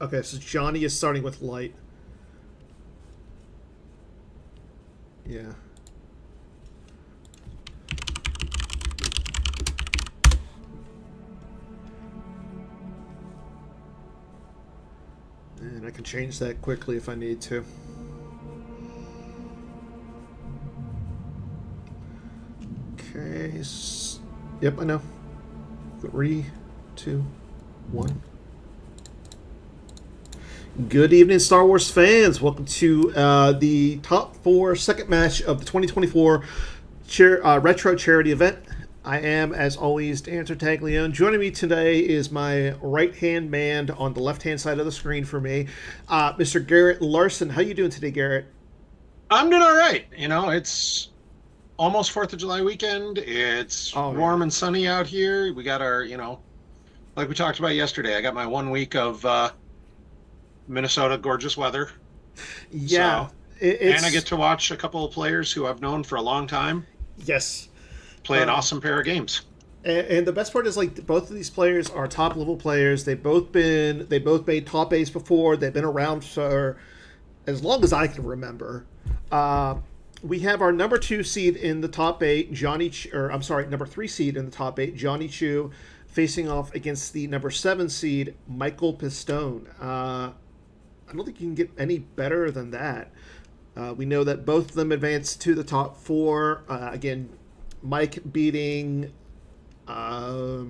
Okay, so Johnny is starting with light. Yeah. And I can change that quickly if I need to. Okay. Yep, I know. 3, 2, 1. Good evening, Star Wars fans. Welcome to the top 4 second match of the 2024 Retro Charity event. I am, as always, Dan Tartaglione. Joining me today is my right-hand man on the left-hand side of the screen for me, Mr. Garrett Larson. How you doing today, Garrett? I'm doing all right. It's almost 4th of July weekend. It's Oh, yeah. warm and sunny out here. We got our, like we talked about yesterday, I got my 1 week of Minnesota gorgeous weather. Yeah, So, and I it's... get to watch a couple of players who I've known for a long time Yes. play an awesome pair of games. And the best part is, like, both of these players are top level players. They both made top eights before. They've been around for as long as I can remember. Uh, we have our number 2 seed in the top 8, or I'm sorry, number 3 seed in the top 8, Johnny Chu, facing off against the number 7 seed, Michael Pistone. I don't think you can get any better than that. We know that both of them advanced to the top 4. Again, Mike beating. I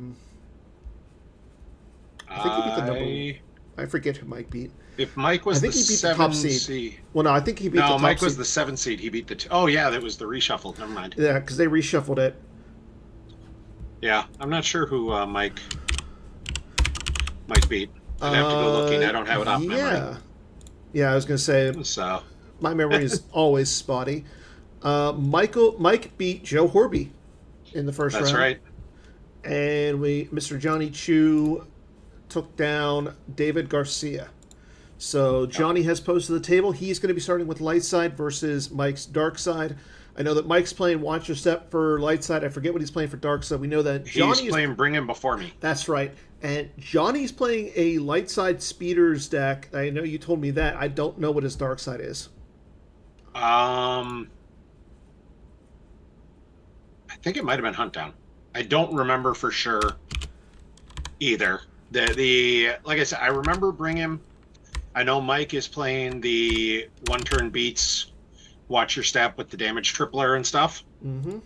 think he beat the number. I I forget who Mike beat. If Mike I was the think he beat the top seven seed. seed. Well, no, I think he beat the No, top Mike was seed. the 7 seed. He beat the Oh yeah, that was the reshuffle. Never mind. Yeah, because they reshuffled it. Yeah, I'm not sure who Mike beat. I'd have to go looking. I don't have it off memory. Yeah. Yeah, I was gonna say So my memory is always spotty. Mike beat Joe Horby in the first that's round, right. and Mr. Johnny Chu took down David Garcia. So Yep. Johnny has posed to the table. He's going to be starting with light side versus Mike's dark side. I know that Mike's playing Watch Your Step for light side. I forget what he's playing for dark side. We know that He's Johnny is... playing Bring Him Before Me. That's right. And Johnny's playing a light side speeders deck. I know you told me that. I don't know what his dark side is. I think it might have been Hunt Down. I don't remember for sure either. The like I said, I remember Bring Him. I know Mike is playing the one turn beats, Watch Your Step with the damage tripler and stuff. Mm-hmm.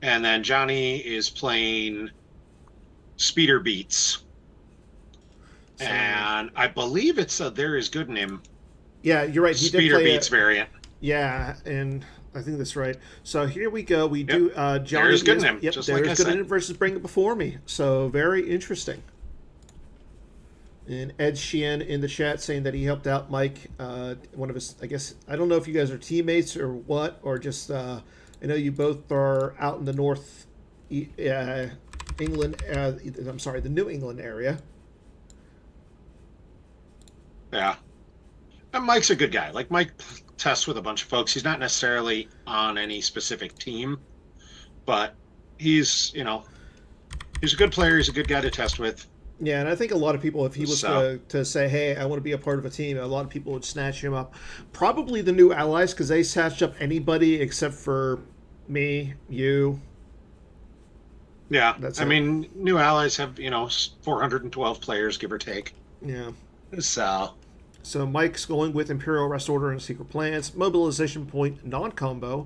And then Johnny is playing speeder beats. So, And I believe it's a There Is Good in Him yeah, you're right. He did speeder play beats variant. Yeah, and I think that's right. So here we go. We Yep. do Johnny There is good in him, Yep, just there like is I good in said. him versus Bring It Before Me. So very interesting. And Ed Sheehan in the chat saying that he helped out Mike, one of his, I guess, I don't know if you guys are teammates or what, or just, I know you both are out in the North England, I'm sorry, the New England area. Yeah. And Mike's a good guy. Like Mike tests with a bunch of folks. He's not necessarily on any specific team, but he's a good player. He's a good guy to test with. Yeah, and I think a lot of people, if he was So to say, hey, I want to be a part of a team, a lot of people would snatch him up. Probably the new allies, because they snatched up anybody except for me, you. yeah, That's I it. mean, new allies have 412 players, give or take. Yeah. So So Mike's going with Imperial Rest Order and Secret Plans, Mobilization Point, non-combo.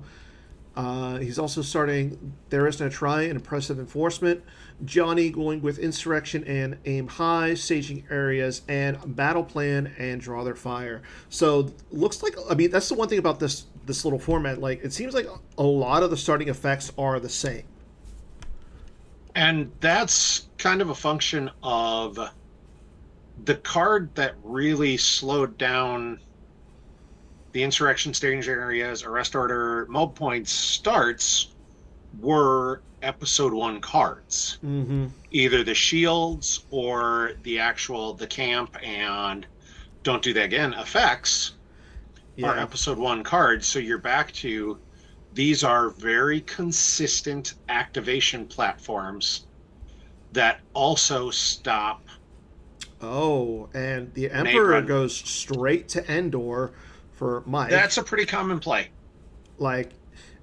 He's also starting There Is No Try and Impressive Enforcement. Johnny going with Insurrection and Aim High, staging areas, and Battle Plan and Draw Their Fire. So looks like, I mean, that's the one thing about this little format. Like, it seems like a lot of the starting effects are the same. and that's kind of a function of the card that really slowed down the insurrection staging areas, arrest order, mob points starts were episode 1 cards. Mm-hmm. Either the shields or the camp and don't do that again effects are Yeah. episode 1 cards. So you're back to these are very consistent activation platforms that also stop Oh, and the Nate Emperor run. goes straight to Endor for That's Mike. a pretty common play. Like,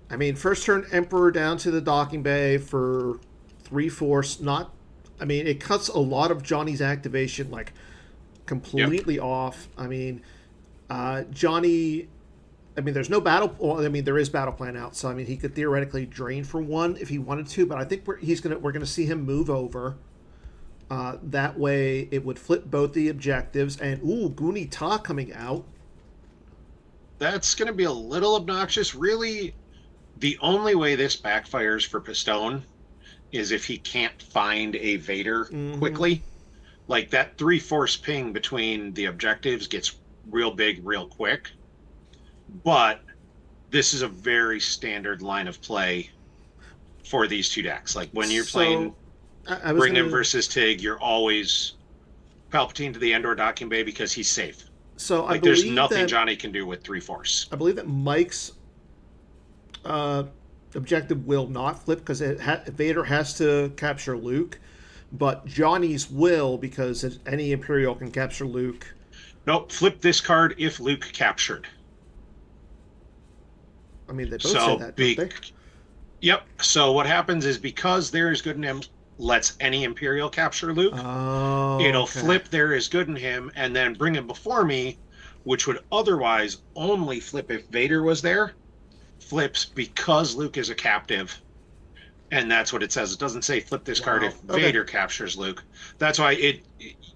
I mean, first turn Emperor down to the docking bay for 3 force. Not, I mean, it cuts a lot of Johnny's activation like Yep. completely off. I mean, Johnny. I mean, there's no battle. Well, I mean, there is battle plan out, so I mean, he could theoretically drain for one if he wanted to. But I think we're gonna see him move over. That way, it would flip both the objectives. And ooh, Goonie Ta coming out. That's going to be a little obnoxious. Really, the only way this backfires for Pistone is if he can't find a Vader Mm-hmm. quickly. Like that 3 force ping between the objectives gets real big real quick. But this is a very standard line of play for these two decks. Like when you're So playing I was Bring Him gonna. versus Tig, you're always Palpatine to the Endor docking bay because he's safe. So Like there's nothing Johnny can do with 3 force. I believe that Mike's uh, objective will not flip because Vader has to capture Luke, but Johnny's will because any Imperial can capture Luke. Nope, flip this card if Luke captured. I mean, they both say So that, don't be they? Yep. So what happens is because there is good in him lets any Imperial capture Luke, Oh, it'll okay. flip there is good in him and then bring him before me, which would otherwise only flip if Vader was there. Flips because Luke is a captive. And that's what it says. It doesn't say flip this card Wow. if Okay. Vader captures Luke. That's why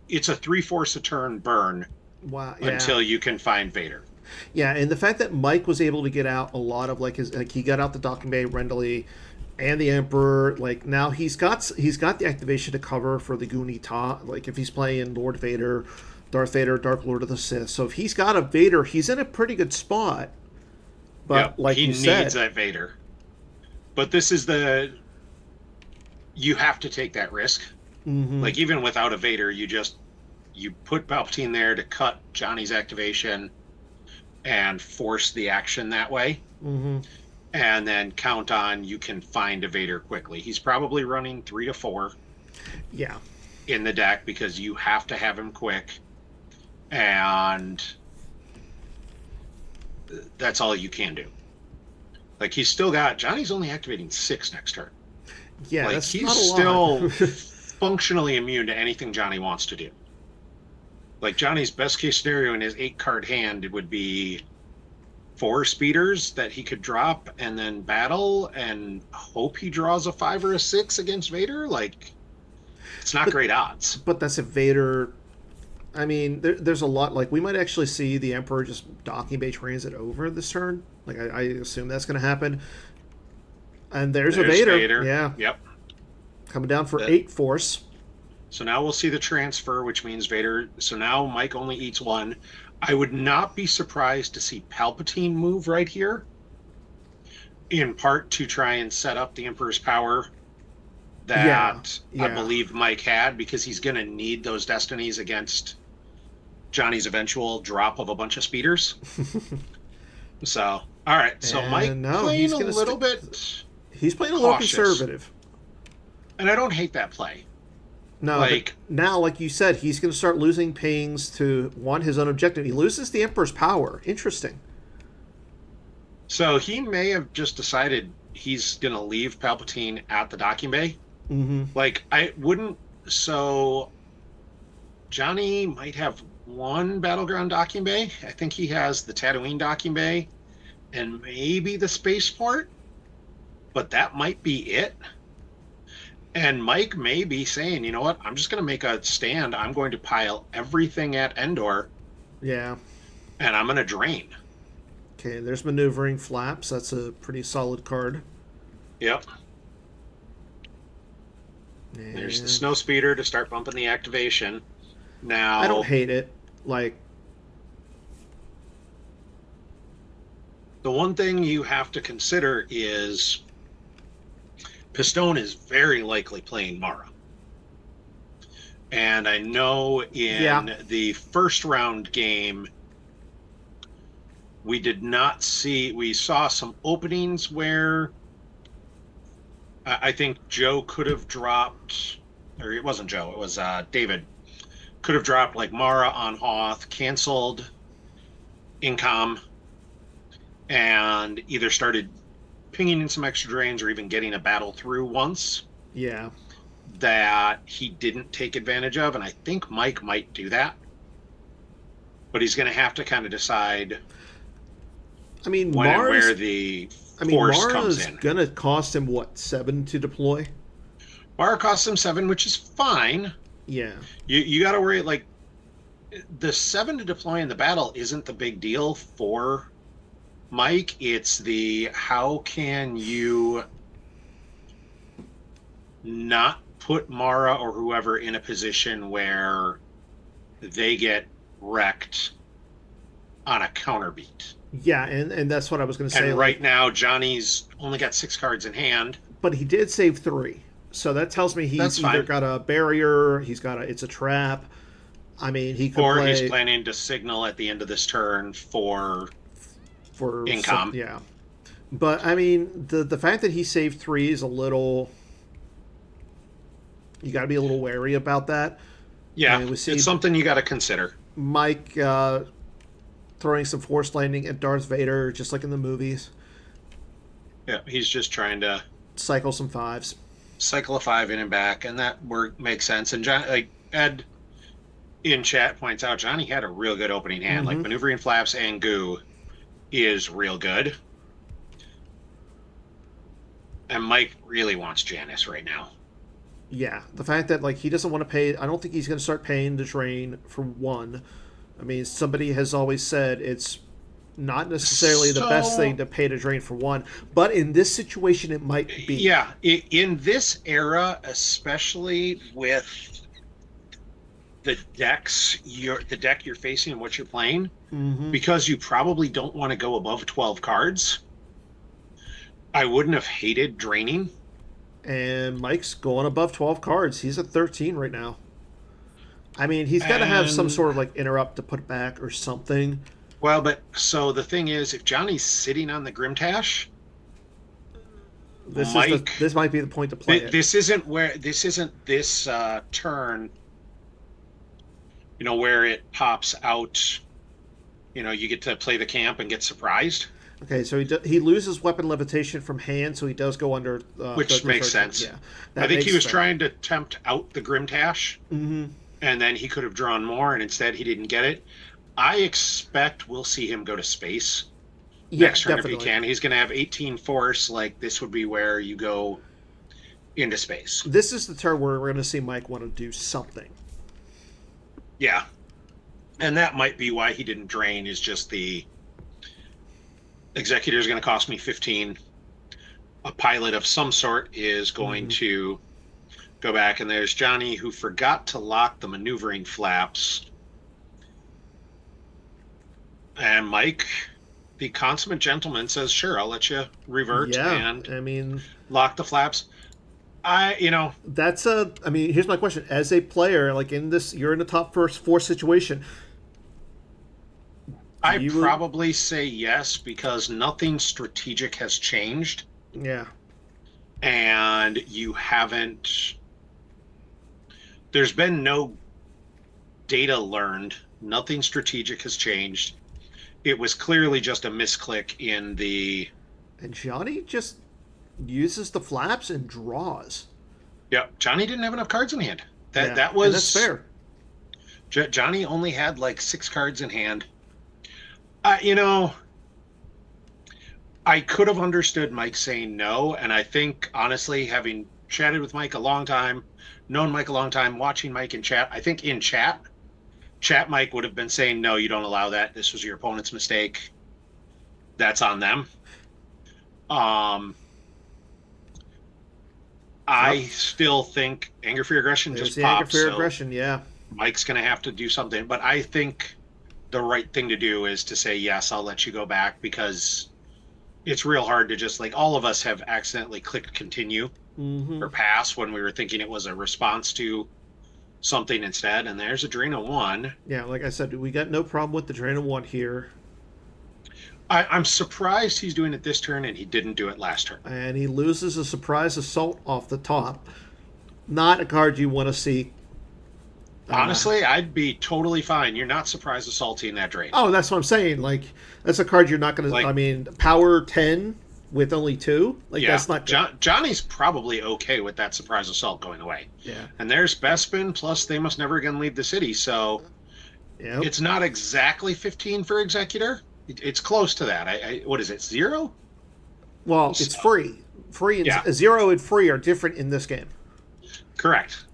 it's a 3 force a turn burn Wow. Yeah. until you can find Vader. Yeah, and the fact that Mike was able to get out a lot of he got out the docking bay Rendley and the Emperor. Like now he's got the activation to cover for the Goonie Ta. Like if he's playing Lord Vader, Darth Vader, Dark Lord of the Sith. So if he's got a Vader, he's in a pretty good spot. Yep. But like He you needs said, that Vader. But this is the you have to take that risk. mm-hmm, Like even without a Vader, you put Palpatine there to cut Johnny's activation and force the action that way. mm-hmm, And then count on you can find a Vader quickly. He's probably running 3 to 4 yeah, in the deck because you have to have him quick. And that's all you can do. Like he's still got Johnny's only activating 6 next turn. yeah, Like that's he's not a lot. still functionally immune to anything Johnny wants to do. Like Johnny's best case scenario in his 8 card hand would be 4 speeders that he could drop and then battle and hope he draws a 5 or a 6 against Vader. Like it's not but great odds. but that's a Vader. I mean, there's a lot. Like we might actually see the Emperor just docking bay transit over this turn. Like I assume that's going to happen. And there's a There's Vader. Vader. Yeah, Yep. coming down for That, 8 force. so now we'll see the transfer, which means Vader. So now Mike only eats 1. I would not be surprised to see Palpatine move right here, in part to try and set up the Emperor's power Yeah, that I yeah. believe Mike had, because he's going to need those destinies against Johnny's eventual drop of a bunch of speeders. So, all right. So Mike And no, playing he's a going to little stick. bit He's playing a little cautious, conservative. and I don't hate that play. No, but Like, now, like you said, he's going to start losing pings to one his own objective. He loses the Emperor's power. Interesting. so he may have just decided he's going to leave Palpatine at the docking bay. Mm-hmm. Like, I wouldn't. So Johnny might have one battleground docking bay. I think he has the Tatooine docking bay and maybe the spaceport, but that might be it. And Mike may be saying, you know what, I'm just going to make a stand. I'm going to pile everything at Endor Yeah. and I'm going to drain. Okay, there's maneuvering flaps. That's a pretty solid card. Yep. There's the And snow speeder to start bumping the activation. I don't Now, hate it. Like, the one thing you have to consider is Pistone is very likely playing Mara. And I know yeah, in the first round game, we saw some openings where I think Joe could have dropped, or it wasn't Joe, it was David, could have dropped like Mara on Hoth, canceled Incom, and either started pinging in some extra drains or even getting a battle through once. Yeah. That he didn't take advantage of, and I think Mike might do that. But he's going to have to kind of decide I mean, when and Mars. where the I mean, force Mara comes is in. gonna cost him what, 7 to deploy? Mara costs him 7, which is fine. Yeah. You got to worry, like, the 7 to deploy in the battle isn't the big deal for Mike. It's the how can you not put Mara or whoever in a position where they get wrecked on a counter beat. Yeah, and that's what I was going to say. And right now, Johnny's only got 6 cards in hand. But he did save 3. So that tells me he's either got a barrier, it's a trap. I mean, he could play... he's planning to signal at the end of this turn for Incom. Yeah. But, I mean, the fact that he saved 3 is a little... You got to be a little wary about that. Yeah, it's something you got to consider. Mike throwing some force landing at Darth Vader, just like in the movies. Yeah, he's just trying to cycle some 5s. Cycle a 5 in and back, and that makes sense. And Ed in chat points out, Johnny had a real good opening hand. Mm-hmm. Like maneuvering flaps and goo is real good. And Mike really wants Janice right now. Yeah, the fact that he doesn't want to pay, I don't think he's going to start paying the drain for 1. I mean, somebody has always said it's not necessarily the best thing to pay to drain for 1, but in this situation it might be. Yeah, in this era, especially with the deck you're facing and what you're playing, because you probably don't want to go above 12 cards, I wouldn't have hated draining. And Mike's going above 12 cards. He's at 13 right now. I mean, he's got to have some sort of interrupt to put back or something. Well, but so the thing is, if Johnny's sitting on the Grimtash, this might be the point to play it. This isn't this turn, where it pops out, you get to play the camp and get surprised. Okay, so he loses weapon levitation from hand, so he does go under... which makes sense. Yeah, I think he was trying to tempt out the Grimtash, and then he could have drawn more, and instead he didn't get it. I expect we'll see him go to space next turn if he can. He's going to have 18 force. This would be where you go into space. This is the turn where we're going to see Mike want to do something. Yeah. And that might be why he didn't drain, is just the Executor is going to cost me 15. A pilot of some sort is going to go back, and there's Johnny, who forgot to lock the maneuvering flaps. And Mike, the consummate gentleman, says, sure, I'll let you revert and lock the flaps. That's here's my question. As a player, in this, you're in the top first 4 situation. I probably say yes, because nothing strategic has changed. Yeah. And there's been no data learned. Nothing strategic has changed. It was clearly just a misclick in the... And Johnny just uses the flaps and draws. Yeah, Johnny didn't have enough cards in hand. That's fair. Johnny only had 6 cards in hand. I could have understood Mike saying no, and I think, honestly, having chatted with Mike a long time, known Mike a long time, watching Mike in chat, I think in chat Mike would have been saying, no, you don't allow that. This was your opponent's mistake. That's on them. I still think anger, fear, aggression just pops. Anger, fear, aggression, yeah. Mike's going to have to do something, but I think the right thing to do is to say, yes, I'll let you go back, because it's real hard to just all of us have accidentally clicked continue or pass when we were thinking it was a response to something instead. And there's a drain of 1. Yeah, like I said, we got no problem with the drain of 1 here. I'm surprised he's doing it this turn and he didn't do it last turn. And he loses a surprise assault off the top. Not a card you want to see. Honestly, I'd be totally fine. You're not surprised assaulting that drain. Oh, that's what I'm saying. Like, that's a card you're not going to. Like, I mean, power 10 with only 2. Like, yeah, that's not good. Johnny's probably okay with that surprise assault going away. Yeah. And there's Bespin, plus they must never again leave the city. So Yep. it's not exactly 15 for Executor. It's close to that. What is it, 0? Well, it's free. Free and Yeah. 0 and free are different in this game. Correct.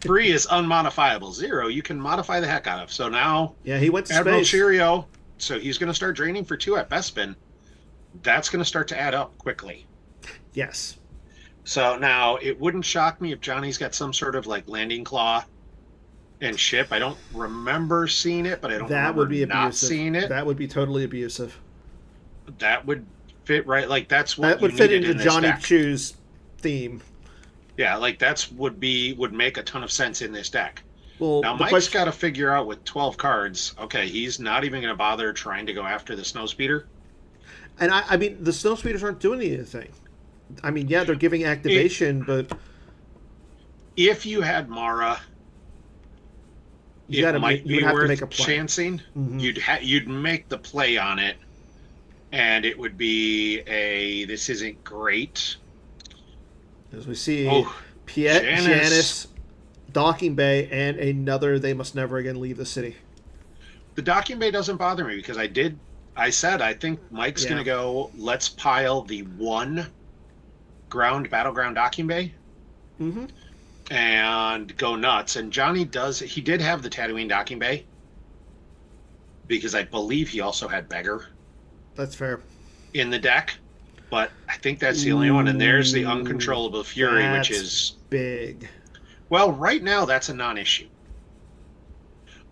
3 is unmodifiable. 0 you can modify the heck out of. So now, Yeah, he went to Admiral space. Cheerio. So he's going to start draining for 2 at Bespin. That's going to start to add up quickly. Yes. So now it wouldn't shock me if Johnny's got some sort of like landing claw and ship. I don't remember seeing it, but I don't That remember would be not abusive. seeing it. That would be totally abusive. That would fit right. Like that's what That would you fit needed into in this Johnny deck. Chu's theme. Yeah, like that's would make a ton of sense in this deck. Well, Now the Mike's question, got to figure out with 12 cards. Okay, he's not even going to bother trying to go after the Snowspeeder. and I mean, the snow speeders aren't doing anything. I mean, yeah, they're giving activation, but If you had Mara, you it might you be would have to worth make a play. chancing. Mhm. You'd make the play on it, and it would be this isn't great. As we see, Oh, Janice, Docking Bay, and another They Must Never Again Leave the City. The docking bay doesn't bother me because I said I think Mike's Yeah. going to go, let's pile the 1 battleground docking bay Mm-hmm. and go nuts. And Johnny he did have the Tatooine docking bay because I believe he also had Beggar That's fair. in the deck, but I think that's the only one. And there's the Uncontrollable Fury, which That's is, big. well, right now that's a non-issue.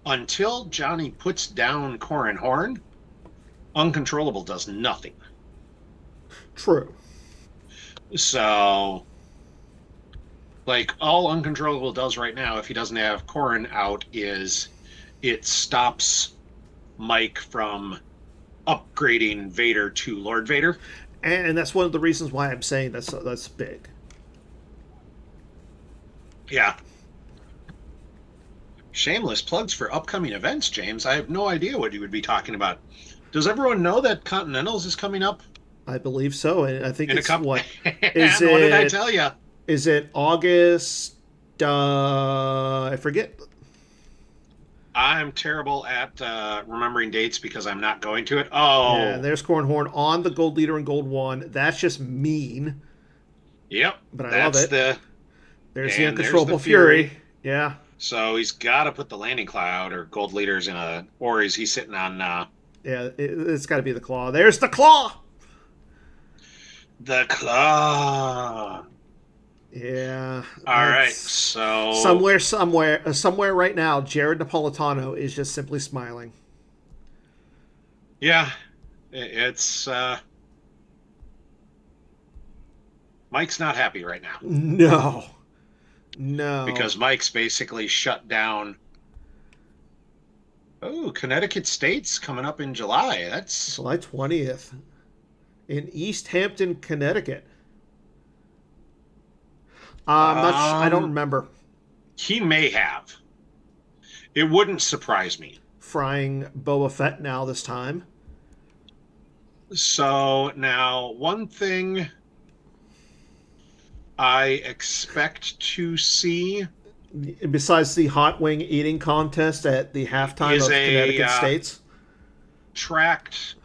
Until Johnny puts down Corrin Horn, Uncontrollable does nothing. True. So, like, all Uncontrollable does right now, if he doesn't have Corrin out, is it stops Mike from upgrading Vader to Lord Vader. And that's one of the reasons why I'm saying that's big. Yeah. Shameless plugs for upcoming events, James. I have no idea what you would be talking about. Does everyone know that Continentals is coming up? I believe so, and I think In it's a couple. what Is what did I tell you? is it August? I forget. I'm terrible at remembering dates because I'm not going to it. Oh, Yeah, there's Cornhorn on the Gold Leader and Gold One. That's just mean. yep. But I love it. There's There's and the Uncontrollable there's the Fury. Fury. Yeah. So he's got to put the landing cloud or gold leaders in or is he sitting on Yeah, it's got to be the Claw. There's the Claw! the claw? Yeah. All right, it's- so somewhere right now, Jared Napolitano is just simply smiling. yeah, it's Mike's not happy right now No. because Mike's basically shut down. Oh, Connecticut State's coming up in July. That's July 20th in East Hampton, Connecticut. I don't remember. He may have. It wouldn't surprise me. Frying Boba Fett now this time. So now, one thing I expect to see Besides the hot wing eating contest at the halftime Is of a, Connecticut States. tracked.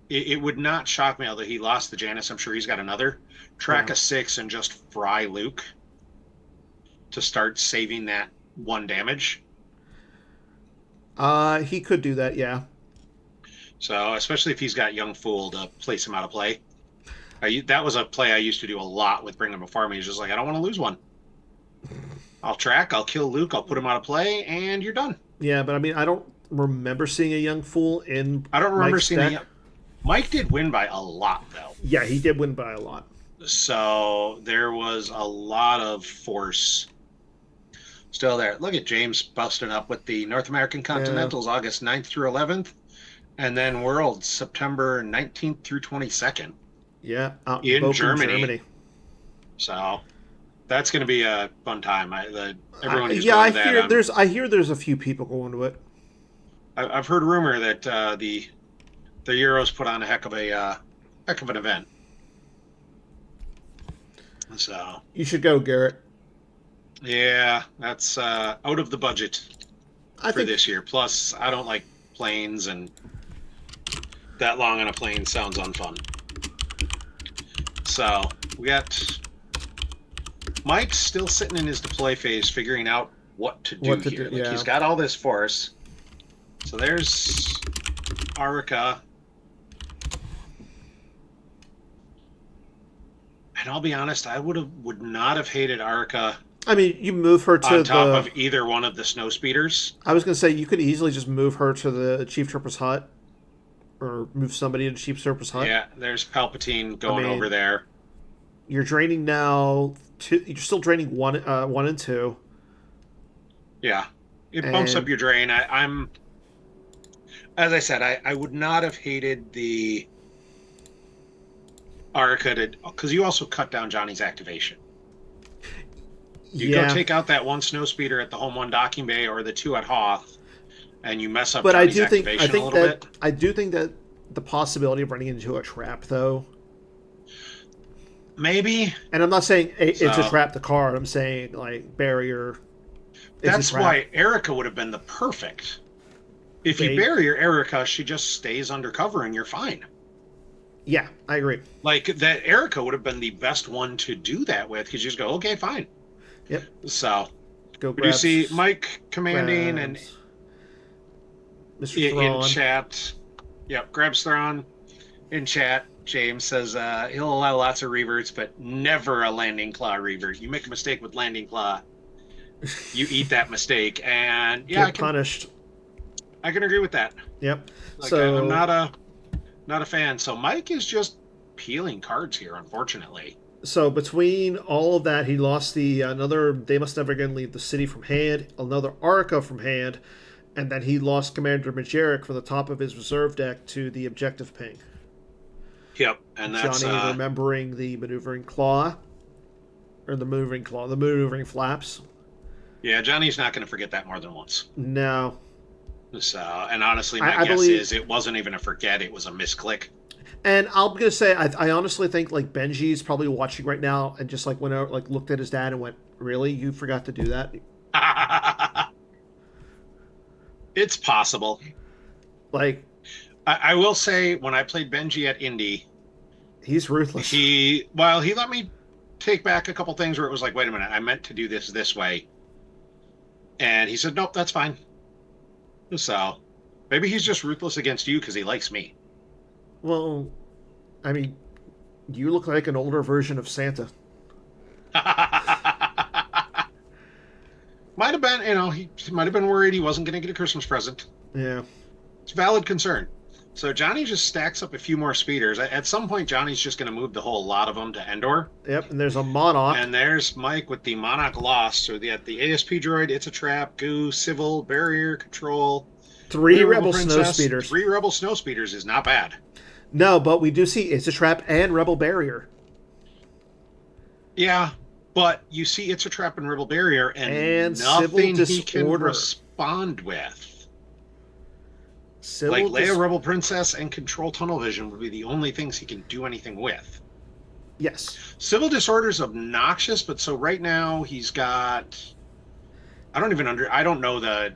It would not shock me, although he lost the Janice. I'm sure he's got another. Track Yeah. a 6 and just fry Luke to start saving that 1 damage. He could do that, yeah. So, especially if he's got Young Fool to place him out of play. That was a play I used to do a lot with Bring Him Before Me. He's just like, I don't want to lose one. I'll track, I'll kill Luke, I'll put him out of play, and you're done. Yeah, but I mean, I don't remember seeing a young fool in. I don't remember Mike's seeing deck. Mike did win by a lot, though. Yeah, he did win by a lot. So there was a lot of force still there. Look at James busting up with the North American Continentals August 9th through 11th, and then Worlds September 19th through 22nd. Yeah, out In Bochum, Germany. So That's going to be a fun time. Everyone who's Yeah, going to that, I hear there's a few people going to it. I've heard rumor that the Euros put on a heck of an event. So You should go, Garrett. yeah, that's out of the budget I for think this year. Plus, I don't like planes, and that long on a plane sounds unfun. So we got Mike's still sitting in his deploy phase, figuring out what to do here. Like yeah. he's got all this force. So there's Arica. And I'll be honest, I would not have hated Arica. I mean, you move her to on top of either one of the snow speeders. I was going to say you could easily just move her to the Chief Trooper's hut, or move somebody to Chief Trooper's hut. Yeah, there's Palpatine going over there. You're draining now. You're still draining one and two. Yeah, it bumps up your drain. I'm, as I said, I would not have hated the Arica because you also cut down Johnny's activation. You go take out that one snow speeder at the home one docking bay or the two at Hoth, and you mess up Johnny's activation a little bit. I do think that the possibility of running into a trap, though. Maybe. And I'm not saying it's a trap the card. I'm saying, like, barrier. That's why Erica would have been the perfect. If you barrier Erica, she just stays undercover and you're fine. Yeah, I agree. Like, that Erica would have been the best one to do that with, because you just go, okay, fine. Yep. So, you see Mike commanding and Mr. Thrawn in chat. Yep, grabs Thrawn in chat. James says he'll allow lots of reverts, but never a landing claw revert. You make a mistake with landing claw, you eat that mistake, and get punished. I can agree with that. Yep. Like, so I'm not a fan. So Mike is just peeling cards here, unfortunately. So between all of that, he lost the another They Must Never Again Leave the City from hand, another Arica from hand, and then he lost Commander Majeric from the top of his reserve deck to the objective ping. Yep, and that's Johnny remembering the maneuvering claw, or the maneuvering flaps. Yeah, Johnny's not going to forget that more than once. No. So, and honestly, my guess is it wasn't even a forget; it was a misclick. And I'm gonna say, I honestly think like Benji's probably watching right now and just like went out, like looked at his dad and went, "Really, you forgot to do that?" It's possible. Like, I will say, when I played Benji at Indy, he's ruthless. He let me take back a couple things where it was like, wait a minute, I meant to do this way, and he said, nope, that's fine. So maybe he's just ruthless against you because he likes me. Well, I mean, you look like an older version of Santa. Might have been, he might have been worried he wasn't going to get a Christmas present. Yeah. It's a valid concern. So Johnny just stacks up a few more speeders. At some point, Johnny's just going to move the whole lot of them to Endor. Yep, and there's a Monarch. And there's Mike with the Monarch Lost. So the ASP droid, It's a Trap, Goo, Civil, Barrier, Control. Three Rebel Snow Speeders. 3 Rebel Snow Speeders is not bad. No, but we do see It's a Trap and Rebel Barrier. Yeah, but you see It's a Trap and Rebel Barrier and nothing he can respond with. Like Leia Rebel Princess and Control Tunnel Vision would be the only things he can do anything with. Yes. Civil Disorder's obnoxious, but so right now he's got... I don't know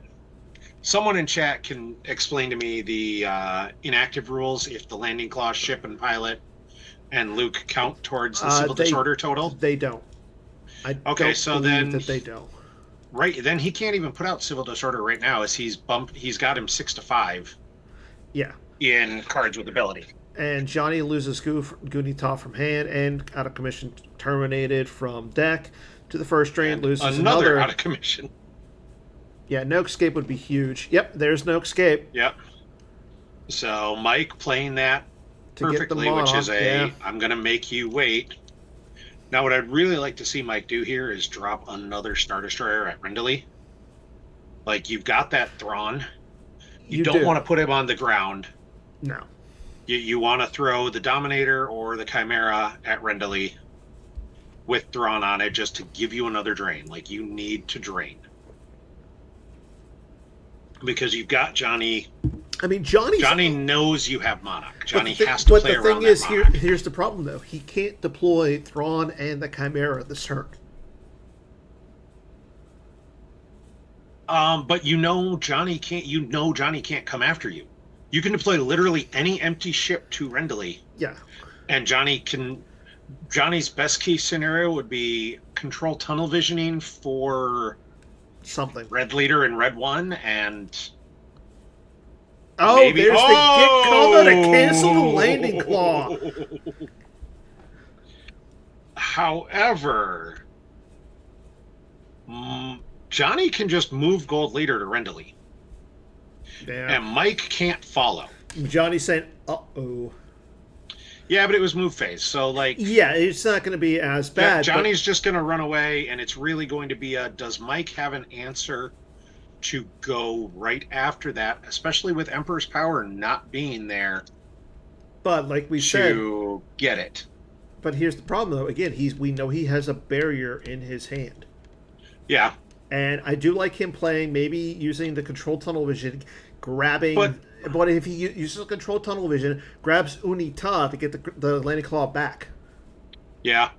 someone in chat can explain to me the inactive rules if the landing claw, ship, and pilot and Luke count towards the Civil Disorder total. They don't. So then they don't. Right, then he can't even put out Civil Disorder right now as he's got him 6-5. Yeah. In cards with ability. And Johnny loses Gunita from hand and out of commission, terminated from deck to the first drain, loses another out of commission. Yeah, no escape would be huge. Yep, there's no escape. Yep. So Mike playing that perfectly, which is I'm going to make you wait. Now, what I'd really like to see Mike do here is drop another Star Destroyer at Rendley. Like, you've got that Thrawn. You don't want to put him on the ground. No. You want to throw the Dominator or the Chimera at Rendley with Thrawn on it just to give you another drain. Like, you need to drain. Because you've got Johnny. I mean, Johnny knows you have Monarch. Johnny has to but play the around thing is, that Monarch. here's the problem, though. He can't deploy Thrawn and the Chimera this turn. But Johnny can't come after you. You can deploy literally any empty ship to Rendley. Yeah. And Johnny's best case scenario would be control tunnel visioning for something. Red Leader and Red 1 and there's the Git combo to cancel the landing claw. However, Johnny can just move Gold Leader to Rendley. Yeah. And Mike can't follow. Johnny's saying, uh-oh. Yeah, but it was move phase, so like... Yeah, it's not going to be as bad. Johnny's just going to run away, and it's really going to be does Mike have an answer to go right after that, especially with Emperor's Power not being there. But like we said... To get it. But here's the problem, though. Again, we know he has a barrier in his hand. Yeah. And I do like him playing, maybe using the control tunnel vision, grabbing... But if he uses control tunnel vision, grabs Unita to get the landing claw back. Yeah.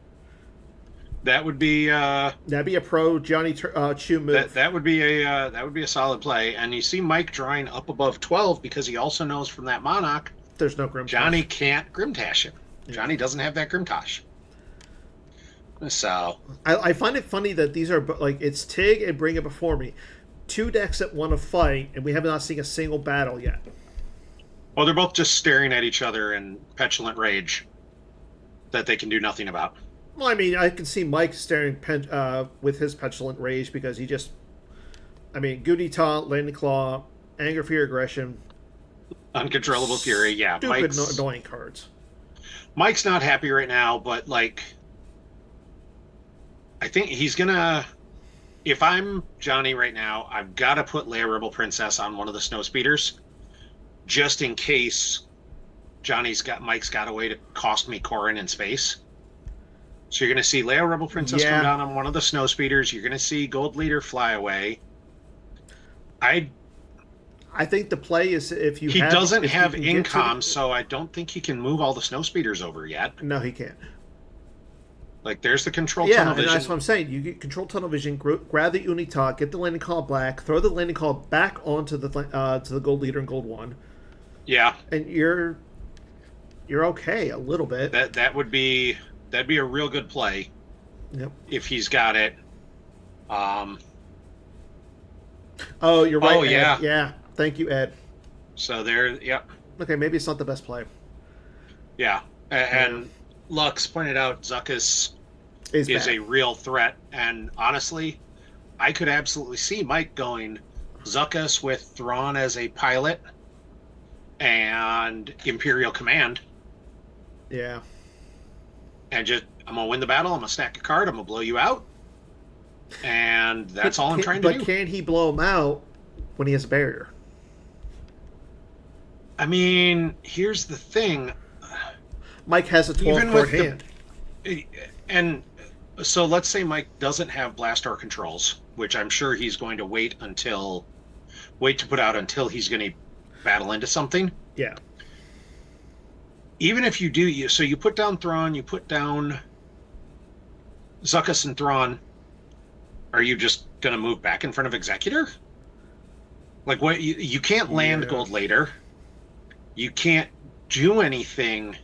That would be... that'd be a pro Johnny Chu move. That would be a solid play. And you see Mike drawing up above 12 because he also knows from that Monarch... There's no Grimtash. Johnny can't Grimtash him. Yeah. Johnny doesn't have that Grimtash. So... I find it funny that these are, like, it's Tig and Bring It Before Me. Two decks that want to fight, and we have not seen a single battle yet. Well, they're both just staring at each other in petulant rage that they can do nothing about. Well, I mean, I can see Mike staring with his petulant rage because he just... I mean, Goody Taunt, Landing Claw, Anger, Fear, Aggression. Uncontrollable Fury, yeah. Stupid, annoying cards. Mike's not happy right now, but, like... I think he's gonna... If I'm Johnny right now, I've got to put Leia Rebel Princess on one of the snow speeders, just in case Mike's got a way to cost me Corrin in space. So you're going to see Leia Rebel Princess come down on one of the snow speeders. You're going to see Gold Leader fly away. I think the play is if he doesn't have incom, so I don't think he can move all the snow speeders over yet. No, he can't. Like, there's the control tunnel vision. Yeah, that's what I'm saying. You get control tunnel vision, grab the Unita, get the landing call back, throw the landing call back onto the to the Gold Leader and Gold 1. Yeah. And you're okay a little bit. That'd be a real good play. Yep. If he's got it. Oh, you're right. Oh, yeah. Ed. Yeah. Thank you, Ed. So there, yep. Okay, maybe it's not the best play. Yeah. And Lux pointed out Zuckuss is a real threat, and honestly, I could absolutely see Mike going Zuckuss with Thrawn as a pilot and Imperial Command. Yeah. And just, I'm going to win the battle, I'm going to stack a card, I'm going to blow you out, and that's all I'm trying to do. But can he blow him out when he has a barrier? I mean, here's the thing. Mike has a 12-card hand. And so let's say Mike doesn't have Blast-Door controls, which I'm sure he's going to wait to put out until he's going to battle into something. Yeah. Even if you do, so you put down Thrawn, you put down Zuckuss and Thrawn, are you just going to move back in front of Executor? Like, what? You can't land Gold Later. You can't do anything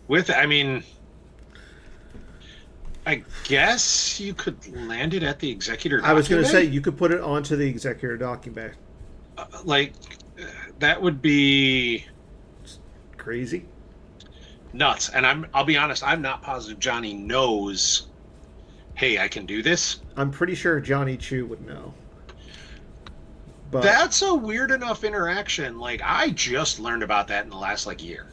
with it. I mean, I guess you could land it at the Executor docking bay. I was going to say, you could put it onto the Executor docking bay. That would be crazy. Nuts. And I'll be honest, I'm not positive Johnny knows, hey, I can do this. I'm pretty sure Johnny Chu would know. But that's a weird enough interaction. Like, I just learned about that in the last, year.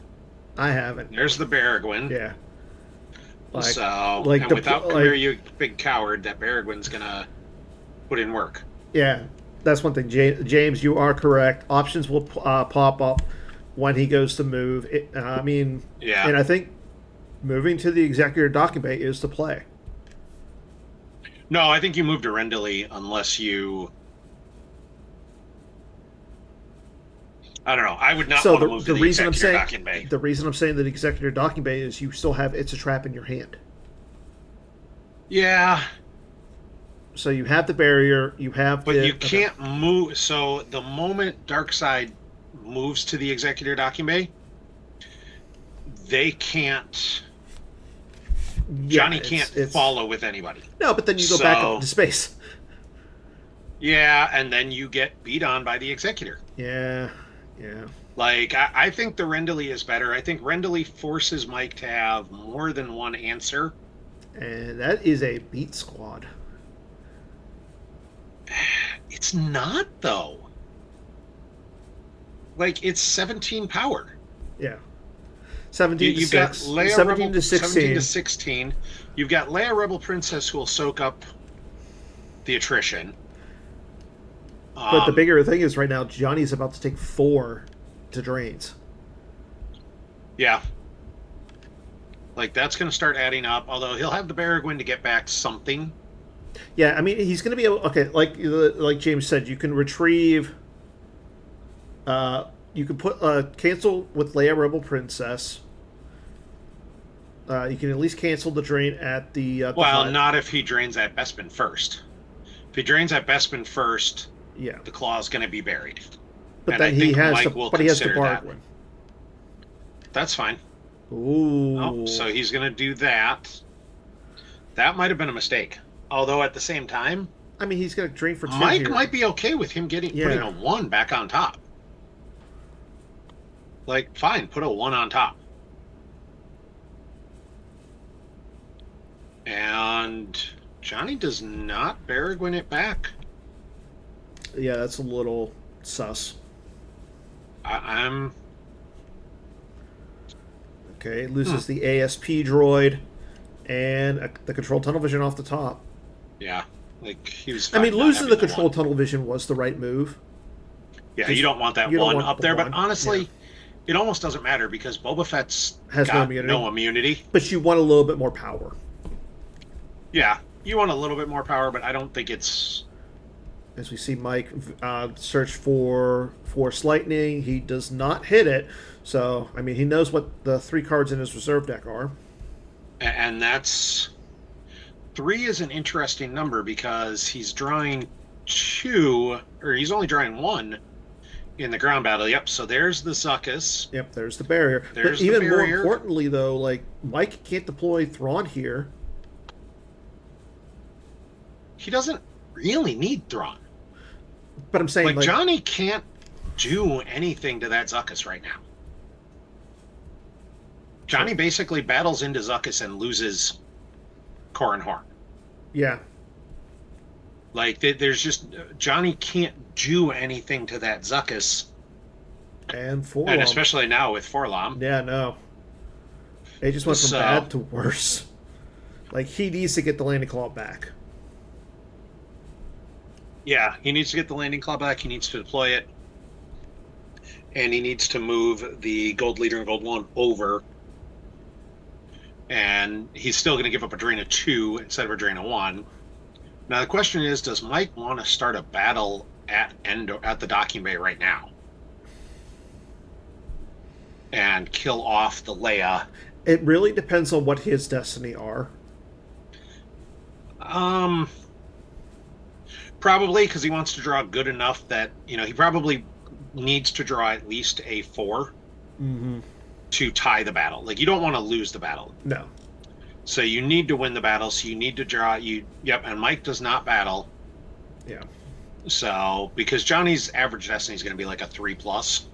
I haven't. There's the Baragwin. Yeah. And without Career, you big coward, that Baragwin's going to put in work. Yeah, that's one thing. James, you are correct. Options will pop up when he goes to move. And I think moving to the Executor docking bay is the play. No, I think you move to Rendley unless you. I don't know. I would not So want to move to the Executor Docking Bay. the reason I'm saying that executor docking bay is you still have It's a Trap in your hand. Yeah, So you have the barrier, you have but the you can't move. So the moment Darkseid moves to the Executor Docking Bay, they can't. Johnny can't follow with anybody. No, but then you go back up into space. Yeah, and then you get beat on by the Executor. Yeah. Like, I think the Rendley is better. I think Rendley forces Mike to have more than one answer. And that is a beat squad. It's not, though. Like, it's 17 power. Yeah. 17 to 6. Got Leia 17 Rebel, to 16. 17 to 16. You've got Leia Rebel Princess who will soak up the attrition. But the bigger thing is right now, Johnny's about to take 4 to drains. Yeah. Like, that's going to start adding up, although he'll have the Baragwin to get back something. Yeah, I mean, he's going to be able... Okay, like James said, you can retrieve... you can put cancel with Leia Rebel Princess. You can at least cancel the drain at the... well, not if he drains at Bespin first. If he drains at Bespin first... Yeah, the claw is going to be buried. But and then he has to bargain. That's fine. Ooh. Oh, so he's going to do that. That might have been a mistake. Although at the same time, I mean, he's going to drain for 2 Mike here. might be okay with him putting a 1 back on top. Like, fine, put a 1 on top. And Johnny does not Baragwin it back. Yeah, that's a little sus. I'm... Okay, loses the ASP droid and the control tunnel vision off the top. Yeah, like he was. I mean, losing the control tunnel vision was the right move. Yeah, you don't want that one up there, but honestly, it almost doesn't matter because Boba Fett's has no immunity. But you want a little bit more power. Yeah, you want a little bit more power, but I don't think it's... As we see Mike search for Force Lightning, he does not hit it. So, I mean, he knows what the 3 cards in his reserve deck are. And that's... 3 is an interesting number because he's drawing 2, or he's only drawing 1 in the ground battle. Yep, so there's the Zuckuss. Yep, there's the barrier. There's but even the barrier. more importantly, though, like, Mike can't deploy Thrawn here. He doesn't really need Thrawn. But I'm saying, like Johnny can't do anything to that Zuckuss right now. Johnny basically battles into Zuckuss and loses Corran Horn. Yeah. Like, there's just... Johnny can't do anything to that Zuckuss. And Forlom. And especially now with Forlom. Yeah, no. It just went from bad to worse. Like, he needs to get the landing claw back. Yeah, he needs to get the landing claw back. He needs to deploy it. And he needs to move the Gold Leader and Gold 1 over. And he's still going to give up a drain of 2 instead of a drain of 1. Now, the question is, does Mike want to start a battle at the docking bay right now? And kill off the Leia? It really depends on what his destiny are. Probably because he wants to draw good enough that, he probably needs to draw at least a 4 to tie the battle. Like, you don't want to lose the battle. No. So you need to win the battle, so you need to draw... and Mike does not battle. Yeah. So, because Johnny's average destiny is going to be like a 3+.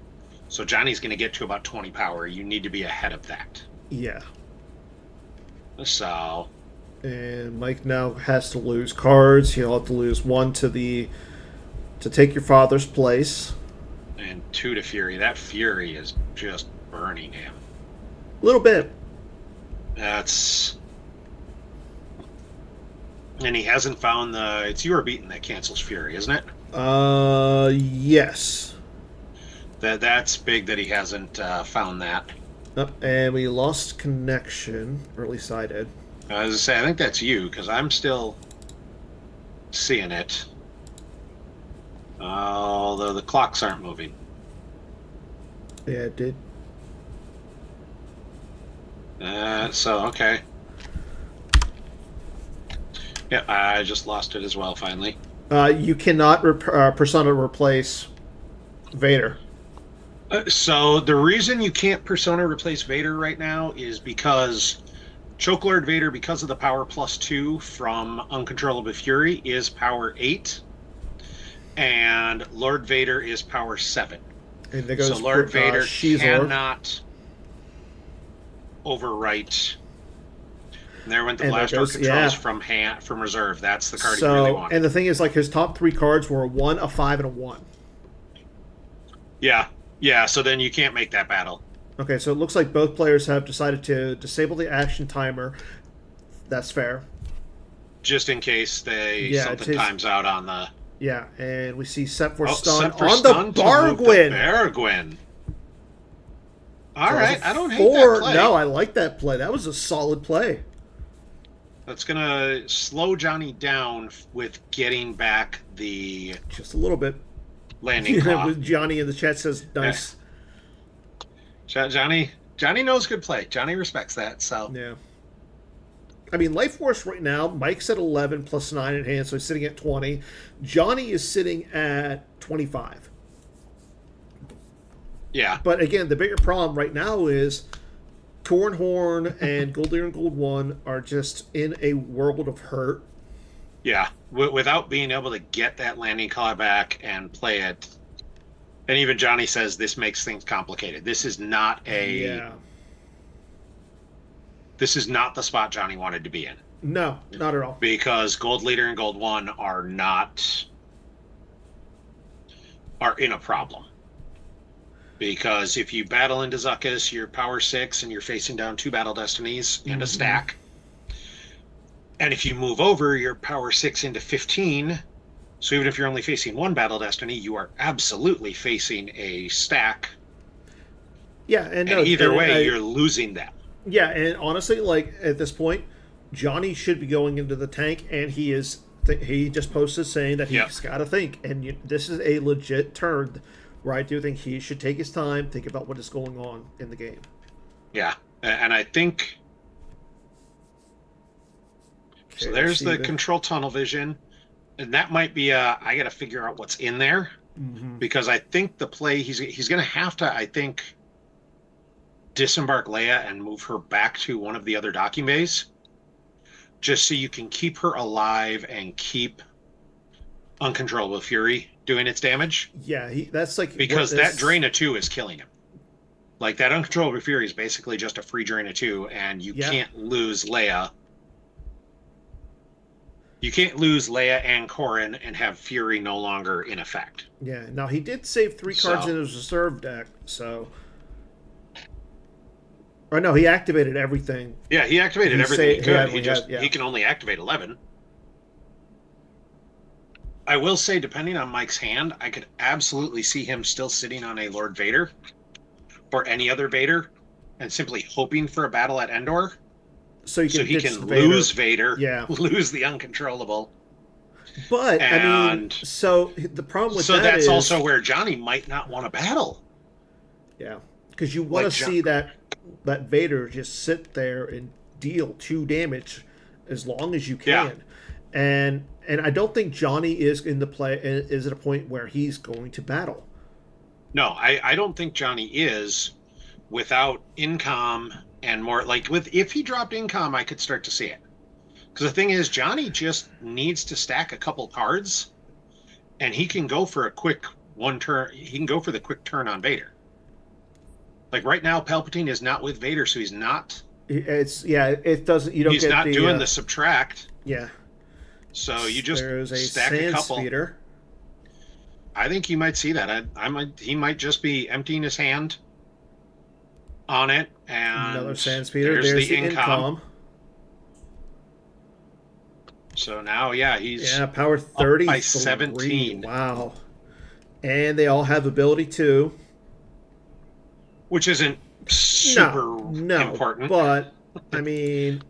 So Johnny's going to get to about 20 power. You need to be ahead of that. Yeah. So... And Mike now has to lose cards. He'll have to lose 1 to take your father's place. And 2 to Fury. That Fury is just burning him. A little bit. That's... And he hasn't found the... It's You Are Beaten that cancels Fury, isn't it? Yes. That's big that he hasn't found that. And we lost connection, or at least I did. As I say, I think that's you, because I'm still... seeing it. Although the clocks aren't moving. Yeah, it did. So, okay. Yeah, I just lost it as well, finally. You cannot persona replace Vader. So the reason you can't persona replace Vader right now is because Chokelord Vader, because of the power +2 from Uncontrollable Fury, is power 8. And Lord Vader is power 7. And there goes So Lord Vader Shizor. cannot overwrite. And there went the Blast Door controls from reserve. That's the card he really wanted. And the thing is, like, his top 3 cards were a 1, a 5, and a 1. Yeah. Yeah, so then you can't make that battle. Okay, so it looks like both players have decided to disable the action timer. That's fair. Just in case something times out on the... Yeah, and we see set for stun on stun the Bargwin. Bargwin. All right, I don't hate that play. No, I like that play. That was a solid play. That's going to slow Johnny down with getting back the... Just a little bit. Landing claw. Johnny in the chat says, nice. Yeah. Johnny knows good play. Johnny respects that, so... Yeah. I mean, Life Force right now, Mike's at 11 plus 9 in hand, so he's sitting at 20. Johnny is sitting at 25. Yeah. But again, the bigger problem right now is Cornhorn and Gold Leader and Gold 1 are just in a world of hurt. Yeah. Without being able to get that landing claw back and play it. And even Johnny says this makes things complicated. This is not a... Yeah. This is not the spot Johnny wanted to be in. No, not at all. Because Gold Leader and Gold 1 are in a problem. Because if you battle into Zuckuss, you're power 6 and you're facing down 2 Battle Destinies and a stack. And if you move over, you're power 6 into 15. So even if you're only facing 1 Battle Destiny, you are absolutely facing a stack. Yeah, and either way, you're losing them. Yeah, and honestly, like, at this point, Johnny should be going into the tank, and he is. He just posted saying that he's got to think, and this is a legit turn where I do think he should take his time, think about what is going on in the game. Yeah, and I think... Okay, so there's the control tunnel vision, and that might be I got to figure out what's in there, because I think the play, he's going to have to, I think... disembark Leia and move her back to one of the other docking bays, just so you can keep her alive and keep Uncontrollable Fury doing its damage. Yeah, that's like... Because that Drain of 2 is killing him. Like, that Uncontrollable Fury is basically just a free Drain of 2, and you can't lose Leia. You can't lose Leia and Corrin and have Fury no longer in effect. Yeah, now he did save 3 cards in his reserve deck, so... Or no, he activated everything. Yeah, he activated everything he could. He can only activate 11. I will say, depending on Mike's hand, I could absolutely see him still sitting on a Lord Vader or any other Vader and simply hoping for a battle at Endor. So he can lose Vader, lose the Uncontrollable. But, I mean, so the problem with that is... So that's also where Johnny might not want to battle. Yeah, because you want to see that Vader just sit there and deal 2 damage as long as you can. Yeah. And I don't think Johnny is at a point where he's going to battle. No, I don't think Johnny is without Incom and more. Like, if he dropped Incom, I could start to see it. Because the thing is, Johnny just needs to stack a couple cards, and he can go for a quick one turn. He can go for the quick turn on Vader. Like right now, Palpatine is not with Vader, so he's not. It doesn't. You don't. He's not doing the subtract. Yeah. So you just There's a stack a couple. Speeder. I think he might see that. He might just be emptying his hand on it, and another Sand Speeder. There's the Incom. So now, he's power 30 by 17. Wow. And they all have ability too. Which isn't super important. But, I mean...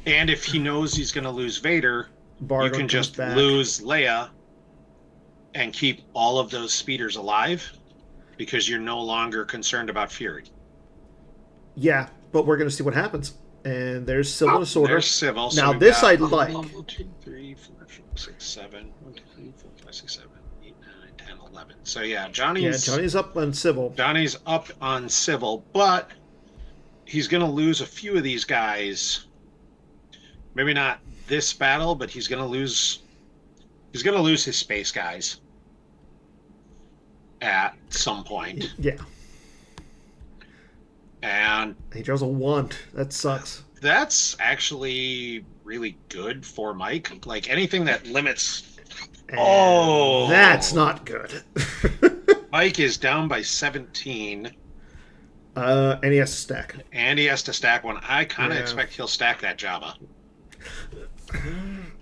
And if he knows he's going to lose Vader, you Bardock can comes just back. lose Leia and keep all of those speeders alive because you're no longer concerned about Fury. Yeah, but we're going to see what happens. And there's Civil Disorder. There's Civil. So Now, we've this got I like. 1, 2, 3, 4, 5, 6, 7. 1, 2, 3, 4, 5, 6, 7, 8, 9, 10, 11. So yeah, Johnny's up on Civil. Johnny's up on Civil, but he's going to lose a few of these guys. Maybe not this battle, but he's going to lose his space guys at some point. Yeah. And he draws a 1. That sucks. That's actually really good for Mike. Like anything that limits. And that's not good. Mike is down by 17. And he has to stack. And he has to stack one. I kind of expect he'll stack that Jabba.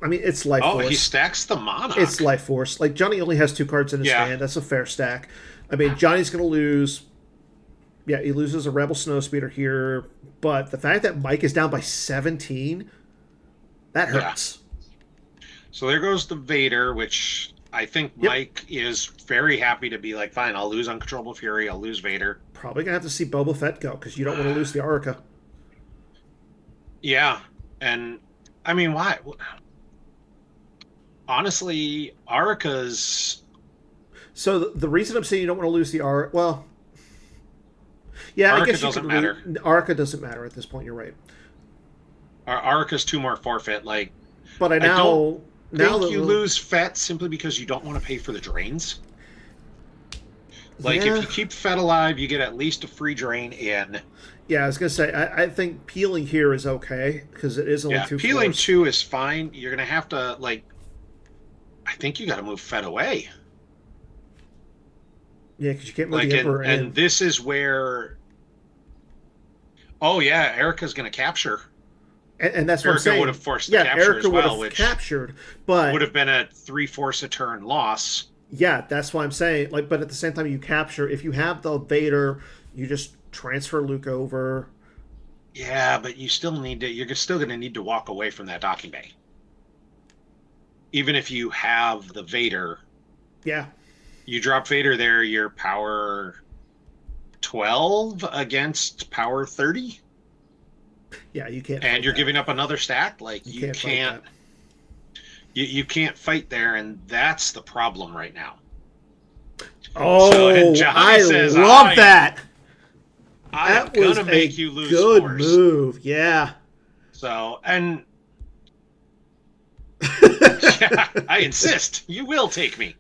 I mean, it's Life Force. Oh, he stacks the Monarch. It's Life Force. Like, Johnny only has 2 cards in his hand. That's a fair stack. I mean, Johnny's going to lose. Yeah, he loses a Rebel Snowspeeder here. But the fact that Mike is down by 17, that hurts. Yeah. So there goes the Vader, which I think Mike is very happy to be like, fine, I'll lose Uncontrollable Fury. I'll lose Vader. Probably going to have to see Boba Fett go because you don't want to lose the Arica. Yeah. And, I mean, why? Honestly, Arica's... So the reason I'm saying you don't want to lose the Arica... Well... Yeah, Arica I guess doesn't matter. Arica doesn't matter at this point. You're right. Arica's 2 more forfeit. Like, but I don't think you lose Fett simply because you don't want to pay for the drains. Like, if you keep Fett alive, you get at least a free drain in. Yeah, I was gonna say I think peeling here is okay because it is only 2. Peeling 2 is fine. You're gonna have to I think you got to move Fett away. Yeah, because you can't move the Emperor in. And this is where. Oh yeah, Erica's going to capture. And that's what I'm saying. Erica would have forced the capture Erica as well, would have captured, but would have been a 3 force a turn loss. Yeah, that's why I'm saying. But at the same time, you capture. If you have the Vader, you just transfer Luke over. Yeah, but you still need to. You're still going to need to walk away from that docking bay. Even if you have the Vader. Yeah. You drop Vader there, you're power 12 against power 30. Yeah, you can't. And you're giving up another stack. Like you can't. You can't fight there, and that's the problem right now. Oh, so, I love that. I'm gonna make you lose. Good move, yeah. So and. Yeah, I insist. You will take me.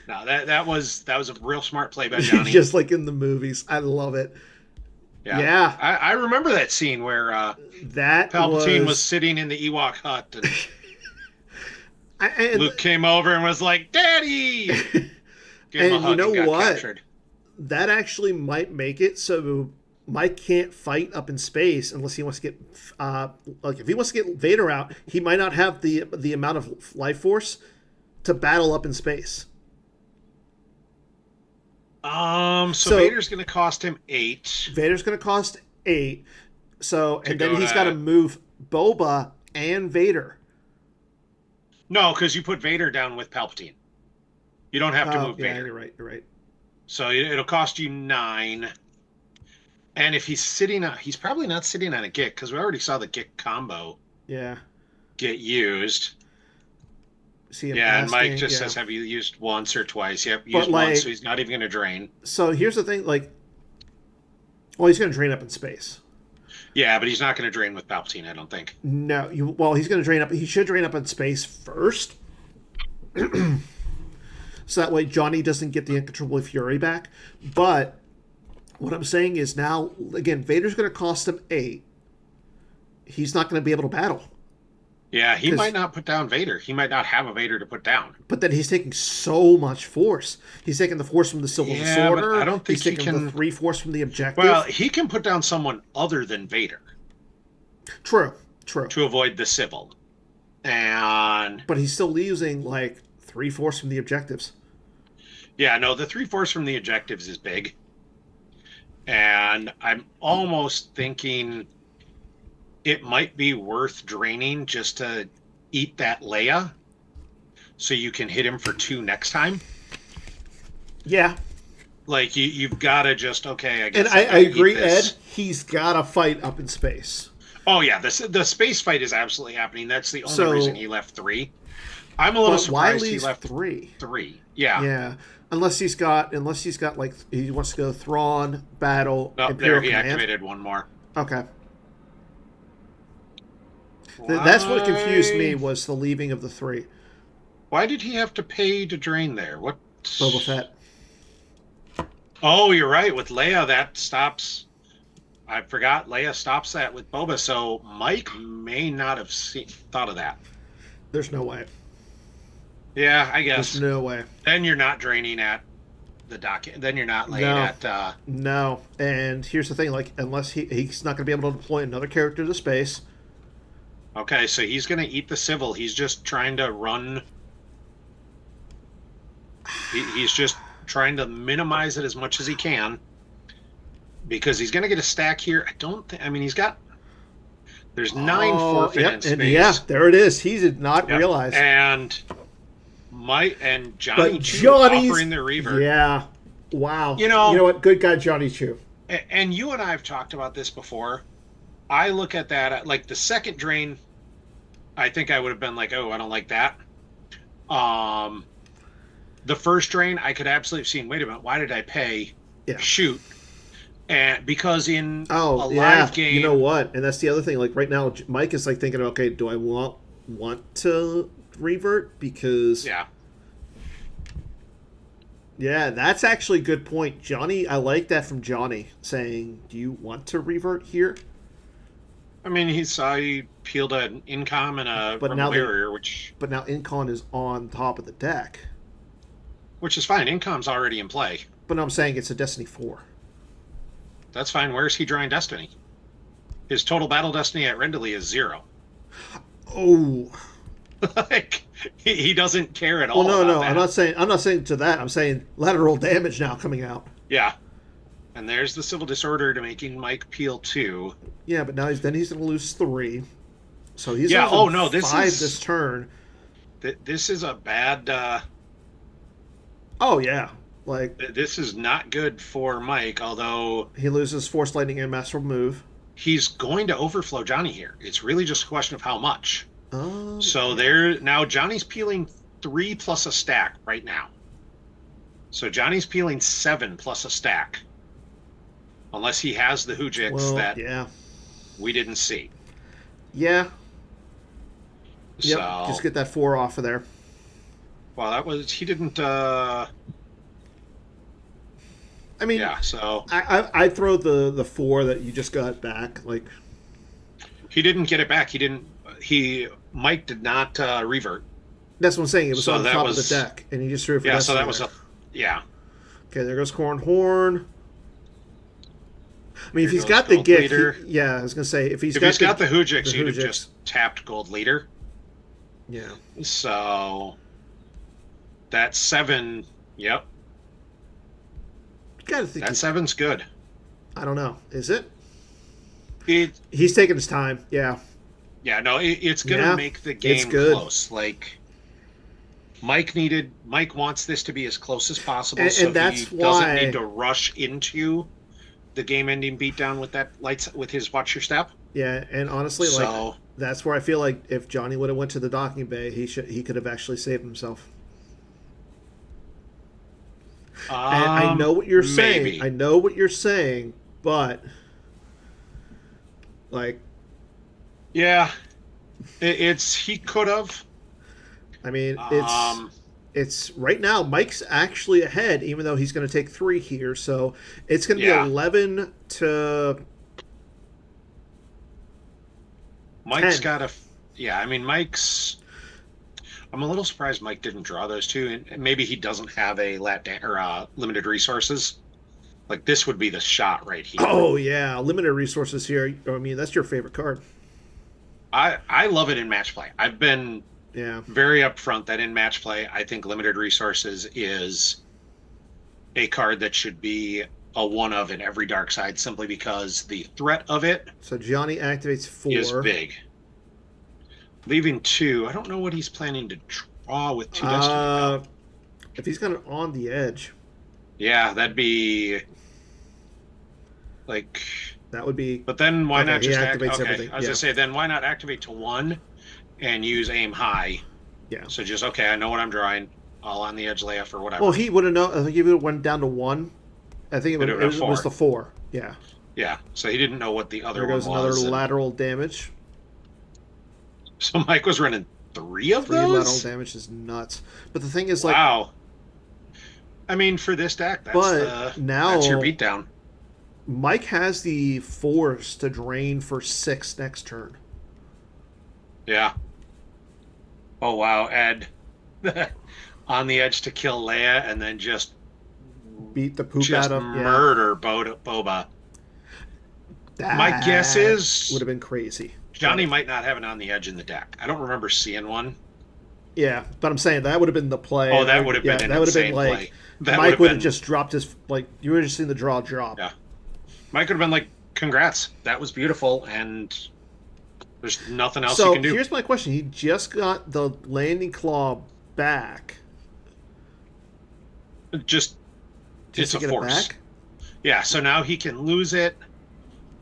No, that was a real smart play by Johnny. Just like in the movies. I love it. Yeah. I remember that scene where that Palpatine was sitting in the Ewok hut and Luke came over and was like, "Daddy!" And you know what? Captured. That actually might make it so Mike can't fight up in space unless he wants to get if he wants to get Vader out, he might not have the amount of life force to battle up in space. So Vader's going to cost him 8. Vader's going to cost 8. So and then he's got to move Boba and Vader. No, because you put Vader down with Palpatine. You don't have to move Vader. You're right. You're right. So it'll cost you 9. And if he's he's probably not sitting on a Gik because we already saw the Gik combo. Yeah. Get used. And Mike just says, "Have you used once or twice?" Yep, used once, so he's not even going to drain. So here's the thing, well, he's going to drain up in space. Yeah, but he's not going to drain with Palpatine, I don't think. No, he's going to drain up. He should drain up in space first, so that way Johnny doesn't get the Uncontrollable Fury back. But what I'm saying is now, again, Vader's going to cost him 8. He's not going to be able to battle. Yeah, he might not put down Vader. He might not have a Vader to put down. But then he's taking so much force. He's taking the force from the Civil Disorder. But I don't think he's taking the 3 force from the Objective. Well, he can put down someone other than Vader. True. To avoid the Civil. But he's still using 3 force from the Objectives. Yeah, no, the 3 force from the Objectives is big. And I'm almost thinking it might be worth draining just to eat that Leia so you can hit him for 2 next time. Yeah. Like, you've got to just, okay, I And guess I agree, this. Ed. He's got to fight up in space. Oh, yeah, the space fight is absolutely happening. That's the only reason he left 3. I'm a little But why surprised he leave left 3? 3. Yeah. Yeah. Unless he's got like he wants to go Thrawn, Battle, No, there Imperial he Command. activated one more. Okay. Why? That's what confused me was the leaving of the 3. Why did he have to pay to drain there? What? Boba Fett. Oh, you're right. With Leia, that stops. I forgot Leia stops that with Boba, so Mike may not have thought of that. There's no way. Yeah, I guess. There's no way. Then you're not draining at the dock. Then you're not laying at. No, and here's the thing: like, unless he's not going to be able to deploy another character to space. Okay, so he's going to eat the civil. He's just trying to run. He's just trying to minimize it as much as he can, because he's going to get a stack here. I don't think. I mean, he's got. There's 9 forfeit in space. And yeah, there it is. He did not realize. And Johnny Chu offering the revert. Yeah. Wow. You know what? Good guy, Johnny Chu. And you and I have talked about this before. I look at that, like the second drain, I think I would have been like, oh, I don't like that. The first drain, I could absolutely have seen, wait a minute, why did I pay? Yeah. Shoot. And because in a live game. You know what? And that's the other thing. Like right now, Mike is like thinking, okay, do I want to revert? Because yeah, that's actually a good point, Johnny. I like that from Johnny saying, do you want to revert here? I mean, he peeled an incom and a barrier, but now incon is on top of the deck, which is fine. Incom's already in play. But I'm saying it's a Destiny 4. That's fine. Where's he drawing Destiny? His total battle Destiny at Rendley is 0. Oh, like he doesn't care at all. Well, no. That. I'm not saying to that. I'm saying lateral damage now coming out. Yeah. And there's the Civil Disorder to making Mike peel 2. Yeah, but now he's going to lose 3. So he's this 5 is, this turn. This is a bad. Oh yeah, like this is not good for Mike. Although he loses Force Lightning and Master Move, he's going to overflow Johnny here. It's really just a question of how much. Oh. So now Johnny's peeling 3 plus a stack right now. So Johnny's peeling 7 plus a stack. Unless he has the Hujix that we didn't see. Yeah. So just get that 4 off of there. Well, he didn't. I mean, yeah. So I throw the 4 that you just got back. Like he didn't get it back. Mike did not revert. That's what I'm saying. It was on top of the deck, and he just threw it for Destiny. So that was Okay, there goes Corn Horn. I mean, if he's got the gift, I was gonna say if he's got the Hujix, you'd have just tapped Gold Leader. Yeah. So that's 7. Yep. Gotta think that 7's good. I don't know. Is it? He's taking his time. Yeah. Yeah. No, it's gonna make the game close. Like Mike wants this to be as close as possible, and that's he doesn't need to rush into the game-ending beatdown with his Watch Your Step. Yeah, and honestly, like that's where I feel like if Johnny would have went to the docking bay, he could have actually saved himself. And I know what you're saying. I know what you're saying, but like, yeah, he could have. I mean, it's right now Mike's actually ahead, even though he's going to take 3 here. So it's going to be 11 to. Mike's 10. got I mean, I'm a little surprised Mike didn't draw those 2, and maybe he doesn't have a limited resources. Like this would be the shot right here. Oh yeah, limited resources here. I mean, that's your favorite card. I love it in match play. I've been very upfront that in match play, I think limited resources is a card that should be a one of in every dark side, simply because the threat of it. So Johnny activates 4. Is big. Leaving 2. I don't know what he's planning to draw with 2 Destiny. If he's got it on the edge, Yeah, that'd be like. that would be. But then why Okay, not he just activates okay? everything, I was yeah. gonna say then why not activate to 1 and use aim high? Yeah. So just okay, I know what I'm drawing. All on the edge layup or whatever. Well, he would have known. I think if it went down to 1, I think it was the 4. Yeah. Yeah. So he didn't know what the other There one goes was. another lateral damage. So Mike was running 3 of 3 those. lateral damage is nuts. But the thing is, like, wow. I mean, for this deck, now that's your beatdown. Mike has the force to drain for 6 next turn. Yeah. Oh wow, Ed. On the edge to kill Leia and then just beat the poop out of murder Boba. That my guess is would have been crazy. Johnny might not have it on the edge in the deck. I don't remember seeing one. Yeah, but I'm saying that would have been the play. Oh, that would have been an that would have been like play. That Mike would have just dropped his you would have just seen the draw drop. Yeah, Mike would have been like, "Congrats, that was beautiful," and there's nothing else you can do. So here's my question: he just got the landing claw back. Just it's a force. Yeah, so now he can lose it.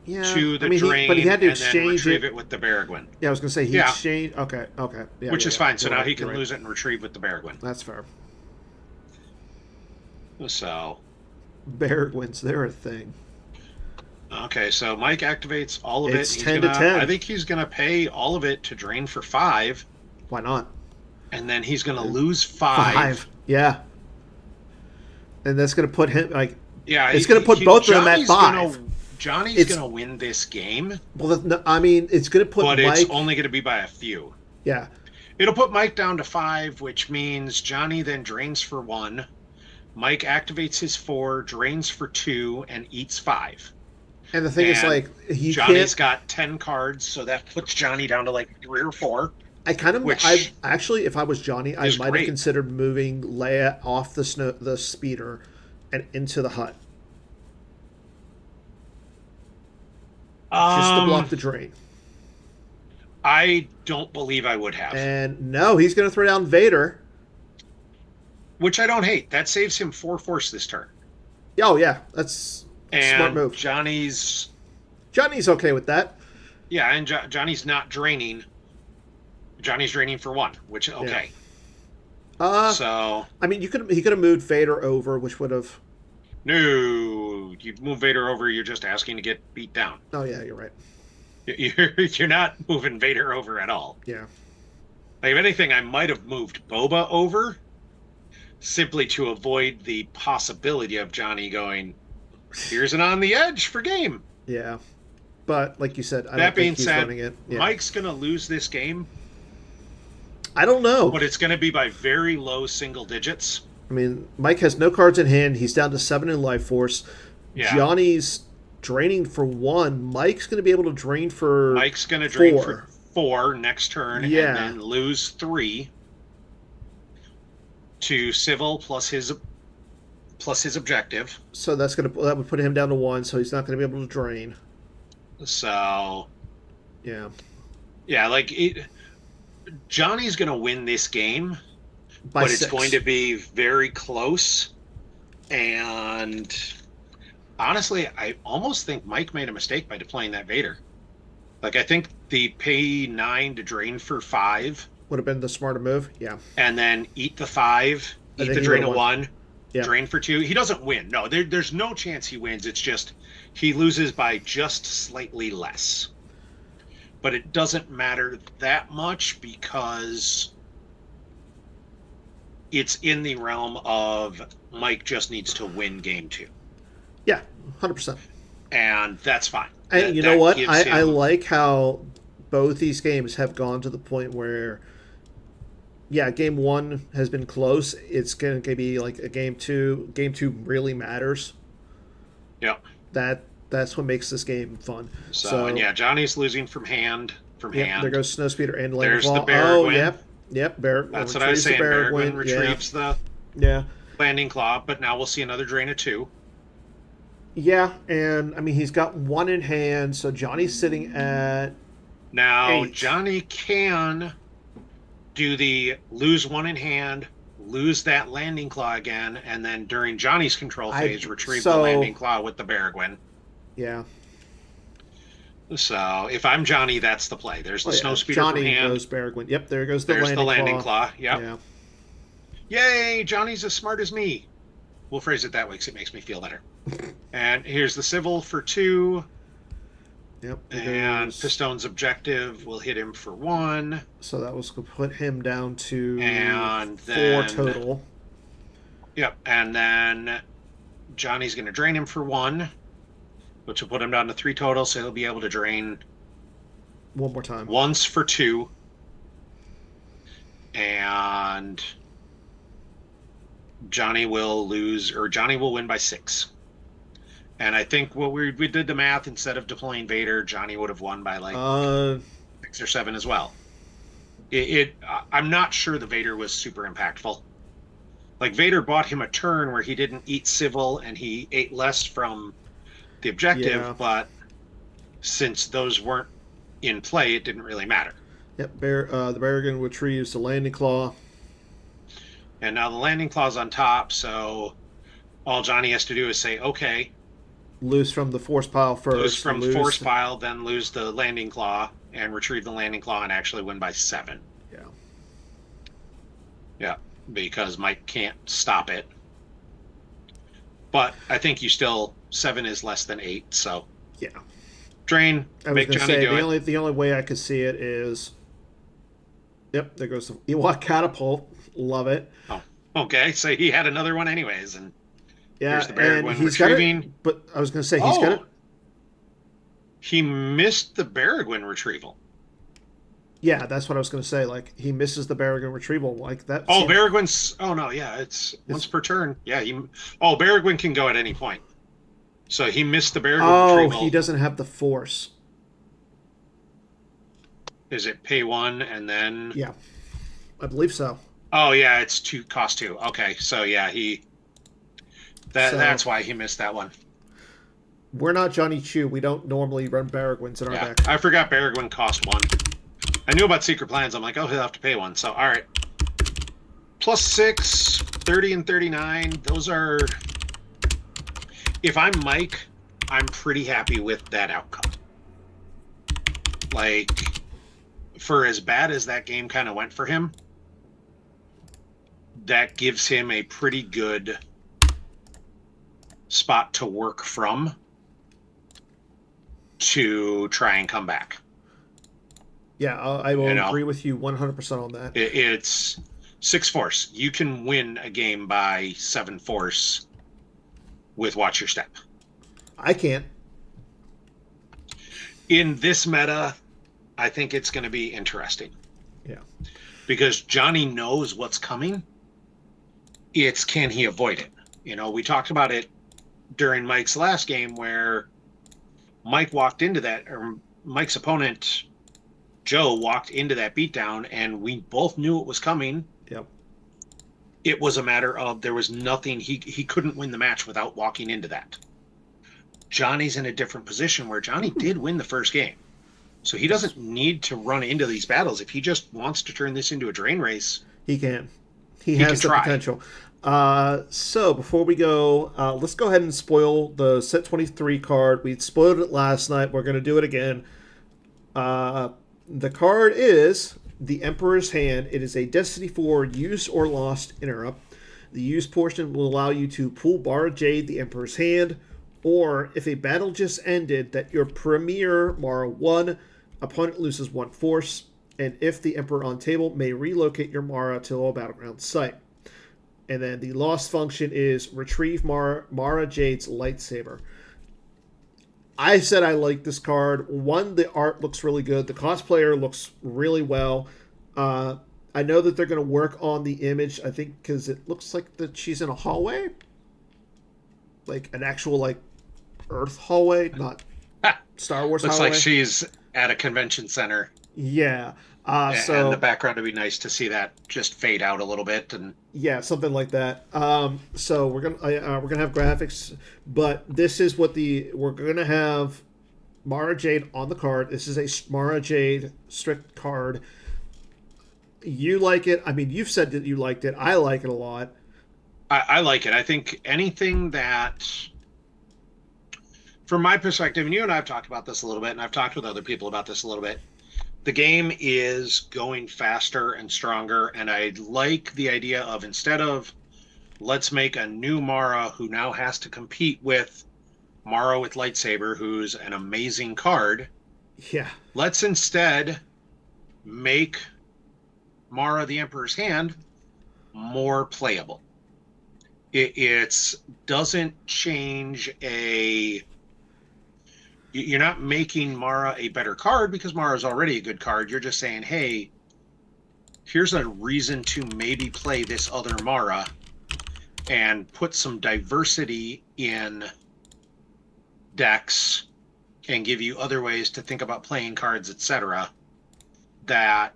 Yeah, to the drain, but he had to and then retrieve it with the Baragwin. Yeah, I was gonna say he exchanged. Okay, yeah, which is fine. So now he can lose it and retrieve with the Baragwin. That's fair. So, Baragwins, they're a thing. Okay, so Mike activates all of it. It's 10 to 10. I think he's gonna pay all of it to drain for 5. Why not? And then he's gonna lose 5. Yeah. And that's gonna put him yeah. It's gonna put both of them at 5. Johnny's going to win this game. Well, I mean, it's going to put But Mike... it's only going to be by a few. Yeah. It'll put Mike down to 5, which means Johnny then drains for 1. Mike activates his 4, drains for 2, and eats 5. And the thing is, like, Johnny's got 10 cards, so that puts Johnny down to, like, 3 or 4. Actually, if I was Johnny, I might have considered moving Leia off the speeder and into the hut. Just to block the drain. I don't believe I would have. And no, he's going to throw down Vader. Which I don't hate. That saves him 4 force this turn. Oh, yeah. That's a smart move. Johnny's okay with that. Yeah, and Johnny's not draining. Johnny's draining for 1, which, okay. Yeah. So... I mean, he could have moved Vader over, which would have... No, you move Vader over, you're just asking to get beat down. Oh, yeah, you're right. You're not moving Vader over at all. Yeah. Like, if anything, I might have moved Boba over simply to avoid the possibility of Johnny going, here's an on the edge for game. Yeah. But, like you said, I that don't being think he's said, running it. Yeah. Mike's going to lose this game. I don't know. But it's going to be by very low single digits. I mean, Mike has no cards in hand. He's down to 7 in life force. Yeah. Johnny's draining for 1. Mike's going to be able to drain for Mike's going to drain for 4 next turn and then lose 3 to Civil plus his objective. So that would put him down to 1, so he's not going to be able to drain. So yeah. Yeah, like Johnny's going to win this game. But 6. It's going to be very close. And honestly, I almost think Mike made a mistake by deploying that Vader. Like, I think the pay 9 to drain for 5 would have been the smarter move. Yeah. And then eat the 5, eat the drain of 1, yeah. Drain for 2. He doesn't win. No, there's no chance he wins. It's just he loses by just slightly less. But it doesn't matter that much because it's in the realm of Mike just needs to win game 2. Yeah, 100%. And that's fine. And you know what? I like how both these games have gone to the point where, yeah, game 1 has been close. It's going to be like a game 2. Game 2 really matters. Yeah. That's what makes this game fun. So and yeah, Johnny's losing from hand. There goes Snowspeeder and Landing There's Claw. the Baragwin. Oh, yep. That's what I was saying. Baragwin retrieves the Landing Claw, but now we'll see another drain of 2. Yeah, and I mean he's got 1 in hand, so Johnny's sitting at Now, 8. Johnny can do the lose one in hand, lose that landing claw again, and then during Johnny's control phase, retrieve the landing claw with the Baragwin. Yeah. So if I'm Johnny, that's the play. There's the snow speeder from Johnny hand. goes Baragwin. Yep, there goes There's the landing claw. Yep. Yeah. Yay, Johnny's as smart as me. We'll phrase it that way because it makes me feel better. And here's the civil for 2. Yep. And Pistone's objective will hit him for 1. So that was going to put him down to and 4 then, total. Yep. And then Johnny's going to drain him for 1, which will put him down to 3 total. So he'll be able to drain one more time. Once for 2. And Johnny will win by 6. And I think what we did the math, instead of deploying Vader, Johnny would have won by like 6 or 7 as well. I'm not sure the Vader was super impactful. Like, Vader bought him a turn where he didn't eat civil and he ate less from the objective, but since those weren't in play, it didn't really matter. Yep, the Barragan retrieves the landing claw. And now the landing claw's on top, so all Johnny has to do is say, okay. Lose from the force pile first. Lose from the force pile, then lose the landing claw, and retrieve the landing claw and actually win by 7. Yeah. Yeah, because Mike can't stop it. But I think 7 is less than 8, so. Yeah. Drain, make Johnny do it. The only way I could see it is, yep, there goes the Ewok catapult. Love it. Oh, okay. So he had another one anyways, and yeah, here's the Baragwin he's retrieving. Got it, but I was going to say he's got it. He missed the Baragwin retrieval. Yeah, that's what I was going to say. Like, he misses the Baragwin retrieval like that. Oh, Baragwin's. Oh no, yeah, it's once per turn. Yeah, Baragwin can go at any point. So he missed the Baragwin retrieval. Oh, he doesn't have the force. Is it pay 1 and then? Yeah, I believe so. Oh yeah, it's cost 2. Okay, so yeah, that's why he missed that one. We're not Johnny Chu. We don't normally run Baragwins in our deck. I forgot Baragwin cost 1. I knew about secret plans. I'm like, oh, he'll have to pay 1. So all right, plus 6, 30 and 39. Those are. If I'm Mike, I'm pretty happy with that outcome. Like, for as bad as that game kind of went for him, that gives him a pretty good spot to work from to try and come back. Yeah, I will agree with you 100% on that. It's 6 force. You can win a game by 7 force with Watch Your Step. I can't. In this meta, I think it's going to be interesting. Yeah. Because Johnny knows what's coming. It's can he avoid it? We talked about it during Mike's last game where Mike walked into that, or Mike's opponent, Joe, walked into that beatdown, and we both knew it was coming. Yep. It was a matter of there was nothing, he couldn't win the match without walking into that. Johnny's in a different position where Johnny did win the first game. So he doesn't need to run into these battles. If he just wants to turn this into a drain race, he can. He has the potential. So before we go, let's go ahead and spoil the set 23 card. We spoiled it last night. We're going to do it again. The card is the Emperor's Hand. It is a Destiny 4 used or lost interrupt. The used portion will allow you to pull Mara Jade, the Emperor's Hand, or if a battle just ended that your premier Mara won, opponent loses 1 force, and if the Emperor on table may relocate your Mara to a battleground site. And then the lost function is retrieve Mara Jade's lightsaber. I said I like this card. One, the art looks really good. The cosplayer looks really well. I know that they're going to work on the image, I think, because it looks like that she's in a hallway. Like an actual, Earth hallway, not Star Wars looks hallway. like she's at a convention center. Yeah. So in the background, it'd be nice to see that just fade out a little bit, and yeah, something like that. So we're gonna have graphics, but this is what we're gonna have Mara Jade on the card. This is a Mara Jade strict card. You like it. I mean, you've said that you liked it. I like it a lot. I like it. I think anything that, from my perspective, and you and I have talked about this a little bit, and I've talked with other people about this a little bit. The game is going faster and stronger, and I like the idea of, instead of let's make a new Mara who now has to compete with Mara with lightsaber, who's an amazing card. Yeah. Let's instead make Mara the Emperor's Hand more playable. It doesn't change a. You're not making Mara a better card because Mara is already a good card. You're just saying, hey, here's a reason to maybe play this other Mara and put some diversity in decks and give you other ways to think about playing cards, etc., that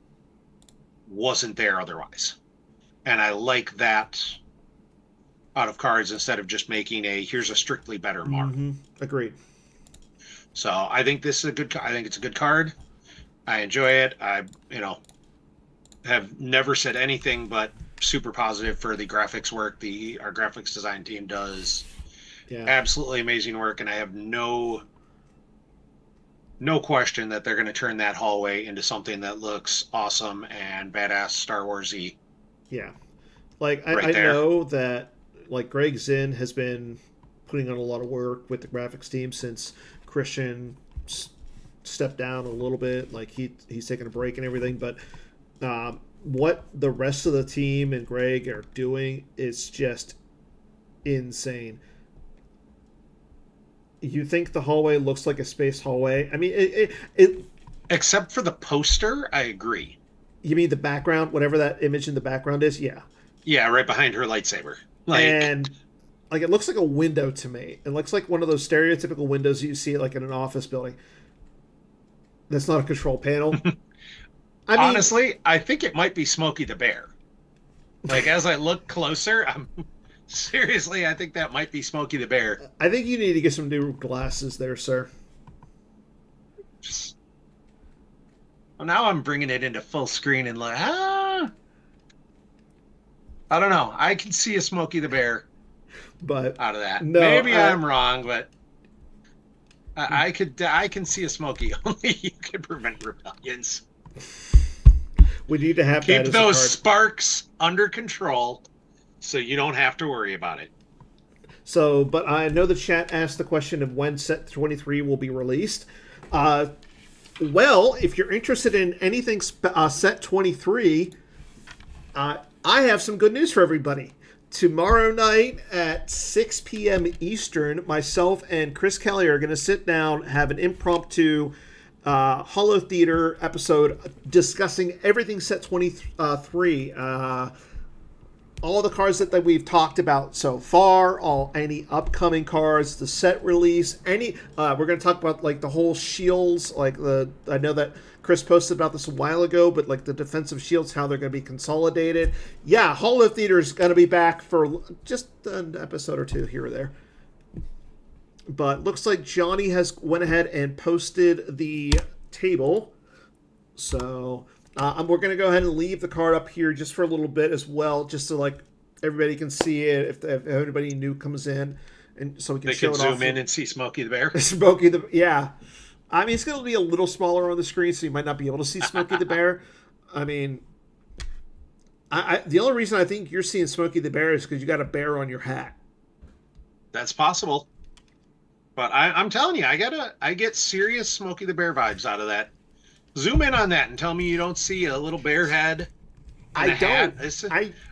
wasn't there otherwise. And I like that out of cards instead of just making here's a strictly better Mara. Mm-hmm. Agreed. So I think this is I think it's a good card. I enjoy it. I, have never said anything but super positive for the graphics work. Our graphics design team does absolutely amazing work, and I have no question that they're going to turn that hallway into something that looks awesome and badass Star Wars-y. Yeah. Like, I know that, like, Greg Zinn has been putting on a lot of work with the graphics team since Christian stepped down a little bit. Like, he's taking a break and everything. But what the rest of the team and Greg are doing is just insane. You think the hallway looks like a space hallway? I mean, it except for the poster, I agree. You mean the background, whatever that image in the background is? Yeah. Yeah, right behind her lightsaber. And like, it looks like a window to me. It looks like one of those stereotypical windows you see like in an office building. That's not a control panel. I mean, honestly, I think it might be Smokey the Bear. Like, as I look closer, seriously, I think that might be Smokey the Bear. I think you need to get some new glasses there, sir. Well, now I'm bringing it into full screen and like, I don't know. I can see a Smokey the Bear, but out of that. No, maybe I'm wrong, but I can see a Smokey. Only you can prevent rebellions. We need to have keep those sparks under control, so you don't have to worry about it. So, but I know the chat asked the question of when set 23 will be released. Well, if you're interested in anything set 23, I have some good news for everybody. Tomorrow night at 6 p.m. Eastern, myself and Chris Kelly are going to sit down, have an impromptu Holo Theater episode discussing everything set 23. All the cards that we've talked about so far, any upcoming cards, the set release, we're going to talk about like the whole shields, like I know that Chris posted about this a while ago, but like the defensive shields, how they're going to be consolidated. Yeah, Holo Theater is going to be back for just an episode or two here or there. But looks like Johnny has went ahead and posted the table. So we're going to go ahead and leave the card up here just for a little bit as well, just so like everybody can see it if anybody new comes in, and so we can show it off. They can zoom in and see Smokey the Bear. Smokey the yeah. I mean, it's going to be a little smaller on the screen, so you might not be able to see Smokey the Bear. I mean, the only reason I think you're seeing Smokey the Bear is because you got a bear on your hat. That's possible. But I'm telling you, I get serious Smokey the Bear vibes out of that. Zoom in on that and tell me you don't see a little bear head. I don't.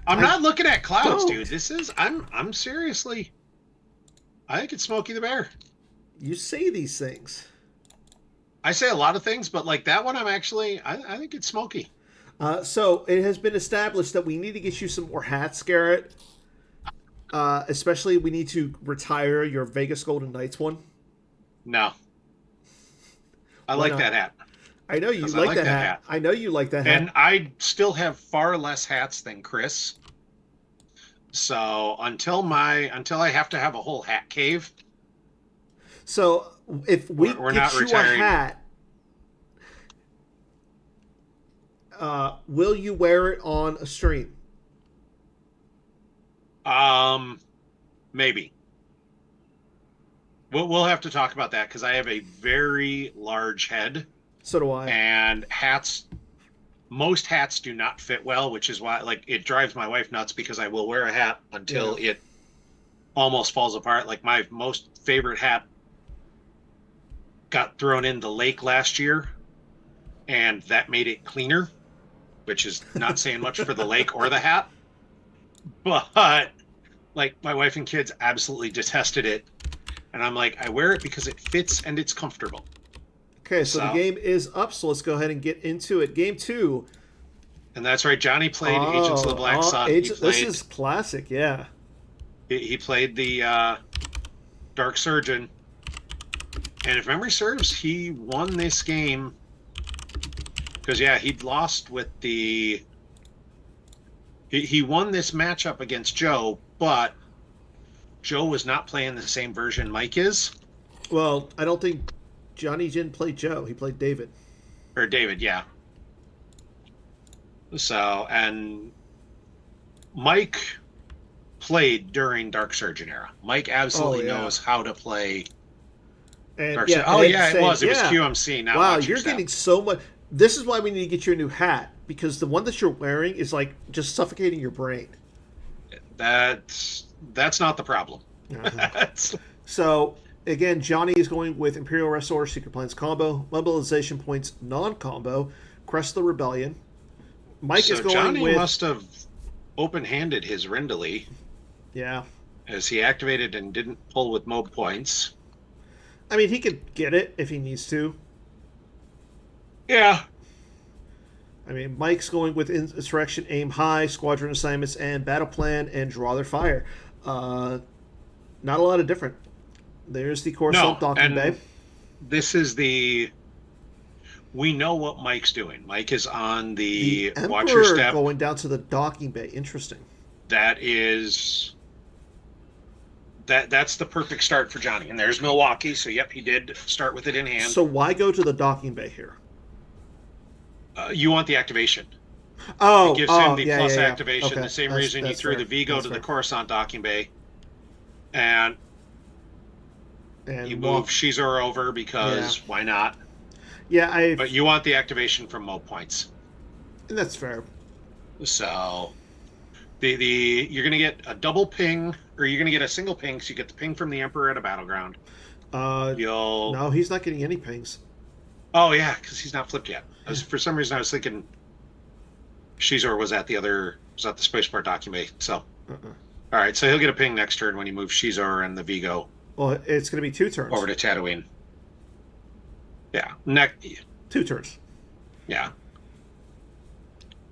I'm not looking at clouds, dude. I'm seriously. I think it's Smokey the Bear. You say these things. I say a lot of things, but like that one, I think it's Smokey. So it has been established that we need to get you some more hats, Garrett. Especially, we need to retire your Vegas Golden Knights one. No. I like that hat. I know you like that hat. I know you like that hat. And I still have far less hats than Chris. So until I have to have a whole hat cave, So if we We're get not you a retiring. hat, will you wear it on a stream? Maybe we'll have to talk about that because I have a very large head, So do I. and most hats do not fit well, which is why like it drives my wife nuts because I will wear a hat Yeah. until it almost falls apart. Like my most favorite hat got thrown in the lake last year, and that made it cleaner, which is not saying much for the lake or the hat. But like my wife and kids absolutely detested it. And I'm like, I wear it because it fits and it's comfortable. Okay, so the So, game is up. So let's go ahead and get into it. Game two. and that's right. Johnny played Agents of the Black Sun. This is classic. Yeah. He played the Dark Surgeon. And if memory serves, he won this game because yeah, he'd lost with the he won this matchup against Joe, but Joe was not playing the same version Mike is. Well, I don't think Johnny didn't play Joe. He played David. Or David, yeah. So, and Mike played during Dark Surgeon era. Mike absolutely knows how to play And Dark yeah, Surgeon. Oh, yeah, it was. It was yeah. QMC. Now Wow, watch you're yourself. getting so much. This is why we need to get you a new hat because the one that you're wearing is like just suffocating your brain. That's not the problem. That's, So again, Johnny is going with Imperial Arrest Order, Secret Plans combo, mobilization points non-combo, Crest the Rebellion. Mike so is going Johnny with must have open-handed his Rindley yeah. as he activated and didn't pull with mob points. I mean, he could get it if he needs to. Yeah. I mean, Mike's going with Insurrection, Aim High, Squadron Assignments, and Battle Plan, and Draw Their Fire. Not a lot of different. There's the Coruscant Docking Bay. This is we know what Mike's doing. Mike is on the Emperor Watcher Step. going down to the Docking Bay. Interesting. That's the perfect start for Johnny. And there's Milwaukee, so yep, he did start with it in hand. So why go to the Docking Bay here? You want the activation. Oh, it gives him the yeah, plus yeah, yeah. activation. Okay. The same reason you threw fair. the Vigo to the Coruscant Docking Bay. And you move Shizor over because why not? Yeah, but you want the activation from Mo points. And that's fair. So you're gonna get a double ping, or you're gonna get a single ping, so you get the ping from the Emperor at a battleground. No, he's not getting any pings. Oh yeah, because he's not flipped yet. For some reason I was thinking Shizor was at the spaceport document. So all right, so he'll get a ping next turn when you move Shizor and the Vigo. Well, it's going to be 2 turns. Over to Tatooine. Yeah. 2 turns. Yeah.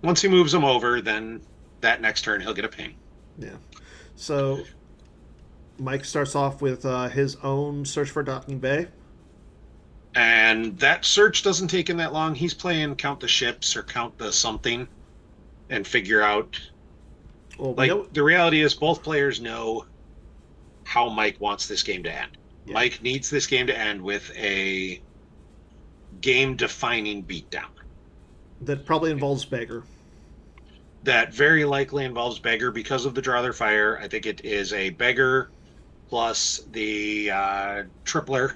Once he moves them over, then that next turn he'll get a ping. Yeah. So Mike starts off with his own search for Docking Bay. And that search doesn't take him that long. He's playing count the ships or count the something and figure out. Well, the reality is both players know how Mike wants this game to end. Yeah. Mike needs this game to end with a game-defining beatdown. That probably involves Beggar. That very likely involves Beggar because of the Draw Their Fire. I think it is a Beggar plus the Tripler.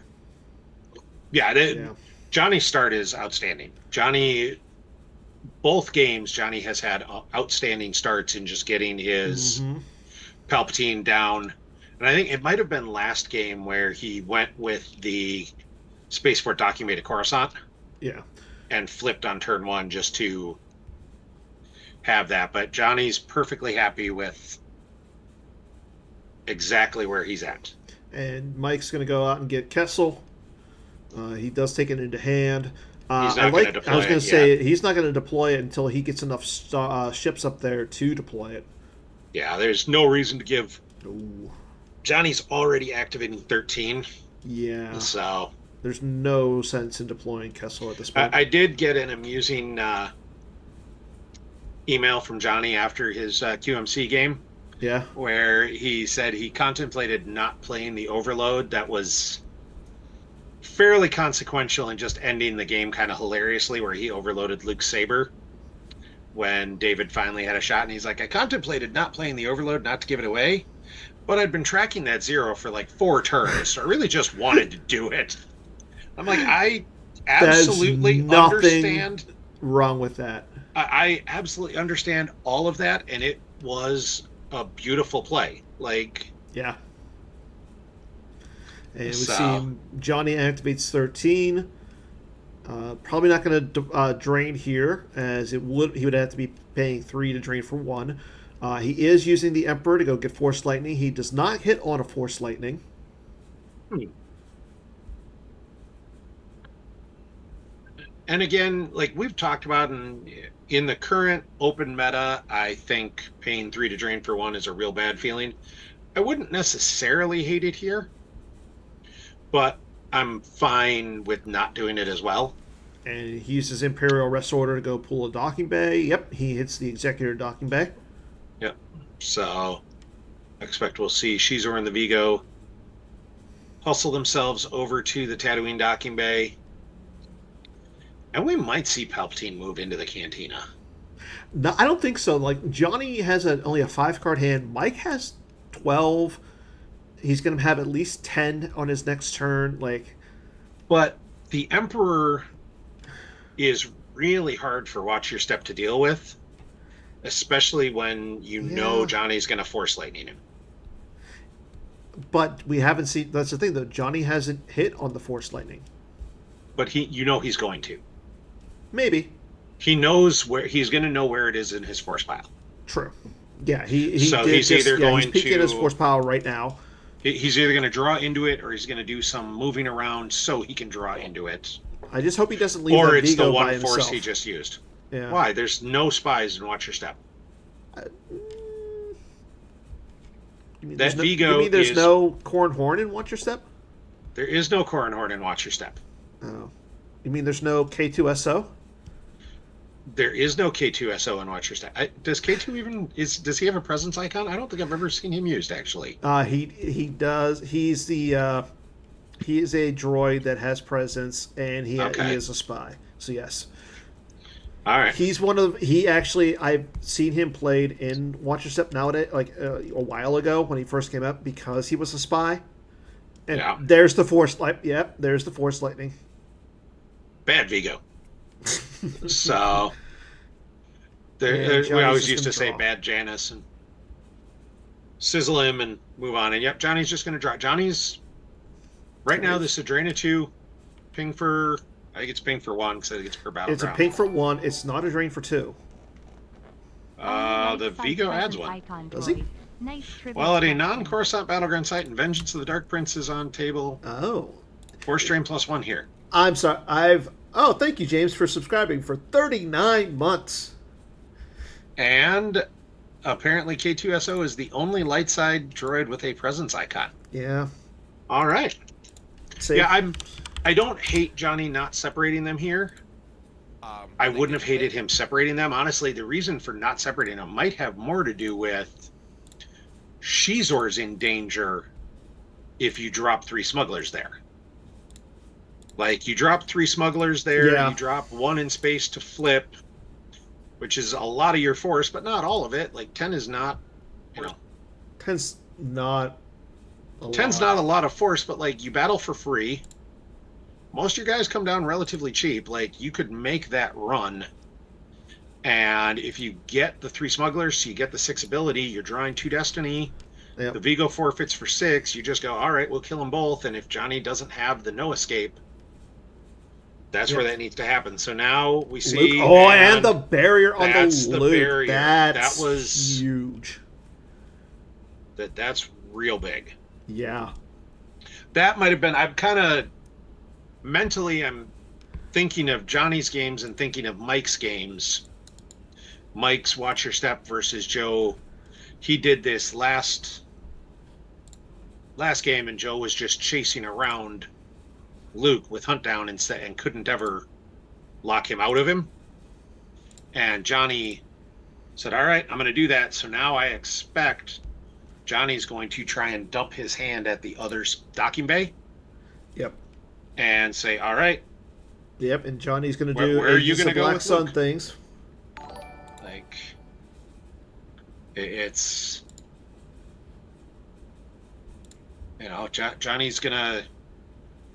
Yeah. Johnny's start is outstanding. Both games, Johnny has had outstanding starts in just getting his Palpatine down. And I think it might have been last game where he went with the Spaceport Document at Coruscant. Yeah. And flipped on turn 1 just to have that. But Johnny's perfectly happy with exactly where he's at. And Mike's going to go out and get Kessel. He does take it into hand. He's not going to deploy it. I was going to say he's not going to deploy it until he gets enough ships up there to deploy it. Yeah, there's no reason to give. Ooh. Johnny's already activating 13. Yeah. So there's no sense in deploying Kessel at this point. I did get an amusing email from Johnny after his QMC game. Yeah. Where he said he contemplated not playing the overload that was fairly consequential in just ending the game kind of hilariously, where he overloaded Luke's saber when David finally had a shot, and he's like, I contemplated not playing the overload, not to give it away, but I'd been tracking that 0 for like 4 turns, so I really just wanted to do it. I'm like, I absolutely understand. Wrong with that. I absolutely understand all of that, and it was a beautiful play. Like, yeah. And we see Johnny activates 13. Probably not going to drain here, as he would have to be paying 3 to drain for 1. He is using the Emperor to go get Force Lightning. He does not hit on a Force Lightning. And again, like we've talked about in the current open meta, I think paying 3 to drain for 1 is a real bad feeling. I wouldn't necessarily hate it here, but I'm fine with not doing it as well. And he uses Imperial Rest Order to go pull a docking bay. Yep, he hits the Executor docking bay. Yep. So I expect we'll see Shizor and the Vigo hustle themselves over to the Tatooine docking bay. And we might see Palpatine move into the Cantina. No, I don't think so. Like, Johnny has only a 5-card hand. Mike has 12. He's going to have at least 10 on his next turn. But the Emperor is really hard for Watch Your Step to deal with, especially when you know Johnny's going to Force Lightning him. But we haven't seen... That's the thing, though. Johnny hasn't hit on the Force Lightning. But he's going to. Maybe. He knows where... He's going to know where it is in his Force pile. True. Yeah, he's peeking his Force pile right now. He's either going to draw into it, or he's going to do some moving around so he can draw into it. I just hope he doesn't leave or that it's Vigo the by one himself. Force he just used. Yeah. Why? There's no spies in Watch Your Step. That Vigo. You mean there's no Corn Horn in Watch Your Step? There is no Corn Horn in Watch Your Step. Oh. You mean there's no K2SO? There is no K2SO in Watch Your Step. Does K2 even does he have a presence icon? I don't think I've ever seen him used actually. He does. He's the he is a droid that has presence, and he is a spy. So yes. All right. I've seen him played in Watch Your Step nowadays, like a while ago when he first came up, because he was a spy. And there's the Force Light. Yep, there's the Force Lightning. Bad Vigo. So we always used to say bad Janus and sizzle him and move on. And Johnny's just going to draw. Johnny's right now. This is Adrena 2 ping for. I think it's ping for 1 because I think it's per battleground. It's a ping for 1. It's not a drain for 2. The Vigo adds 1. Does he? Well, at a non-Coruscant battleground site, and Vengeance of the Dark Prince is on table. Oh. Force drain +1 here. I'm sorry. Thank you, James, for subscribing for 39 months. And apparently K2SO is the only light side droid with a presence icon. Yeah. All right. I don't hate Johnny not separating them here. I wouldn't have hated him separating them. Honestly, the reason for not separating them might have more to do with Shizor's in danger if you drop 3 smugglers there. Like, you drop 3 smugglers there, you drop 1 in space to flip, which is a lot of your force, but not all of it. Like, 10 is not, 10's not a 10's not a lot of force, but, like, you battle for free. Most of your guys come down relatively cheap. Like, you could make that run. And if you get the 3 smugglers, so you get the 6 ability, you're drawing 2 destiny. Yep. The Vigo forfeits for 6. You just go, all right, we'll kill them both. And if Johnny doesn't have the no escape, that's where that needs to happen. So now we see... Luke, and the barrier on the Luke. Barrier. That was huge. That's real big. Yeah. That might have been... I'm kind of... Mentally, I'm thinking of Johnny's games and thinking of Mike's games. Mike's Watch Your Step versus Joe. He did this last game, and Joe was just chasing around Luke with Hunt down instead and couldn't ever lock him out of him. And Johnny said, all right, I'm going to do that. So now I expect Johnny's going to try and dump his hand at the other's docking bay. Yep. and say, all right, Yep, and Johnny's going to where, do where are you Aegis going of to go Black with Sun Luke? things. Like, it's, Johnny's going to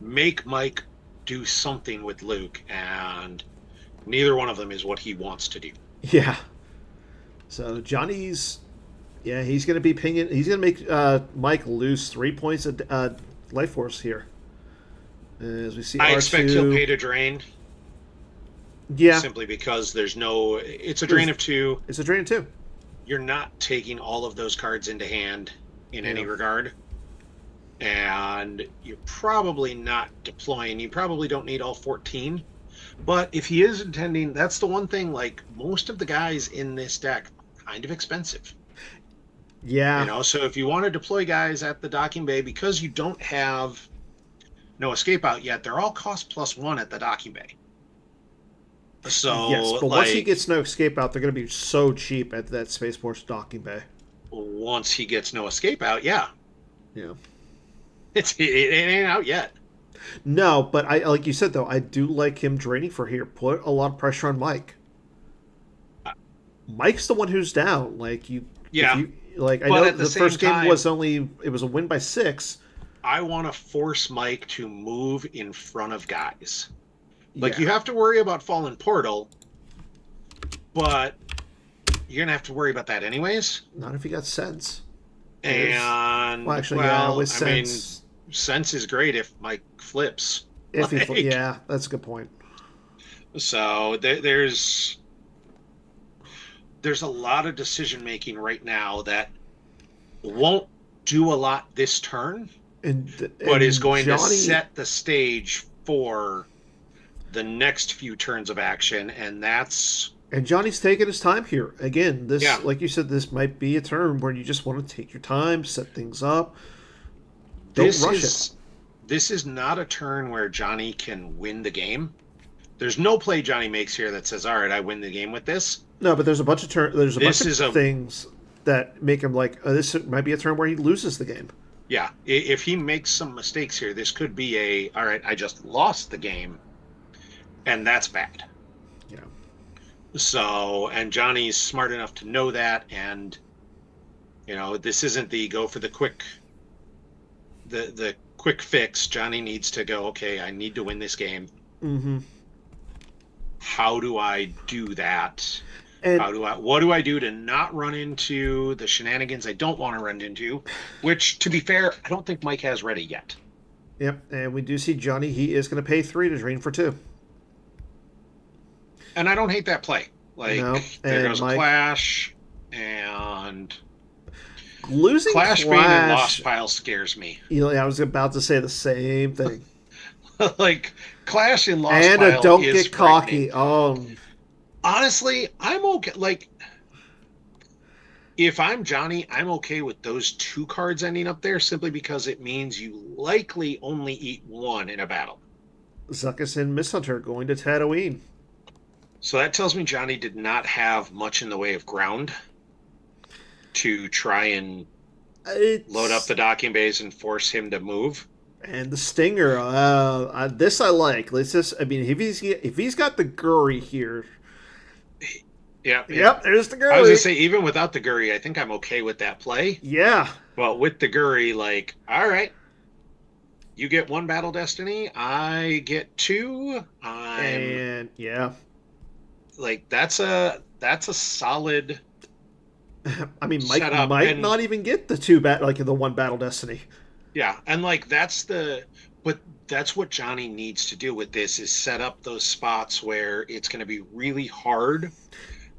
make Mike do something with Luke, and neither one of them is what he wants to do. Yeah. So Johnny's, yeah, he's going to be pinging. He's going to make Mike lose 3 points of life force here. As we see I expect he'll R2. pay to drain Yeah, simply because it's a drain there's, of two. it's a drain too. You're not taking all of those cards into hand in Yeah. any regard. And you're probably not deploying. You probably don't need all 14. But if he is intending, that's the one thing, like most of the guys in this deck, kind of expensive. Yeah. So if you want to deploy guys at the docking bay, because you don't have no escape out yet, they're all cost +1 at the docking bay. Yes, So but once he like gets no escape out, they're going to be so cheap at that Spaceport docking bay. once he gets no escape out, yeah. Yeah. It ain't out yet. No, but I like you said though, I do like him draining for here. Put a lot of pressure on Mike. Mike's the one who's down. Like if Yeah. you like, I But know at the the same first game time, was it was a win by 6. I want to force Mike to move in front of guys. Like Yeah. you have to worry about Fallen Portal, but you're gonna have to worry about that anyways. Not if you got sense. And Well, actually, yeah, with I mean, sense, sense is great if Mike flips. if he, Like, yeah, that's a good point. so there's a lot of decision making right now that won't do a lot this turn, but is going to set the stage for the next few turns of action, and that's. And Johnny's taking his time here. Again, this, Yeah. like you said, this might be a turn where you just want to take your time, set things up. Don't rush it. This is not a turn where Johnny can win the game. There's no play Johnny makes here that says, "All right, I win the game with this." No, but there's a bunch of This is things that make him like this might be a turn where he loses the game. Yeah, if he makes some mistakes here, this could be all right, I just lost the game, and that's bad. Yeah. So, and Johnny's smart enough to know that, and this isn't the go for the quick fix. Johnny needs to go, okay, I need to win this game. Mm-hmm. How do I do that? And what do I do to not run into the shenanigans I don't want to run into? Which, to be fair, I don't think Mike has ready yet. Yep, and we do see Johnny. He is going to pay 3 to drain for 2. And I don't hate that play. Like, no. There goes a Clash, and losing Clash being in Lost Pile scares me. I was about to say the same thing. Like, Clash in Lost and Pile a don't get cocky. Honestly, I'm okay. Like, if I'm Johnny, I'm okay with those 2 cards ending up there simply because it means you likely only eat 1 in a battle. Zuckuss and Miss Hunter going to Tatooine. So that tells me Johnny did not have much in the way of ground to try and load up the docking bays and force him to move. And the Stinger, this I like. Let's just, I mean, if he's got the Gurry here. Yeah. Yep, there's the Gurry. I was going to say, even without the Gurry, I think I'm okay with that play. Yeah. But with the Gurry, like, all right, you get 1 Battle Destiny, I get 2. And, yeah. Like, that's a solid. I mean, Mike might not even get the 1 Battle Destiny. Yeah, and like but that's what Johnny needs to do with this is set up those spots where it's going to be really hard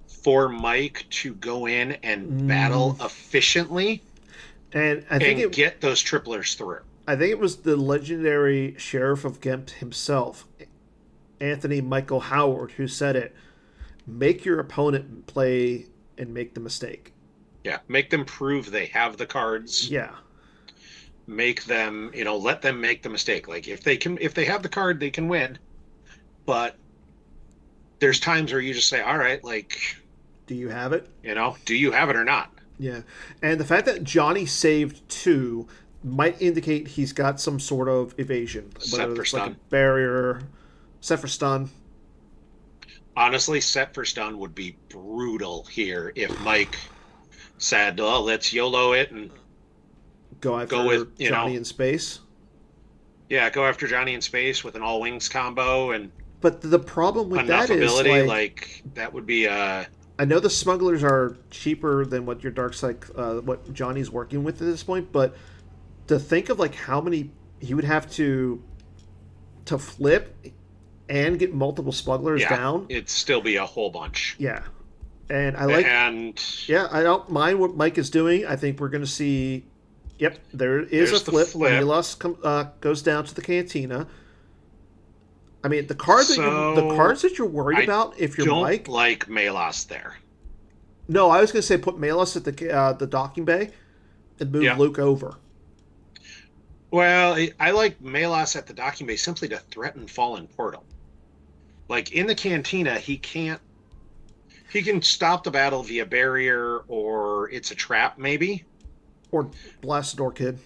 for Mike to go in and battle efficiently, and I think get those triplers through. I think it was the legendary Sheriff of Gemp himself, Anthony Michael Howard, who said it. Make your opponent play and make the mistake. Yeah, make them prove they have the cards. Yeah. Make them, let them make the mistake. Like if they have the card, they can win. But there's times where you just say, all right, like, do you have it? Do you have it or not? Yeah. And the fact that Johnny saved 2, might indicate he's got some sort of evasion, Set whether for it's like a stun. barrier, set for stun. Honestly, set for stun would be brutal here if Mike said, "Oh, let's YOLO it and Go go with, after Johnny in space. yeah, go after Johnny in space with an all wings combo and But the problem with enough that is, ability." like, Like that would be I know the smugglers are cheaper than what your dark side, what Johnny's working with at this point, but to think of like how many he would have to flip and get multiple smugglers yeah, down. it'd still be a whole bunch. Yeah, and I like. And Yeah, I don't mind what Mike is doing. I think we're going to see. Yep, there is a there's the flip. flip. Milos goes down to the cantina. I mean, the cards the So cards that you're worried I about if you're don't Mike. like Melas there. No, I was going to say put Milos at the docking bay and move Yeah. Luke over. Well, I like Melas at the docking bay simply to threaten Fallen Portal. Like in the cantina, he can't. He can stop the battle via barrier or it's a trap, maybe. Or blast the door kid.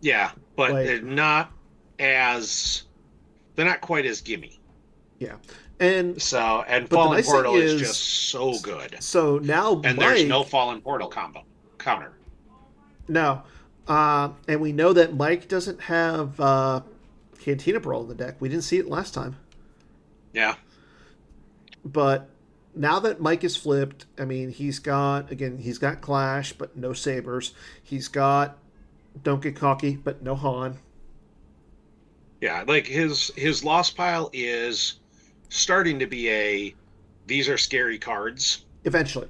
Yeah, but Like- they're not as. They're not quite as gimme. Yeah, and So and But the Fallen nice thing Portal is is- just so good. so now And Mike, there's no Fallen Portal combo counter. no, and we know that Mike doesn't have Cantina Brawl in the deck. We didn't see it last time, Yeah. but now that Mike is flipped, I mean, he's got Clash, but no Sabers. He's got Don't Get Cocky, but no Han. Yeah, like his loss pile is starting to be these are scary cards, Eventually,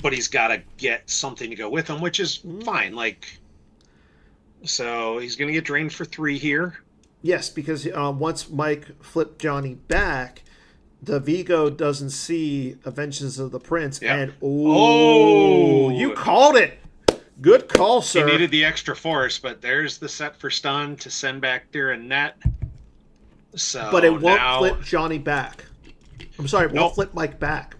but he's got to get something to go with them, which is fine. Like, so he's going to get drained for 3 here. yes, because once Mike flipped Johnny back, the Vigo doesn't see Vengeance of the Prince, Yeah. and Oh! you called it. Good call, sir. He needed the extra force, but there's the set for stun to send back there and net. So, But it won't now, flip Johnny back. I'm sorry, it won't flip Mike back.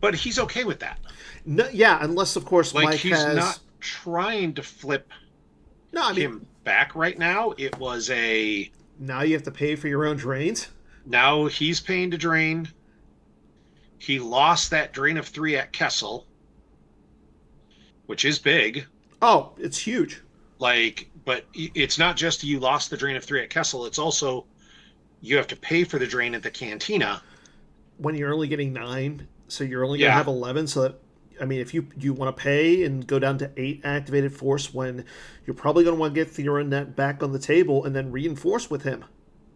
but he's okay with that. No, yeah, unless of course Like Mike he's has. not trying to flip No, I mean him back right now. It was now you have to pay for your own drains. now he's paying to drain. He lost that drain of 3 at Kessel, which is big. Oh, it's huge. Like, but it's not just you lost the drain of 3 at Kessel. It's also you have to pay for the drain at the Cantina. When you're only getting 9, so you're only gonna Yeah. have 11. So that, I mean, if you want to pay and go down to 8 activated force, when you're probably gonna want to get Theorenet back on the table and then reinforce with him.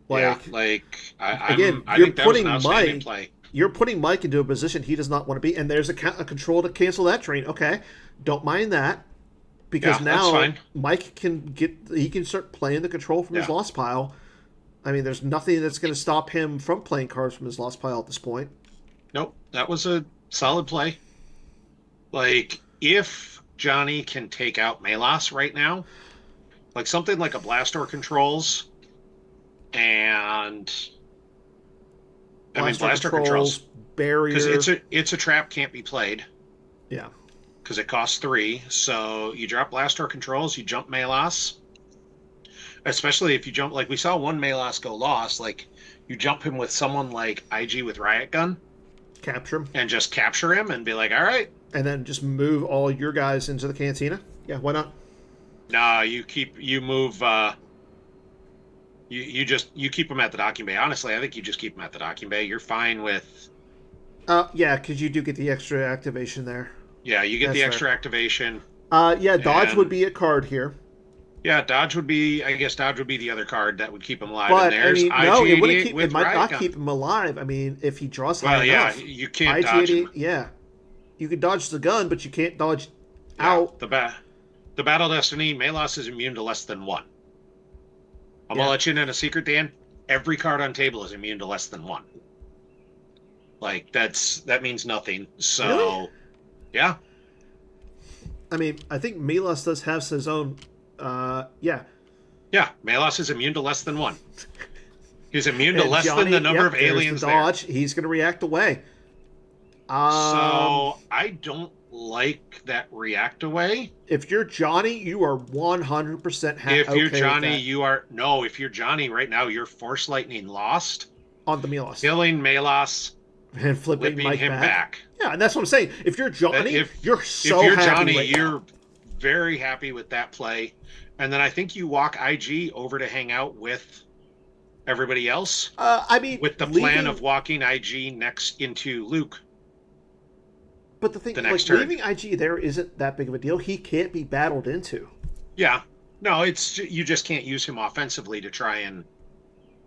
I Again, I you're think that was putting an outstanding Mike- play. You're putting Mike into a position he does not want to be, and there's a control to cancel that drain. Okay, don't mind that, because Yeah, now that's fine. Mike can start playing the control from his Yeah. lost pile. I mean, there's nothing that's going to stop him from playing cards from his lost pile at this point. Nope, that was a solid play. Like, if Johnny can take out Melas right now, like something like a Blastor controls, and Blaster controls barrier. because it's a trap can't be played yeah, because it costs 3. So you drop Blastor controls, you jump Melas, especially if you jump like we saw one Melas go lost. Like you jump him with someone like IG with Riot Gun capture him, and just capture him and be like, all right. and then just move all your guys into the cantina. Yeah, why not? Nah, you move. You keep them at the docking bay. Honestly, I think you just keep them at the docking bay. You're fine with. Yeah, because you do get the extra activation there. Yeah, you get That's the right. extra activation. Yeah, dodge And- would be a card here. Yeah, dodge would be. I guess dodge would be the other card that would keep him alive. But and I there's mean, no, it wouldn't IG88 keep. with It might Riot not Gun. keep him alive. I mean, if he draws Well, high yeah, enough, you can't dodge him. yeah, you can dodge the gun, but you can't dodge Yeah, out. the Battle Destiny. Melas is immune to less than 1. I'm Yeah. gonna let you in on a secret, Dan. Every card on table is immune to less than 1. Like that means nothing. So, Really? yeah. I mean, I think Milos does have his own. Yeah, Yeah, Melas is immune to less than 1. He's immune to And less Johnny, than the number yep, of there's aliens the there. dodge. He's going to react away. So I don't like that react away. If you're Johnny, you are 100% If you're okay with Johnny, that you are no. If you're Johnny right now, you're Force Lightning lost, on the Milos killing Melas, and flipping flipping Mike him back. back. Yeah, and that's what I'm saying. If you're That Johnny, you're if so you're happy Johnny, right you're now. very happy with that play. And then I think you walk IG over to hang out with everybody else I mean, with the plan of walking IG next into Luke. But the thing, the like, next turn. leaving IG there isn't that big of a deal. He can't be battled into. Yeah. No, it's you just can't use him offensively to try and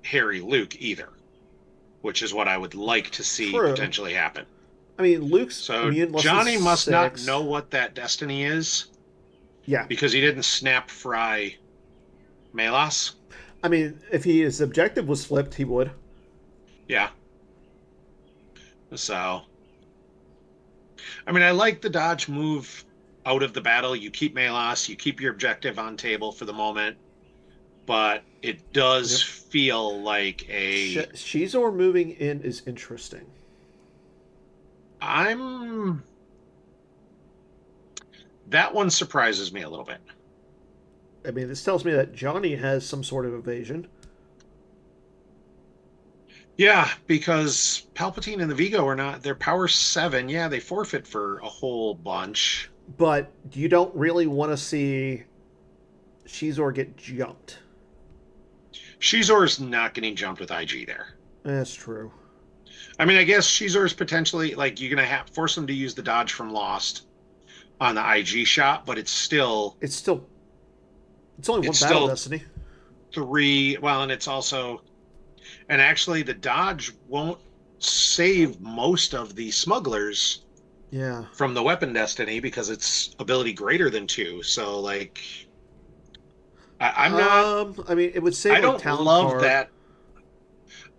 harry Luke either, which is what I would like to see True. potentially happen. I mean, Luke's So immune Johnny must 6. not know what that destiny is. Yeah. Because he didn't snap fry Melas. I mean, if his objective was flipped, he would. Yeah. So, I mean, I like the dodge move out of the battle. You keep Melas, you keep your objective on table for the moment, but it does feel like a... Shizor moving in is interesting. That one surprises me a little bit. I mean, this tells me that Johnny has some sort of evasion. Yeah, because Palpatine and the Vigo are not... They're power 7. Yeah, they forfeit for a whole bunch. But you don't really want to see Shizor get jumped. Shizor's not getting jumped with IG there. That's true. I mean, I guess Shizor's potentially... Like, you're going to force him to use the dodge from Lost on the IG shot, but it's only one battle destiny. 3. Well, and it's also... And actually, the dodge won't save most of the smugglers from the weapon destiny because it's ability greater than 2. So, like, I'm not... I mean, it would save... I don't love that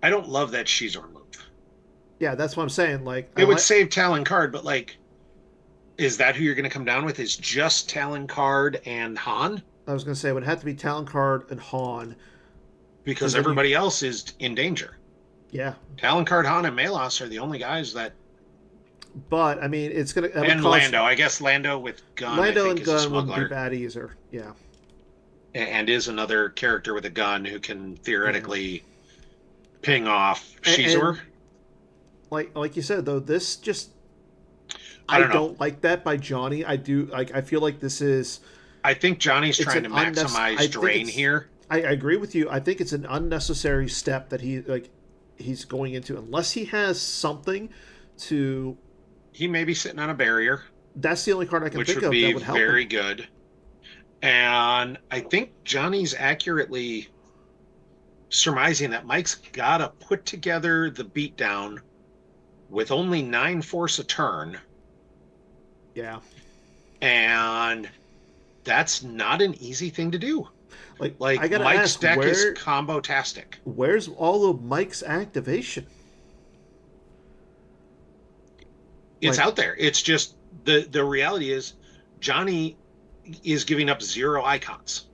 Shizor move. Yeah, that's what I'm saying. Like, it would save Talon Card, but, like, is that who you're going to come down with? Is just Talon Card and Han? I was going to say it would have to be Talon Card and Han. Because everybody else is in danger. Yeah. Talon Card, Han, and Melas are the only guys that... But, I mean, it's going to... And Lando. I guess Lando with gun, Lando and gun would be bad either. Yeah. And is another character with a gun who can theoretically ping off Shizor. And like you said, though, this just... I don't like that by Johnny. I do... Like, I feel like this is... I think Johnny's trying to maximize drain here. I agree with you. I think it's an unnecessary step that he's going into, unless he has something to... He may be sitting on a barrier. That's the only card I can think of that would help. Which would be very good. And I think Johnny's accurately surmising that Mike's got to put together the beatdown with only 9 force a turn. Yeah. And that's not an easy thing to do. Like I gotta Mike's ask, deck is combo-tastic. Where's all of Mike's activation? It's out there. It's just the reality is Johnny is giving up 0 icons.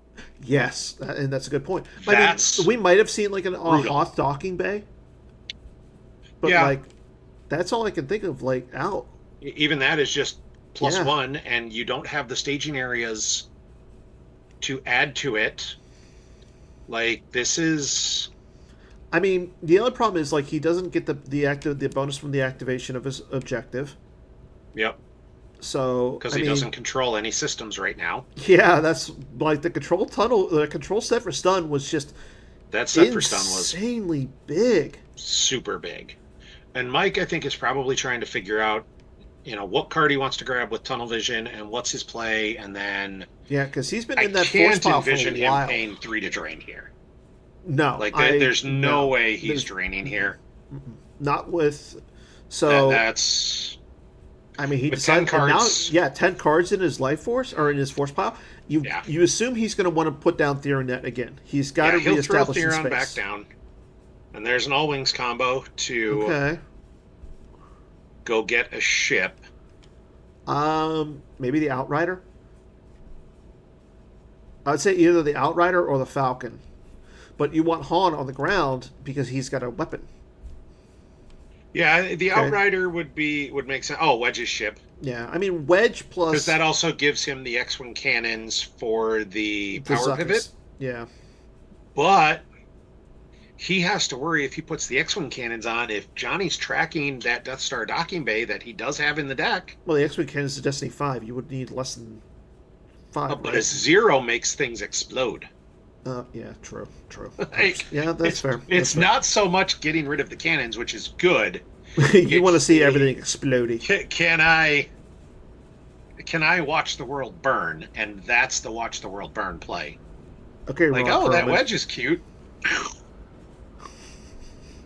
Yes, and that's a good point. I mean, we might have seen like a Hoth docking bay, but like that's all I can think of. Like out. Even that is just +1, and you don't have the staging areas to add to it. Like, this is... I mean, the other problem is, like, he doesn't get the bonus from the activation of his objective. Yep. So, because he doesn't control any systems right now. Yeah, that's, like, the control set for stun was just... That set for stun was... insanely big. Super big. And Mike, I think, is probably trying to figure out, what card he wants to grab with tunnel vision and what's his play, and then... Yeah, because he's been in that force pile for a while. I can't envision him paying 3 to drain here. No. Like, there's no way he's draining here. Not with... So... That's... I mean, he decided... 10 cards. Now, 10 cards in his life force, or in his force pile. You assume he's going to want to put down Theronet again. He's got to reestablish his space. He'll throw Theron back down. And there's an all-wings combo to... go get a ship. Maybe the Outrider? I'd say either the Outrider or the Falcon. But you want Han on the ground because he's got a weapon. Yeah, the Okay. Outrider would make sense. Oh, Wedge's ship. Yeah, I mean wedge Because plus that also gives him the X-Wing cannons for the the power pivot. Zuckers. Yeah. But he has to worry if he puts the X-Wing cannons on, if Johnny's tracking that Death Star docking bay that he does have in the deck. Well, the X-Wing cannon is a Destiny 5. You would need less than 5, But right? a 0 makes things explode. Yeah, true. Like, Yeah, that's fair. It's not so much getting rid of the cannons, which is good. You want to see everything exploding. Can I watch the world burn? And that's the watch the world burn play. Okay, Like, Ron that Perlman. wedge is cute.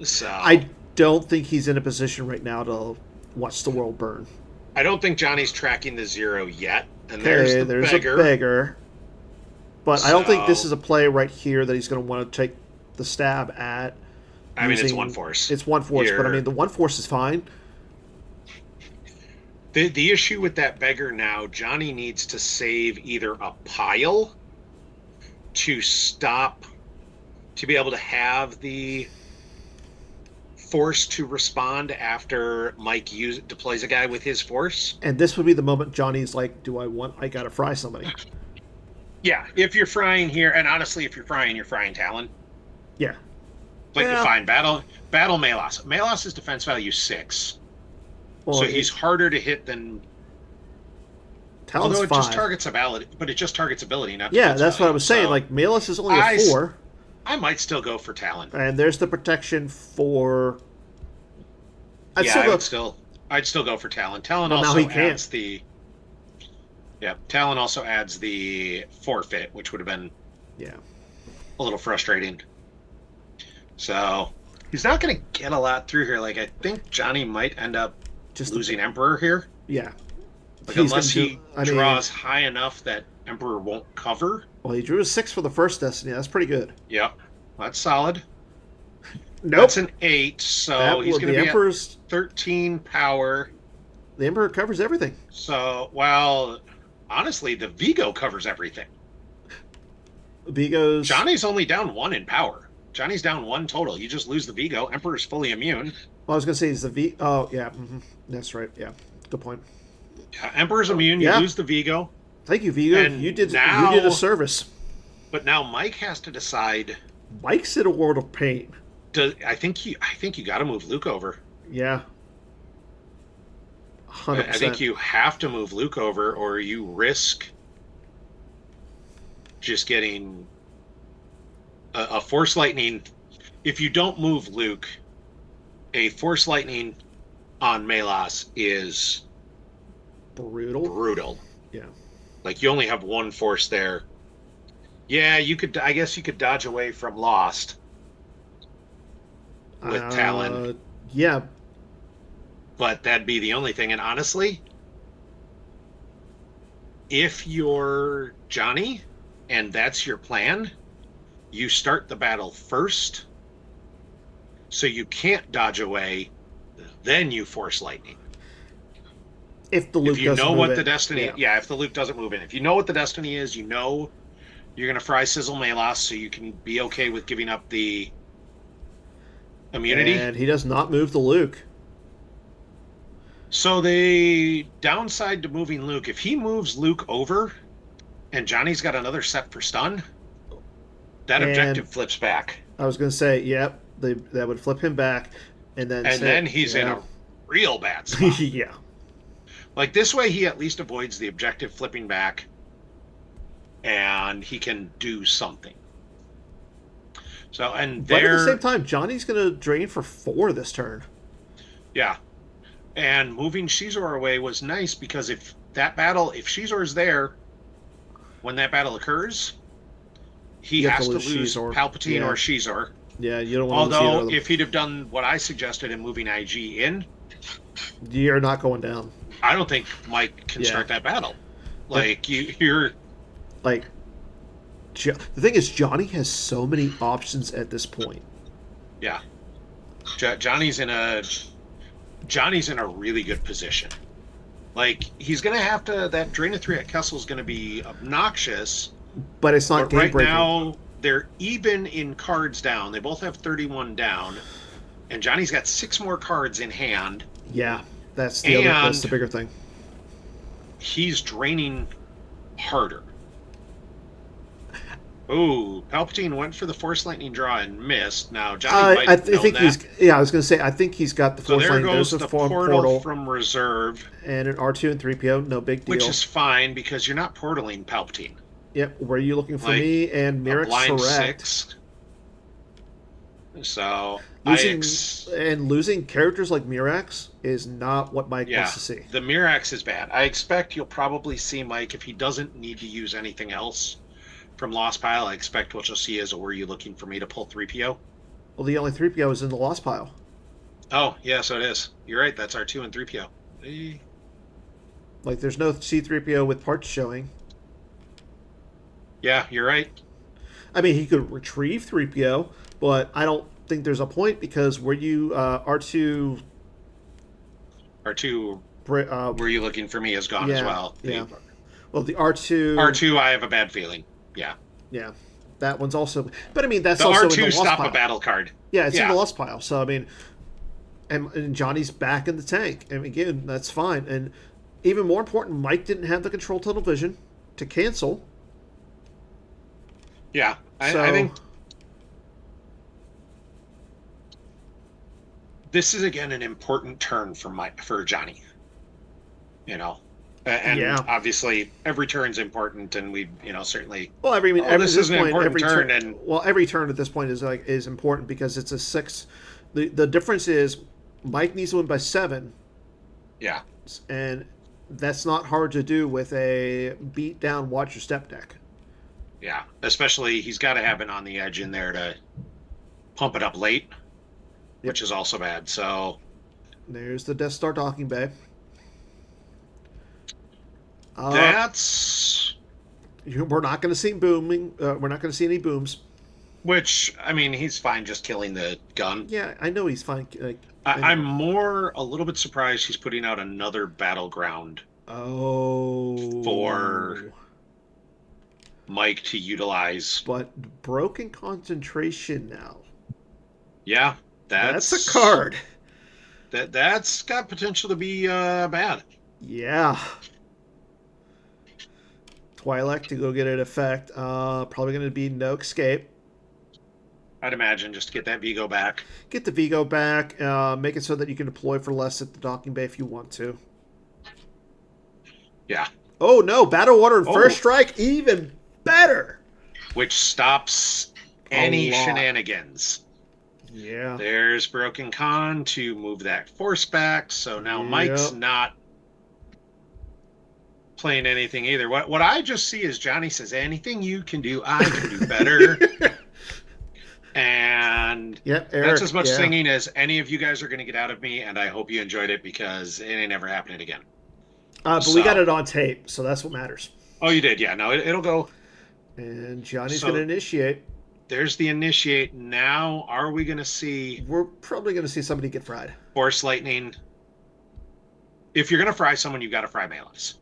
So I don't think he's in a position right now to watch the world burn. I don't think Johnny's tracking the 0 yet. And Okay, there's the beggar. a beggar. But I don't think this So- is a play right here that he's going to want to take the stab at. I mean, it's using- one force. It's one force, but I You're- mean, the one force is fine. The issue with that beggar now, Johnny needs to save either a pile to stop, to be able to have the force to respond after Mike deploys a guy with his force. And this would be the moment Johnny's like, I got to fry somebody. Yeah, if you're frying here, and honestly, if you're frying Talon. Yeah. But Yeah. fine, battle Malos. Malos' defense value 6. Well, So he's harder to hit than. Talon's Although it 5. just targets ability, but it just targets ability, not Yeah, defense that's what I value. was saying. So Like, Malus is only a I 4. I might still go for Talon. And there's the protection for. I'd I'd still go for Talon. Talon Well, now also he can't. adds the. Yeah, Talon also adds the forfeit, which would have been Yeah. a little frustrating. So he's not going to get a lot through here. Like, I think Johnny might end up Just losing Emperor here. Yeah. Like, He's unless gonna he I mean, draws high enough that Emperor won't cover. Well, he drew a 6 for the first Destiny. That's pretty good. Yep, that's solid. Nope. That's an 8, so That he's would- going the to be Emperor's at 13 power. the Emperor covers everything. So, well, honestly, the Vigo covers everything. Vigo's Johnny's only down 1 in power. Johnny's down 1 total. You just lose the Vigo. Emperor's fully immune. Well, I was gonna say is the V. Oh yeah, that's right. Yeah, good point. Emperor's immune. You Yeah. lose the Vigo. Thank you, Vigo. And You did now- a service. But now Mike has to decide. Mike's in a world of pain. I think you got to move Luke over. Yeah. 100%. I think you have to move Luke over, or you risk just getting a Force Lightning. If you don't move Luke, a Force Lightning on Malos is brutal. Yeah. Like, you only have 1 force there. Yeah, I guess you could dodge away from Lost with Talon, Yeah. but that'd be the only thing. And honestly, if you're Johnny and that's your plan, you start the battle first, so you can't dodge away, then you Force Lightning. If the Luke If you doesn't know move what it, the destiny, yeah. if the Luke doesn't move in, if you know what the destiny is, you know you're going to fry Sizzle Malos, so you can be okay with giving up the immunity. And he does not move the Luke. So the downside to moving Luke, if he moves Luke over and Johnny's got another set for stun, that And- objective flips back. I was going to say, yep, that would flip him back, and then He's in a real bad spot. yeah. Like, this way he at least avoids the objective flipping back, and he can do something. So, and But at there, the same time, Johnny's going to drain for 4 this turn. yeah. And moving Shizor away was nice, because if Shizor's there when that battle occurs, he You have has to to lose lose Shizor. Palpatine Yeah. or Shizor. Yeah, you don't want to Although, lose if he'd have done what I suggested in moving IG in, you're not going down. I don't think Mike can Yeah. start that battle. Like, you're... Like, the thing is, Johnny has so many options at this point. Yeah. Johnny's in a really good position. Like, he's going to have to... That Drain of 3 at Kessel's going to be obnoxious. But it's not But right game breaking. now, they're even in cards down. They both have 31 down. And Johnny's got 6 more cards in hand, Yeah, that's and the bigger thing. he's draining harder. Oh, Palpatine went for the Force Lightning draw and missed. Now, Johnny might have known think that. I was going to say, I think he's got the So Force there Lightning. goes There's a the form portal from reserve. And an R2 and 3PO, no big deal. Which is fine, because you're not portaling Palpatine. Yep, were you looking for Like, me? And a Mirek's blind correct. 6. So, losing characters like Mirax is not what Mike wants to see. The Mirax is bad. I expect you'll probably see Mike, if he doesn't need to use anything else from Lost Pile, I expect what you'll see is, were you looking for me to pull 3PO? Well, the only 3PO is in the Lost Pile. Oh, yeah, so it is. You're right, that's R2 and 3PO. Like, there's no C3PO with parts showing. Yeah, you're right. I mean, he could retrieve 3PO, but I don't think there's a point, because were you R2... R2, were you looking for me, is gone as well. Yeah. Well, the R2... R2, I have a bad feeling. Yeah. Yeah. That one's also... But, I mean, that's the also R2 in the Lost stop Pile. A battle card. Yeah, it's in the Lost Pile. So, I mean... And Johnny's back in the tank. And, again, that's fine. And even more important, Mike didn't have the control tunnel vision to cancel. Yeah. I think... This is, again, an important turn for Johnny. You know? And obviously, every turn's important, and we, certainly. Well, every turn at this point is important, because it's a 6. The difference is Mike needs to win by 7. Yeah. And that's not hard to do with a beat down watch your step deck. Yeah, especially he's got to have it on the edge in there to pump it up late, which is also bad. So there's the Death Star docking bay. We're not going to see booming. We're not going to see any booms. Which, I mean, he's fine just killing the gun. Yeah, I know he's fine. I'm a little bit surprised he's putting out another battleground. For Mike to utilize. But broken concentration now. Yeah, that's a card. That's got potential to be bad. Yeah. Twi'lek to go get an effect. Probably going to be no escape. I'd imagine, just to get that Vigo back. Get the Vigo back. Make it so that you can deploy for less at the docking bay if you want to. Yeah. Oh, no. Battle order and first strike. Even better. Which stops any shenanigans. Yeah. There's Broken Con to move that force back. So now Mike's not playing anything either. What I just see is Johnny says, anything you can do, I can do better. And Eric, that's as much singing as any of you guys are going to get out of me, and I hope you enjoyed it, because it ain't ever happening again. But we got it on tape, so that's what matters. Oh, you did? Yeah, no, it'll go. And Johnny's going to initiate. There's the initiate. Now, are we going to see... We're probably going to see somebody get fried. Force Lightning. If you're going to fry someone, you've got to fry Malus.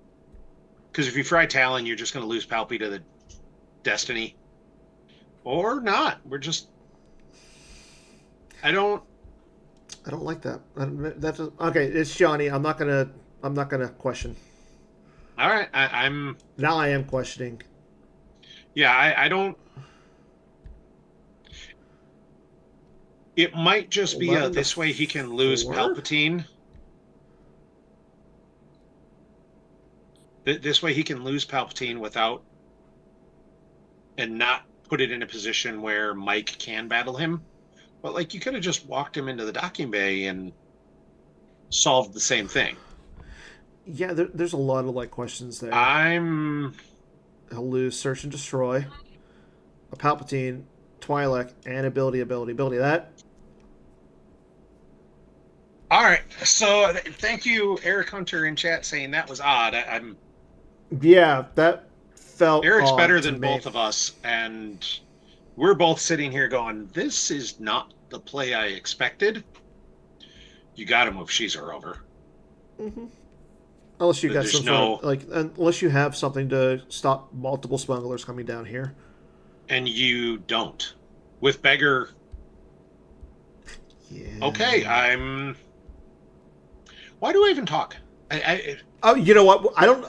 Because if you fry Talon, you're just going to lose Palpy to the Destiny. Or not. We're just... I don't like that. Okay, it's Johnny. I'm not gonna question. All right, I am questioning. Yeah, I don't. It might just be this way he can lose Palpatine. This way he can lose Palpatine without, and not put it in a position where Mike can battle him. But, like, you could have just walked him into the docking bay and solved the same thing. Yeah, there's a lot of, questions there. He'll lose Search and Destroy, a Palpatine, Twi'lek, and ability. That. All right. So, thank you, Eric Hunter, in chat saying that was odd. Yeah, that felt Eric's odd better than me. Both of us, and... we're both sitting here going, this is not the play I expected. You got to move Sheezer over. Mm-hmm. Unless you got unless you have something to stop multiple smugglers coming down here. And you don't. With Beggar... Yeah. Okay, Why do I even talk? Oh, you know what? I don't.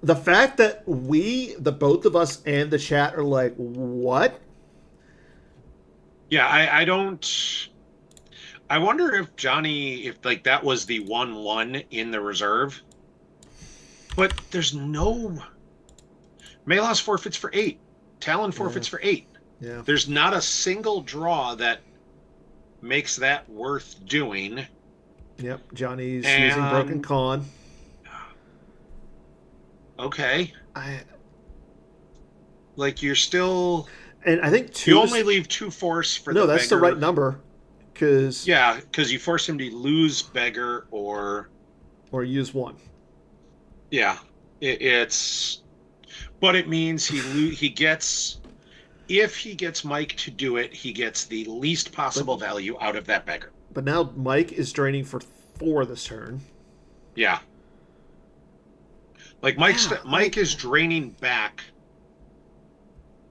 The fact that the both of us and the chat are like, what? Yeah, I don't. I wonder if Johnny, if like that was the 1-1 in the reserve, but there's no Melas forfeits for 8, Talon forfeits for 8. Yeah. There's not a single draw that makes that worth doing. Yep. Johnny's using Broken And Con. okay, I like you're still. and I think You two. only leave 2 force for No, the that's the beggar. right number. Because Yeah, because you force him to lose beggar or use 1. yeah, it's. But it means he gets. If he gets Mike to do it, he gets the least possible value out of that beggar. But now Mike is draining for 4 this turn. Yeah. Like Mike is draining back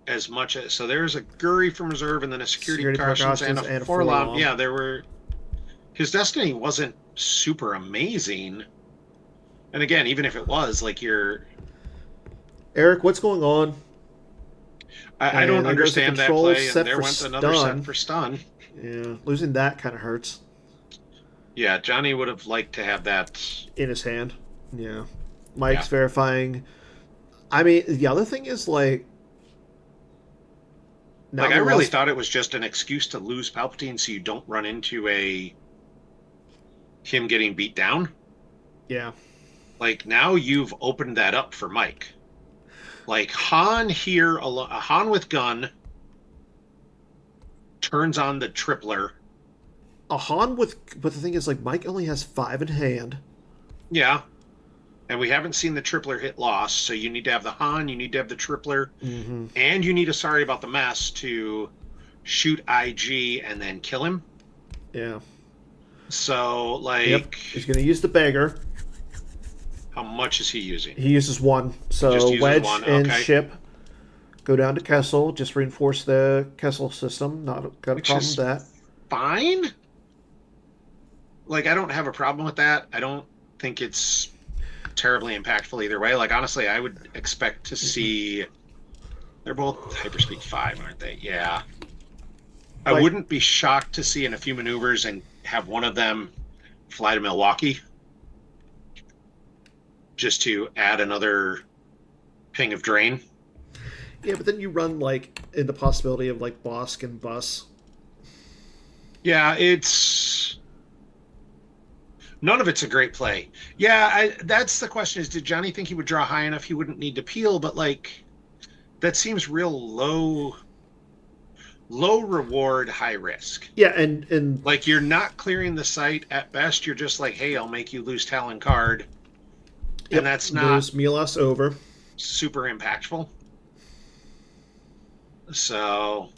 as much as so there's a Guri from reserve and then a security precautions and a Forlom. Yeah, there were his destiny wasn't super amazing. And again, even if it was, like you're Eric, what's going on? I don't understand that play, and there went another set for stun. Yeah, losing that kind of hurts. Yeah, Johnny would have liked to have that in his hand. Yeah. Mike's verifying. I mean, the other thing is like I really thought it was just an excuse to lose Palpatine so you don't run into him getting beat down. Yeah. Like now you've opened that up for Mike. Like Han here, a Han with gun turns on the tripler. A Han but the thing is, like, Mike only has 5 in hand. Yeah. And we haven't seen the tripler hit loss, so you need to have the Han, you need to have the tripler, and you need a sorry about the mess to shoot IG and then kill him. Yeah. So, like... He's going to use the beggar. How much is he using? He uses 1. So Wedge and Ship go down to Kessel. Just reinforce the Kessel system. Not got a problem with that. Fine. Like, I don't have a problem with that. I don't think it's terribly impactful either way. Like, honestly, I would expect to see... They're both hyperspeed 5, aren't they? Yeah. I wouldn't be shocked to see in a few maneuvers and have one of them fly to Milwaukee just to add another ping of drain. Yeah, but then you run, like, in the possibility of, like, Bosk and Bus. Yeah, it's... None of it's a great play. Yeah, that's the question is, did Johnny think he would draw high enough he wouldn't need to peel? But, like, that seems real low reward, high risk. Yeah, and... Like, you're not clearing the site. At best, you're just like, hey, I'll make you lose Talon card. And that's not... Lose Milos over. Super impactful. So...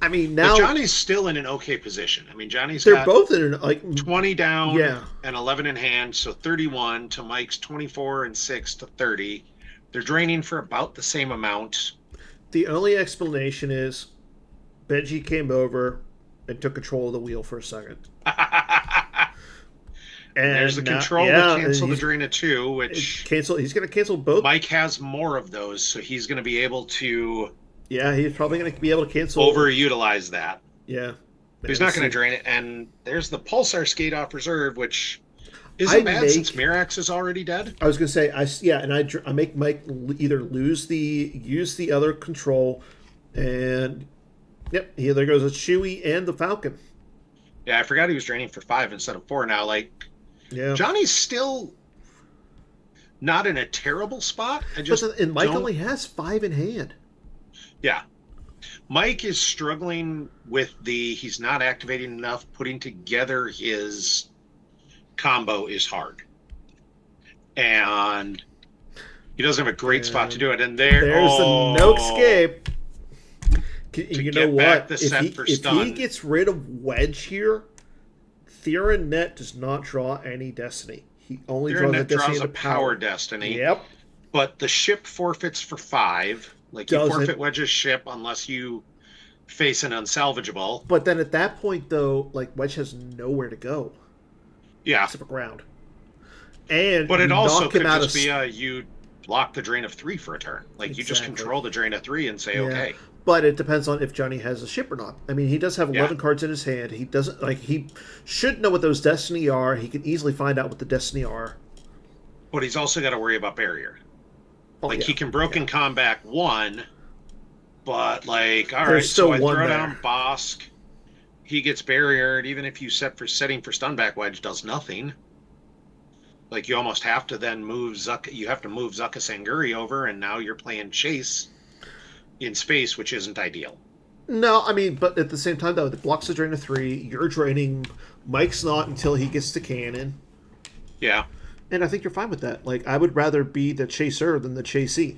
I mean, now... But Johnny's still in an okay position. I mean, They're both in, like... 20 down and 11 in hand, so 31 to Mike's 24 and 6 to 30. They're draining for about the same amount. The only explanation is Benji came over and took control of the wheel for a second. And there's the control to cancel the drain of 2, which... He's going to cancel both. Mike has more of those, so he's going to be able to... Yeah, he's probably going to be able to cancel... Overutilize that. Yeah. He's not going to drain it. And there's the Pulsar skate off reserve, which isn't bad since Mirax is already dead. I was going to say, I make Mike either use the other control, and yep, there goes a Chewie and the Falcon. Yeah, I forgot he was draining for 5 instead of 4 now. Like, yeah, Johnny's still not in a terrible spot. And Mike only has 5 in hand. Yeah. Mike is struggling with he's not activating enough. Putting together his combo is hard. And he doesn't have a great spot to do it. And there's a no escape. You know what? If he gets rid of Wedge here, Theron Net does not draw any destiny. He only draws a power destiny. Yep. But the ship forfeits for 5. Like, you forfeit Wedge's ship unless you face an unsalvageable. But then at that point, though, like Wedge has nowhere to go Yeah. except for ground, and But it you also knock him could out just of be you block the drain of 3 for a turn. Like, you just exactly. control the drain of 3 and say, Yeah. okay. But it depends on if Johnny has a ship or not. I mean, he does have Yeah. 11 cards in his hand. He doesn't like he should know what those destiny are. He can easily find out what the destiny are. But he's also got to worry about barrier. Oh, Like, yeah. he can broken combat 1, but, like, all There's right, still so I one throw there. down Bosk. He gets barriered, even if you setting for Stunback Wedge does nothing. Like, you almost have to then move you have to move Zucka Sanguri over, and now you're playing Chase in space, which isn't ideal. No, I mean, but at the same time, though, the blocks a drain of 3. You're draining. Mike's not until he gets to cannon. Yeah. And I think you're fine with that. Like, I would rather be the chaser than the chasee.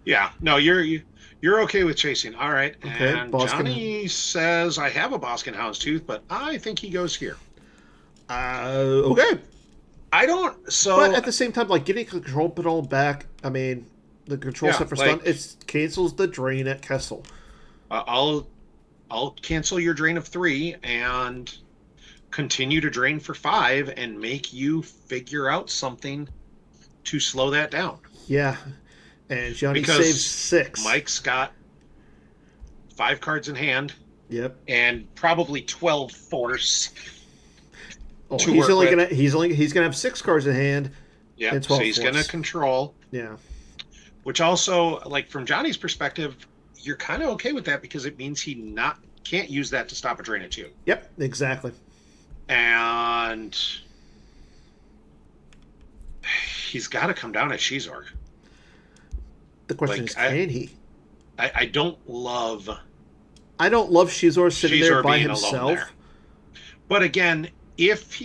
Yeah. No, you're okay with chasing. All right. Okay, And Boskin. Johnny says, I have a Boskin Houndstooth, but I think he goes here. Okay. I don't. So, But at the same time, like, getting control pedal back, I mean, the control Yeah, set for like- stun, it cancels the drain at Kessel. I'll cancel your drain of 3 and continue to drain for 5 and make you figure out something to slow that down. Yeah. And Johnny Because saves 6. Mike's got 5 cards in hand Yep. and probably 12 force. Oh, to he's work only with. he's gonna have 6 cards in hand. Yeah, And so 12 he's force. going to control, Yeah. which also, like, from Johnny's perspective, you're kind of okay with that because it means he can't use that to stop a drain at you. Yep. Exactly. And he's got to come down at Shizor. The question Like, is, can he? I don't love I don't love Shizor sitting there Shizor by being alone himself. there. But again, if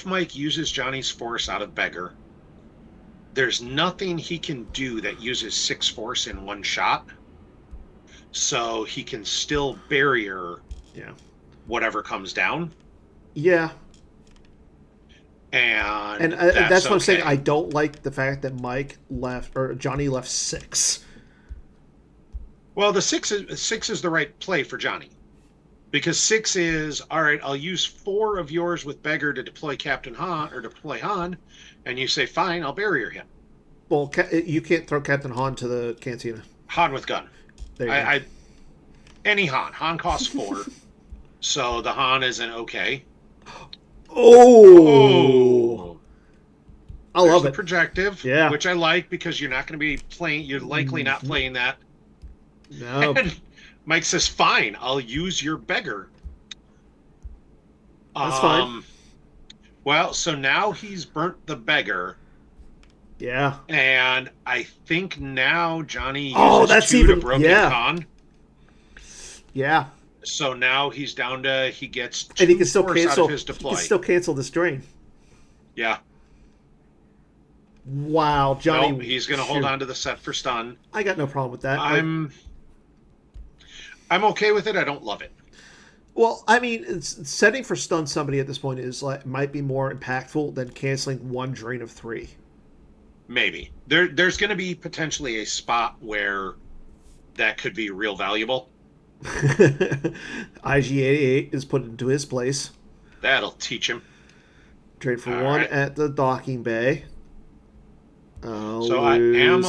Mike uses Johnny's force out of Beggar, there's nothing he can do that uses 6 force in one shot. So he can still barrier Yeah. whatever comes down. Yeah. And That's what I'm saying. okay. I don't like the fact that Mike left, or Johnny left 6. Well, the 6 is the right play for Johnny. Because 6 is, all right, I'll use 4 of yours with Beggar to deploy Captain Han, or deploy Han, and you say, fine, I'll barrier him. Well, you can't throw Captain Han to the cantina. Han with gun. There you go. Any Han. Han costs 4. So the Han is an okay. Oh! I There's love the it. projective, Yeah. which I like because you're not going to be playing, you're likely not playing that. No. And Mike says, fine, I'll use your Beggar. That's fine. Well, so now he's burnt the Beggar, Yeah. and I think now Johnny uses Oh, that's 2 even- to broken yeah. con. Yeah. So now he's down to, he gets 2 And he can still force out cancel. of his He deploy. can still cancel this drain. Yeah. Wow, Johnny. No, he's going to hold shoot. on to the set for stun. I got no problem with that. I'm okay with it. I don't love it. Well, I mean, setting for stun somebody at this point is like might be more impactful than canceling 1 drain of 3. Maybe there's going to be potentially a spot where that could be real valuable. IG-88 is put into his place. That'll teach him. Trade for All 1 right. at the docking bay. So I am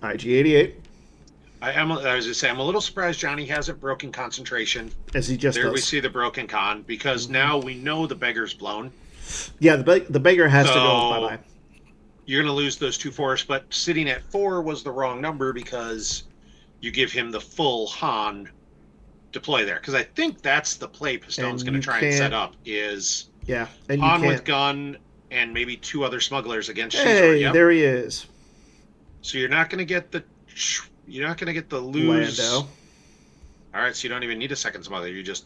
IG-88, I was going to say, I'm a little surprised Johnny hasn't broken concentration. as he just There we does. see the broken con, because now we know the Beggar's blown. Yeah, the beggar has to go So- bye-bye. You're going to lose those 2 force, but sitting at 4 was the wrong number because you give him the full Han deploy there. Because I think that's the play Pistone's And going to you try and can't- set up is Yeah, and you Han with can't. gun and maybe 2 other smugglers against Shizor. Hey, Yep. there he is. So you're not going to get the lose. Lando. All right, so you don't even need a second smuggler. You just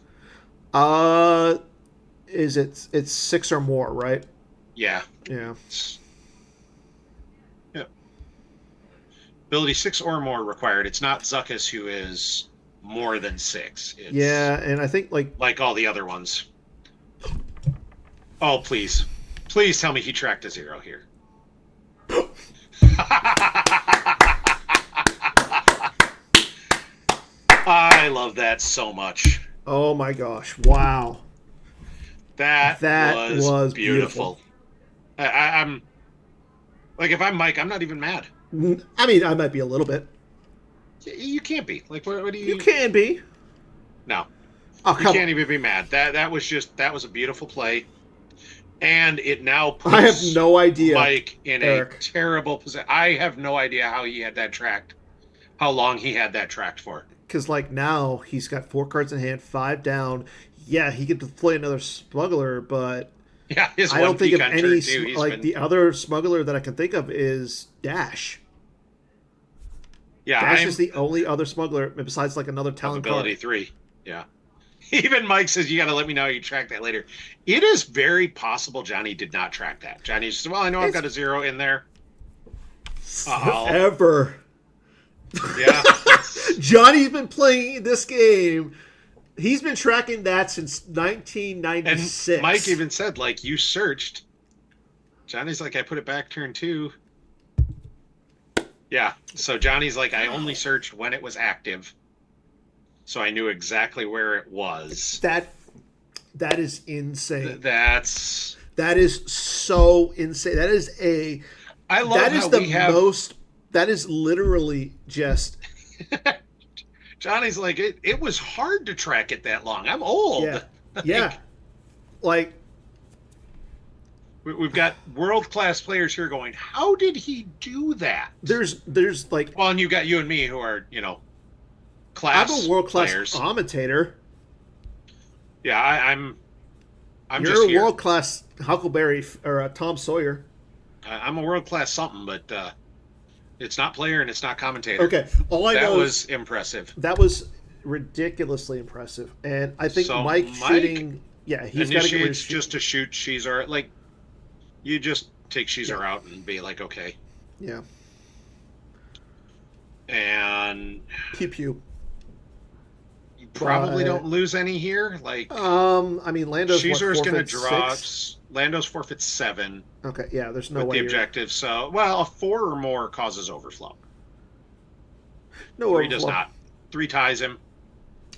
It's 6 or more, right? yeah. Yeah. Yep. Ability 6 or more required. It's not Zuckus who is more than 6. It's Yeah, and I think like all the other ones. Oh, please. Please tell me he tracked a 0 here. I love that so much. Oh my gosh! Wow, That that was was beautiful. beautiful. I'm like, if I'm Mike, I'm not even mad. I mean, I might be a little bit. You can't be. Like, what do You you? can be. No, Oh you come on! can't even be mad. That was a beautiful play, and it now I have puts no idea, Mike in a Eric. terrible position. I have no idea how he had that tracked, how long he had that tracked for. Because like now he's got 4 cards in hand, 5 down. Yeah, he could play another smuggler, but Yeah, his I one don't think peak of on any turn two. He's like been the other smuggler that I can think of is Dash. yeah. Dash is I'm the only other smuggler besides like another of talent ability card. 3. Yeah. Even Mike says you got to let me know how you track that later. It is very possible Johnny did not track that. Johnny says, "Well, I know I've It's got a 0 in there. ever. Yeah, Johnny's been playing this game. He's been tracking that since and 1996. Mike even said, like, you searched. Johnny's like, I put it back turn 2. Yeah. So Johnny's like, I only searched when it was active. So I knew exactly where it was. That is insane. That's That is so insane. I love That is how the we have most. That is literally just. Johnny's like, it was hard to track it that long. I'm old. Yeah, yeah. Like We've got world-class players here going, how did he do that? there's like Well, and you got you and me who are, I'm class a world class players. commentator. Yeah, I'm You're just a here. world class Huckleberry or Tom Sawyer. I'm a world-class something, but it's not player and it's not commentator. Okay, all I That know was is impressive. that was ridiculously impressive, and I think So Mike Mike shooting. Yeah, he's got to get rid of Initiates just to shoot Shizar. Like, you just take Shizar out and be like, okay. Yeah, And pew pew. you probably But, don't lose any here. Like, I mean, Lando's Shizar's what, going to forfeit draw. 6? Lando's forfeits 7 Okay, yeah, there's no with way the you're- objective. So, well, a 4 or more causes overflow. No 3 overflow. does not. 3 ties him.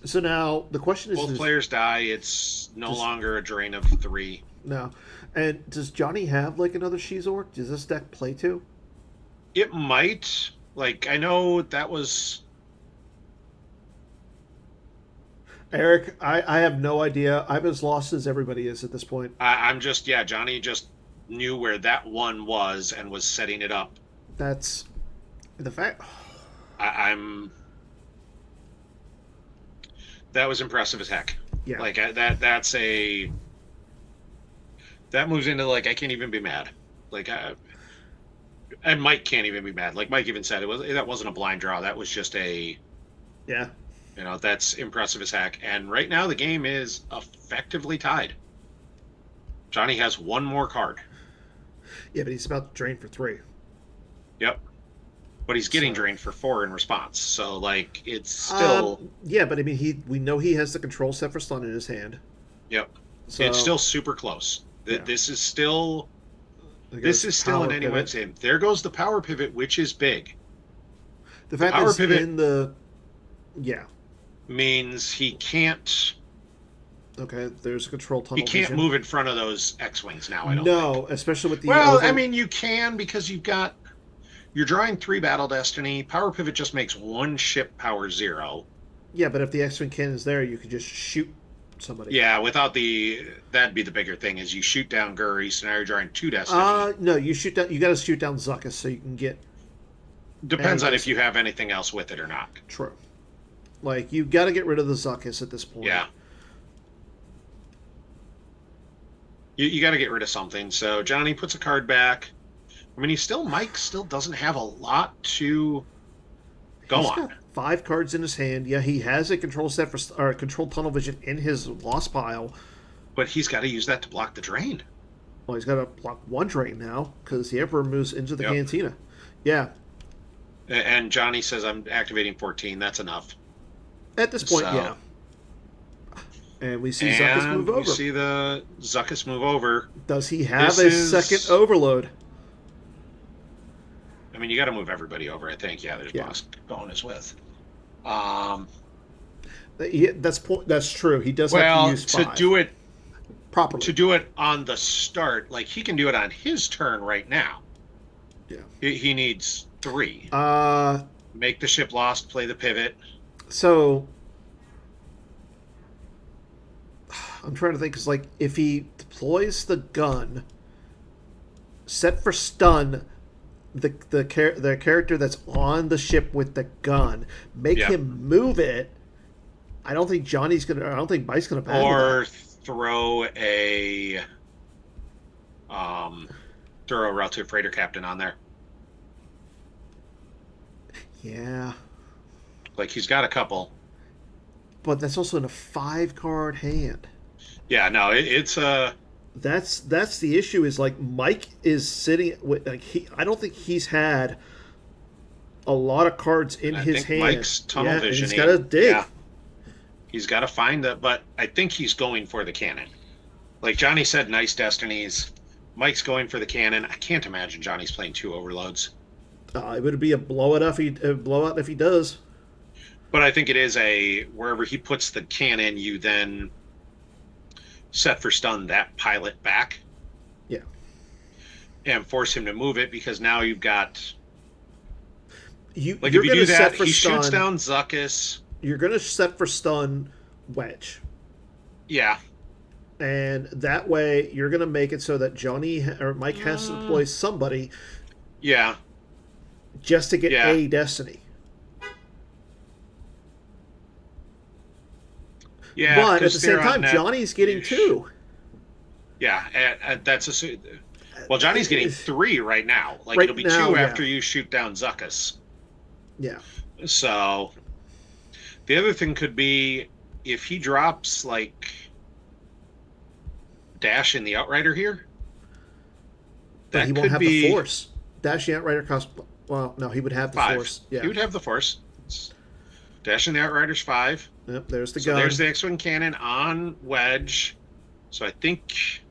So now the question is, Both players die. It's no longer a drain of 3. no. And does Johnny have like another Shizor? Does this deck play to? It might. Like, I know that was. Eric, I have no idea. I'm as lost as everybody is at this point. I'm just, yeah, Johnny just knew where that one was and was setting it up. That's the fact. I'm. That was impressive as heck. Yeah. Like, that's a. That moves into, like, I can't even be mad. Like, and Mike can't even be mad. Like Mike even said, that wasn't a blind draw. That was just a. Yeah. That's impressive as heck. And right now the game is effectively tied. Johnny has one more card. Yeah, but he's about to drain for 3. Yep. But he's getting drained for 4 in response. So, like, it's still. Yeah, but I mean, we know he has the control set for stun in his hand. Yep. So It's still super close. Yeah. This is still. There This goes is still power in anyone's pivot. game. There goes the power pivot, which is big. The fact power that it's pivot- in the. Yeah. Means he can't. Okay. There's a control tunnel. He can't vision. move in front of those X-wings now. I don't. No, think. especially with the. Well, I mean, you can because you're drawing 3 Battle Destiny. Power Pivot just makes 1 ship power 0. Yeah, but if the X-wing cannon's there, you could just shoot somebody. Yeah, without that'd be the bigger thing is you shoot down Guri, so now you're drawing 2 Destiny. No, you shoot down. You got to shoot down Zuckuss so you can get. Depends on any if you have anything else with it or not. True. Like you got to get rid of the Zuckuss at this point. Yeah. You got to get rid of something. So Johnny puts a card back. I mean, Mike still doesn't have a lot to go He's on. got 5 cards in his hand. Yeah, he has a control set or control tunnel vision in his lost pile. But he's got to use that to block the drain. Well, he's got to block 1 drain now because the Emperor moves into the Yep. cantina. Yeah. And Johnny says, I'm activating 14. That's enough. At this point, So- yeah. And we see Zuckuss And move over. we see the Zuckuss move over. Does he have This a is- second overload? I mean, you got to move everybody over, I think. Yeah, there's Yeah. boss bonus with. That's true. He does have to Well, use 5 to properly. do it on the start, like he can do it on his turn right now. Yeah. He needs 3. Uh, Make the ship lost, play the pivot. so I'm trying to think, because like if he deploys the gun, set for stun the character that's on the ship with the gun, make Yeah. him move it. I don't think Mike's gonna battle Or that. um throw a relative freighter captain on there. Yeah, Like he's got a couple. but that's also in a 5 card hand. Yeah, no, it's a That's the issue. Is like Mike is sitting with like I don't think he's had a lot of cards in I his think hand. Mike's tunnel And visioning. he's got to dig. Yeah, he's got to find that, but I think he's going for the cannon. Like Johnny said, nice destinies. Mike's going for the cannon. I can't imagine Johnny's playing 2 overloads. It would be a blowout if he does. But I think it is a wherever he puts the cannon, you then set for stun that pilot back. Yeah. And force him to move it, because now you've got You're if you gonna do that, set for he stun. shoots down Zuckus. You're gonna set for stun Wedge. Yeah. And that way, you're going to make it so that Johnny or Mike has to deploy somebody Yeah. just to get a destiny. Yeah. But at the same time, Johnny's getting 2. Yeah, that's a. Well, Johnny's getting 3 right now. Like Right it'll be now, 2 after you shoot down Zuckus. Yeah. So the other thing could be if he drops like Dash in the Outrider here. But he won't have the Force. Dash the Outrider costs. Well, no, he would have the 5. Force. Yeah. He would have the Force. Dash in the Outrider's 5. Yep, there's the So gun. there's the X-Wing cannon on Wedge. So I think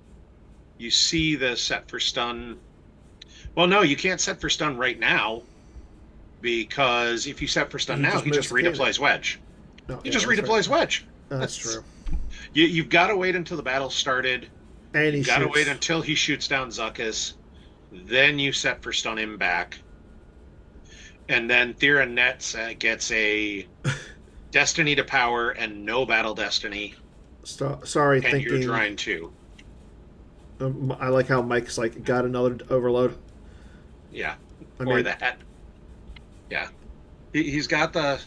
you see the set for stun. Well, no, you can't set for stun right now, because if you set for stun now, he just redeploys Wedge. No, He just redeploys Wedge. That's true. You've got to wait until the battle started. And You've got to wait until he shoots down Zuckus. Then you set for stun him back. And then Thera Nets gets a Destiny to power and no battle destiny. Sorry, and thinking. you're trying to. I like how Mike's like got another overload. Yeah. I or mean, that. Yeah. He's got the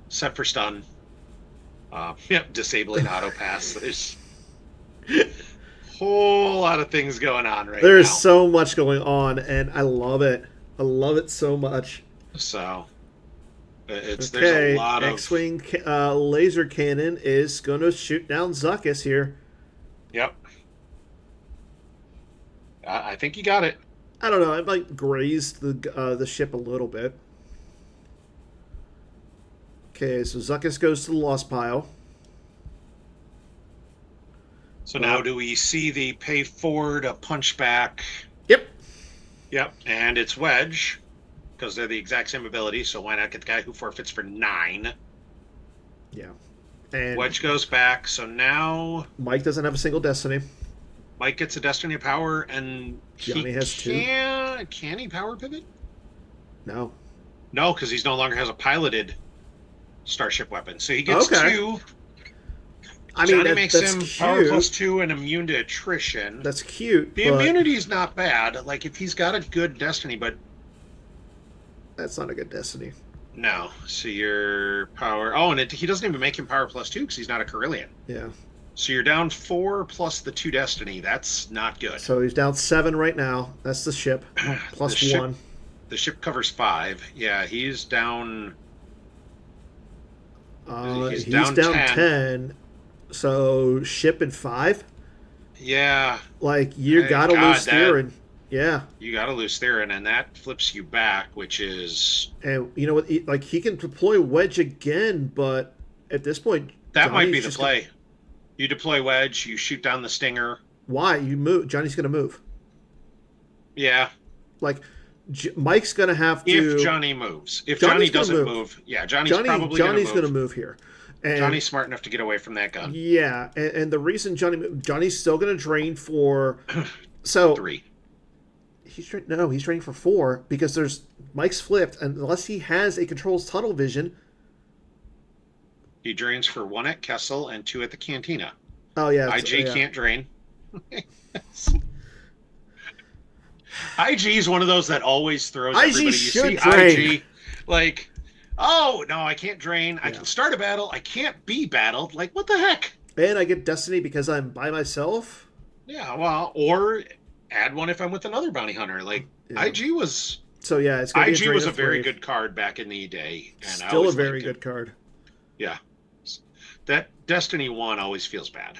set for stun. Disabling auto pass. There's a whole lot of things going on right now. There's so much going on, and I love it. I love it so much. So there's Okay, a lot of X-Wing laser cannon is going to shoot down Zuckus here. Yep. I think you got it. I don't know. It might graze the ship a little bit. Okay, so Zuckus goes to the lost pile. So now do we see the pay forward, a punch back? Yep. Yep. And it's Wedge, because they're the exact same ability, so why not get the guy who forfeits for 9? Yeah. And Wedge goes back, so now Mike doesn't have a single destiny. Mike gets a Destiny of Power, and Johnny has 2. Can he power pivot? No. No, because he's no longer has a piloted starship weapon. So he gets 2. I mean, Johnny makes that's him cute. power +2 and immune to attrition. That's cute. The immunity is not bad. Like, if he's got a good destiny, but that's not a good destiny. no. So your power. Oh, and he doesn't even make him power +2 because he's not a Carillion. Yeah. So you're down 4 plus the 2 destiny. That's not good. So he's down 7 right now. That's the ship. Plus The 1. The ship covers 5. Yeah, he's down. He's down 10. So ship and 5. Yeah. Like you gotta lose Theron. Yeah. You gotta lose Theron, and that flips you back, which is. And you know what? Like he can deploy Wedge again, but at this point, that might be the play. You deploy Wedge, you shoot down the Stinger. Why you move? Johnny's gonna move. Yeah. Like Mike's gonna have to. If Johnny moves, if Johnny doesn't move, yeah, Johnny's probably Johnny's gonna move here. And Johnny's smart enough to get away from that gun. yeah, and the reason Johnny's still going to drain for so 3. he's draining for 4 because there's Mike's flipped, and unless he has a controls tunnel vision. He drains for 1 at Kessel and 2 at the Cantina. Oh yeah, IG can't drain. IG is one of those that always throws IG everybody. You should see drain. IG like, oh no, I can't drain. I can start a battle. I can't be battled. Like, what the heck? And I get Destiny because I'm by myself. Yeah, well, or add one if I'm with another bounty hunter. Like IG was. So yeah, it's gonna IG be was a very good card back in the day, and still a very good card. Yeah, that Destiny 1 always feels bad.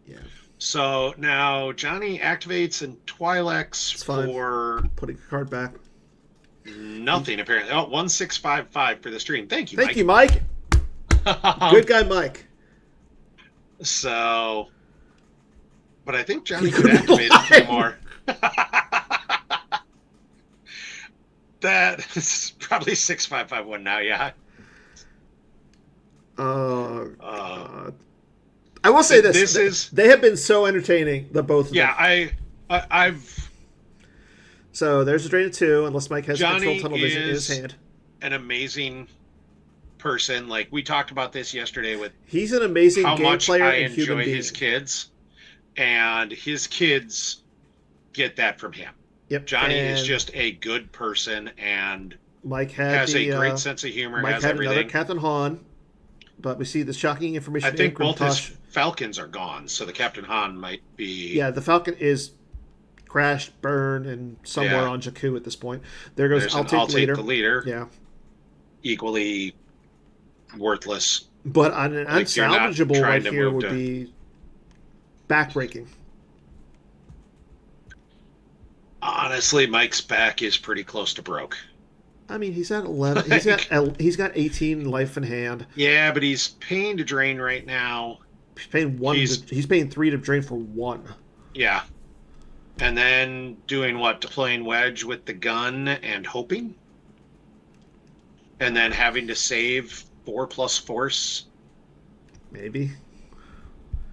Yeah. So now Johnny activates and Twi'leks for putting a card back. Nothing apparently. Oh, 1655 for the stream. Thank you, Thank you, Mike. Good guy, Mike. So, but I think Johnny could activate a few more. That is probably 6551 now. Yeah. I will say this: they have been so entertaining. The both of them. Yeah, I've. So there's a drain of 2, unless Mike has Johnny control tunnel vision in his hand. An amazing person. Like we talked about this yesterday with. He's an amazing how game much player I and human enjoy being. his kids, and his kids get that from him. Yep. Johnny is just a good person and Mike has a great sense of humor. Mike has had everything. Another Captain Han, but we see the shocking information. I think both his Falcons are gone, so the Captain Han might be. Yeah, the Falcon is crashed, burned, and somewhere on Jakku at this point. There goes I'll take the leader. Yeah, equally worthless. But an unsalvageable right here would be backbreaking. Honestly, Mike's back is pretty close to broke. I mean, he's at 11. He's got 18 life in hand. Yeah, but he's paying to drain right now. He's paying 1. He's paying 3 to drain for 1. Yeah, and then doing what? Deploying wedge with the gun and hoping, and then having to save 4+ force. Maybe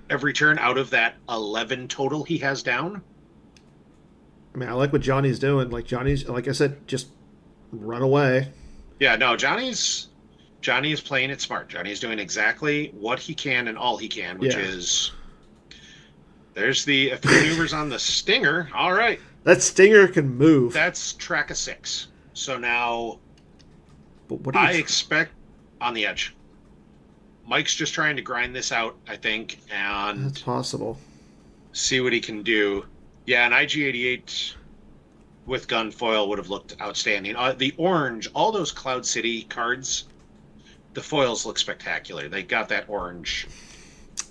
every turn out of that 11 total he has down. I mean, I like what Johnny's doing. Like Johnny's, like I said, just run away. Yeah, no, Johnny's playing it smart. Johnny's doing exactly what he can and all he can, which is there's a few maneuvers on the Stinger. All right, that Stinger can move. That's track of 6. So now, but what I expect on the edge. Mike's just trying to grind this out, I think, and that's possible. See what he can do. Yeah, an IG-88 with gun foil would have looked outstanding. The orange, all those Cloud City cards, the foils look spectacular. They got that orange.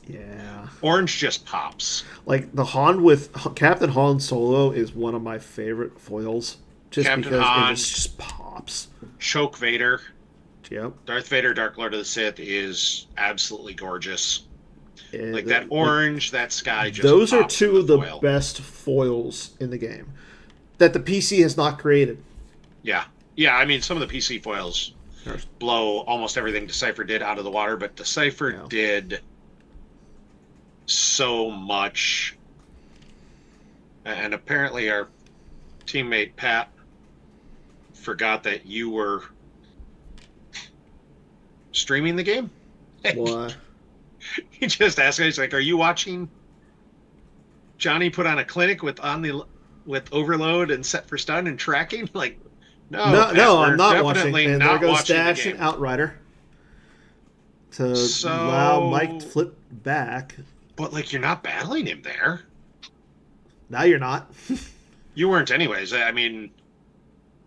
Yeah. Orange just pops. Like the Han with Captain Han Solo is one of my favorite foils. Just Captain because Han, it just pops. Choke Vader. Yep. Darth Vader, Dark Lord of the Sith is absolutely gorgeous. Like that orange, that sky just those are pops 2 of the foil. best foils in the game that the PC has not created. Yeah. Yeah, I mean, some of the PC foils blow almost everything Decipher did out of the water, but Decipher did so much. And apparently our teammate Pat forgot that you were streaming the game. What? He just asked me, he's like, are you watching Johnny put on a clinic with overload and set for stun and tracking? Like, no, I'm not watching. And there goes Dash and Outrider to allow Mike to flip back. But like, you're not battling him there. Now you're not. You weren't anyways. I mean,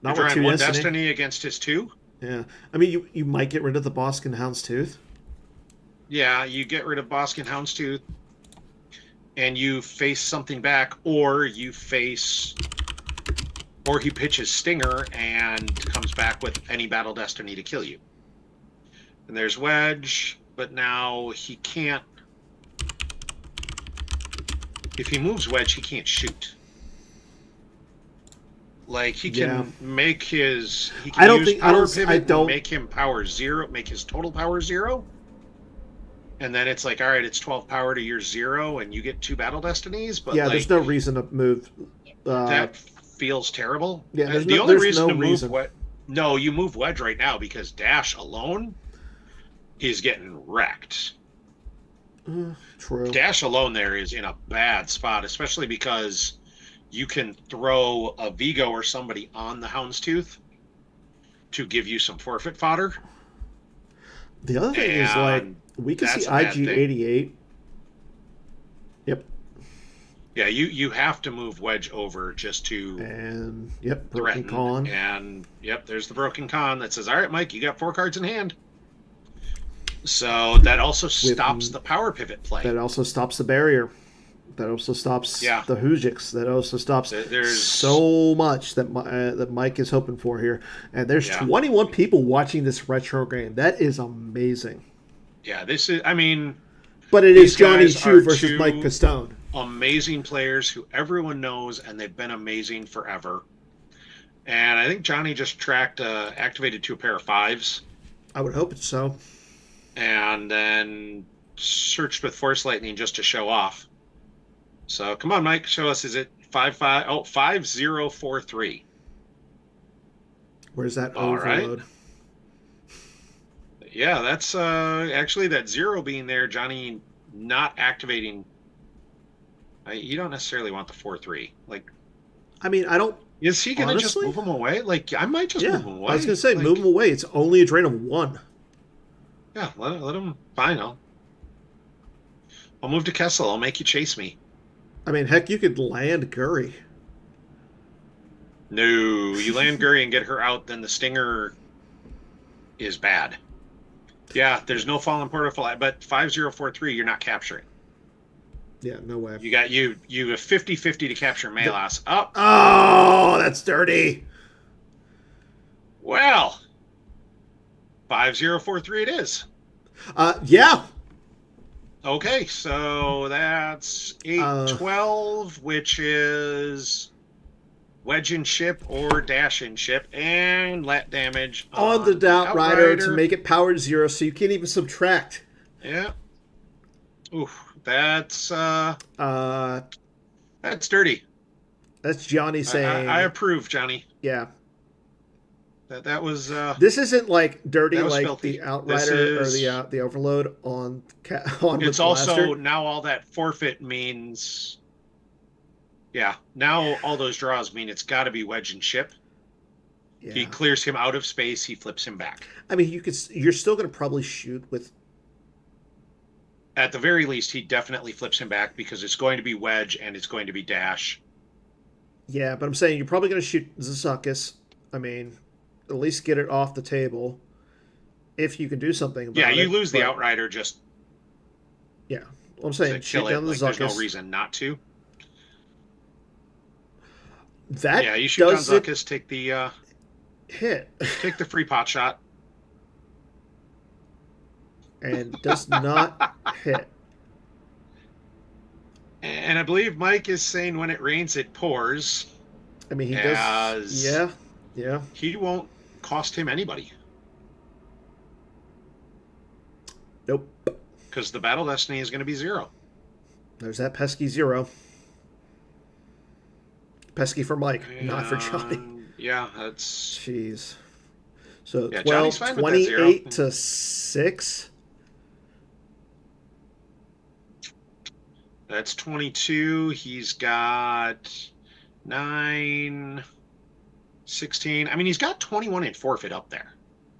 not you're with drawing 2 one Destiny against his 2. Yeah, I mean, you might get rid of the Boskin Houndstooth. Yeah, you get rid of Boskin Houndstooth, and you face something back, or he pitches Stinger and comes back with any Battle Destiny to kill you. And there's Wedge, but now he can't. If he moves Wedge, he can't shoot. Like he can make his. He can use power pivot and make him power 0, make his total power 0. and then it's like, all right, it's 12 power to your 0, and you get 2 battle destinies. But Yeah, like there's no reason to move. that feels terrible. Yeah, The only there's reason no to move reason. no, you move Wedge right now because Dash alone is getting wrecked. True. Dash alone there is in a bad spot, especially because you can throw a Vigo or somebody on the Houndstooth to give you some forfeit fodder. The other thing is, like, And we can see that's a bad thing. IG88. Yep. Yeah, you have to move Wedge over just to And, yep, threaten. Broken Con. And, yep, there's the Broken Con that says, all right, Mike, you got 4 cards in hand. So that also stops the power pivot play. That also stops the barrier. That also stops the Hujiks. That also stops so much that that Mike is hoping for here. And there's 21 people watching this retro game. That is amazing. Yeah, this is, I mean... But it is Johnny Chu versus Mike Pistone. Amazing players who everyone knows, and they've been amazing forever. And I think Johnny just activated 2 pair of 5s. I would hope it's so. And then searched with Force Lightning just to show off. So come on, Mike, show us. Is it 5-5? Oh, 5043. Where's that overload? Right. Yeah, that's actually that 0 being there. Johnny not activating. You don't necessarily want the 4-3. Like, I mean, I don't. Is he gonna just move him away? Like, I might just move him away. I was gonna say, move him away. It's only a drain of 1. Yeah, let him. Fine, I'll move to Kessel. I'll make you chase me. I mean, heck, you could land Guri. No, you land Guri and get her out, then the Stinger is bad. Yeah, there's no Fallen Portal, but 5043, you're not capturing. Yeah, no way. You have 50-50 to capture Malas. Oh, that's dirty. Well, 5043 it is. Yeah. Okay, so that's 812, which is wedge and ship or dash and ship, and let damage on the Outrider to make it powered 0, so you can't even subtract. Yeah. Oof, that's dirty. That's Johnny saying. I approve, Johnny. Yeah. That was. This isn't like dirty like filthy. The Outrider or the Overload on. It's also now all that forfeit means. Yeah, now all those draws mean it's got to be wedge and ship. Yeah. He clears him out of space. He flips him back. I mean, you're still going to probably shoot with. At the very least, he definitely flips him back because it's going to be wedge and it's going to be dash. Yeah, but I'm saying you're probably going to shoot Zazakis. I mean, at least get it off the table. If you can do something about it. Yeah, you lose the Outrider just. Yeah, well, I'm saying shoot down the Zazakis. There's no reason not to. That you shoot down Zazakis, take the hit. Take the free pot shot. And does not hit. And I believe Mike is saying when it rains, it pours. I mean, he does. Yeah. He won't cost him anybody. Nope. Because the battle destiny is going to be 0. There's that pesky 0. Pesky for Mike, not for Johnny. Yeah, that's... Jeez. So 28 to 6. That's 22. He's got 9, 16. I mean, he's got 21 in forfeit up there.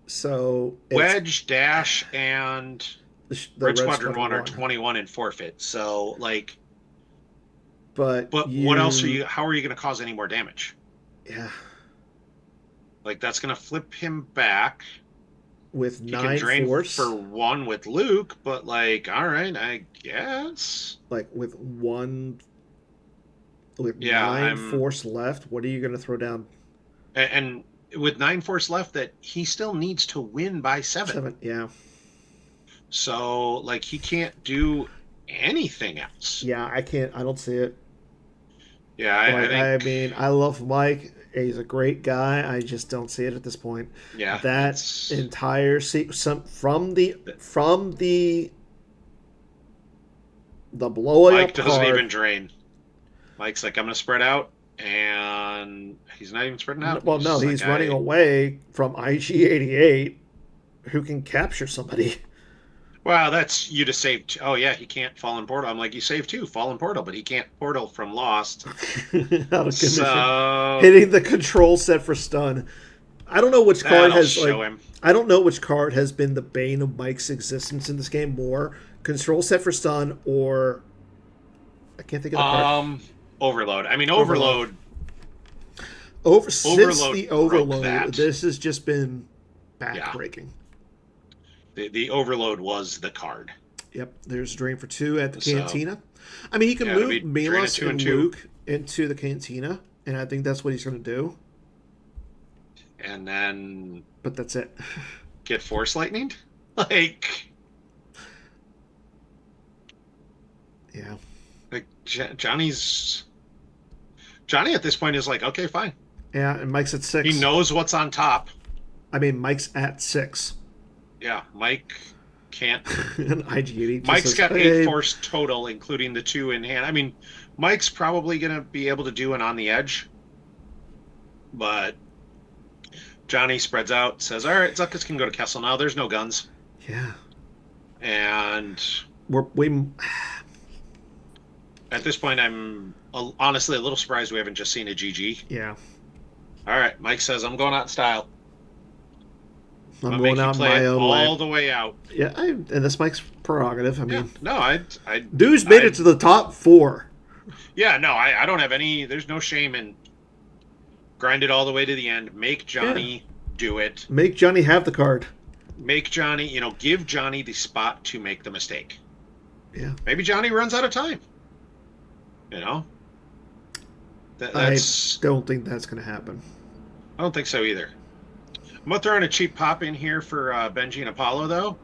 So wedge, dash, and the Red Squadron 1 are 21 in forfeit. So, like... But what else how are you going to cause any more damage? Yeah. Like, that's going to flip him back. With he 9 can drain force. For 1 with Luke, but, like, all right, I guess. Like, with 1... With 9 force left, what are you going to throw down? And with 9 force left, that he still needs to win by 7. Yeah. So, like, he can't do anything else. Yeah, I don't see it. Yeah, I mean, I love Mike. He's a great guy. I just don't see it at this point. Yeah, that entire from the the blowing Mike up doesn't card. even drain. Mike's like, I'm going to spread out, and he's not even spreading out. Well, no, he's running away from IG-88, who can capture somebody. Wow, that's you to save. Oh, yeah, he can't Fallen Portal. I'm like, you saved 2, Fallen Portal, but he can't Portal from Lost. Out of commission. So, hitting the control set for stun. I don't know which card has him. I don't know which card has been the bane of Mike's existence in this game more. Control set for stun or I can't think of the card. Overload. I mean Overload. Since the Overload, this has just been backbreaking. The Overload was the card. Yep, there's Drain for 2 at the Cantina. I mean, he can move Melos and Luke into the Cantina, and I think that's what he's going to do. And then... But that's it. Get Force Lightninged? Like... Yeah. Like, Johnny at this point is like, okay, fine. Yeah, and Mike's at 6. He knows what's on top. I mean, Mike's at 6. Yeah, Mike can't. And IG-80 Mike's got 8 force total, including the 2 in hand. I mean, Mike's probably going to be able to do an on the edge. But Johnny spreads out, says, all right, Zuckus can go to Kessel now. There's no guns. Yeah. And we at this point, I'm honestly a little surprised we haven't just seen a GG. Yeah. All right, Mike says, I'm going out in style. I'm going out my own way. All the way out. Yeah, and that's Mike's prerogative. I mean, no, I dude's made it to the top 4. Yeah, no, I don't have any. There's no shame in grind it all the way to the end. Make Johnny do it. Make Johnny have the card. Make Johnny, give Johnny the spot to make the mistake. Yeah. Maybe Johnny runs out of time. I don't think that's going to happen. I don't think so either. I'm going to throw in a cheap pop in here for Benji and Apollo, though.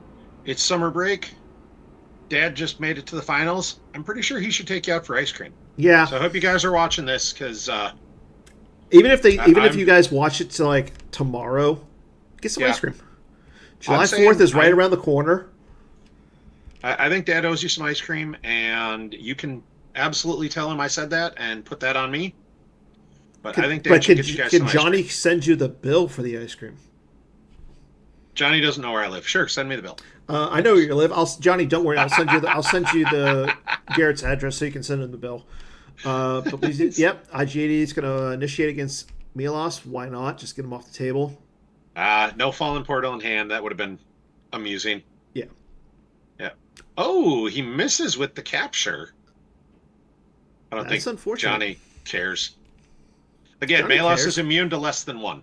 It's summer break. Dad just made it to the finals. I'm pretty sure he should take you out for ice cream. Yeah. So I hope you guys are watching this, because... if you guys watch it to, tomorrow, get some ice cream. July 4th is right around the corner. I think Dad owes you some ice cream, and you can absolutely tell him I said that and put that on me. But I think Dad should get you guys some ice cream. Can Johnny send you the bill for the ice cream? Johnny doesn't know where I live. Sure, send me the bill. I know where you live. Johnny, don't worry. I'll send you the Garrett's address so you can send him the bill. But IG-80 is going to initiate against Melos. Why not? Just get him off the table. No Fallen Portal in hand. That would have been amusing. Yeah. Yeah. Oh, he misses with the capture. I don't think Johnny cares. Again, Melos is immune to less than 1.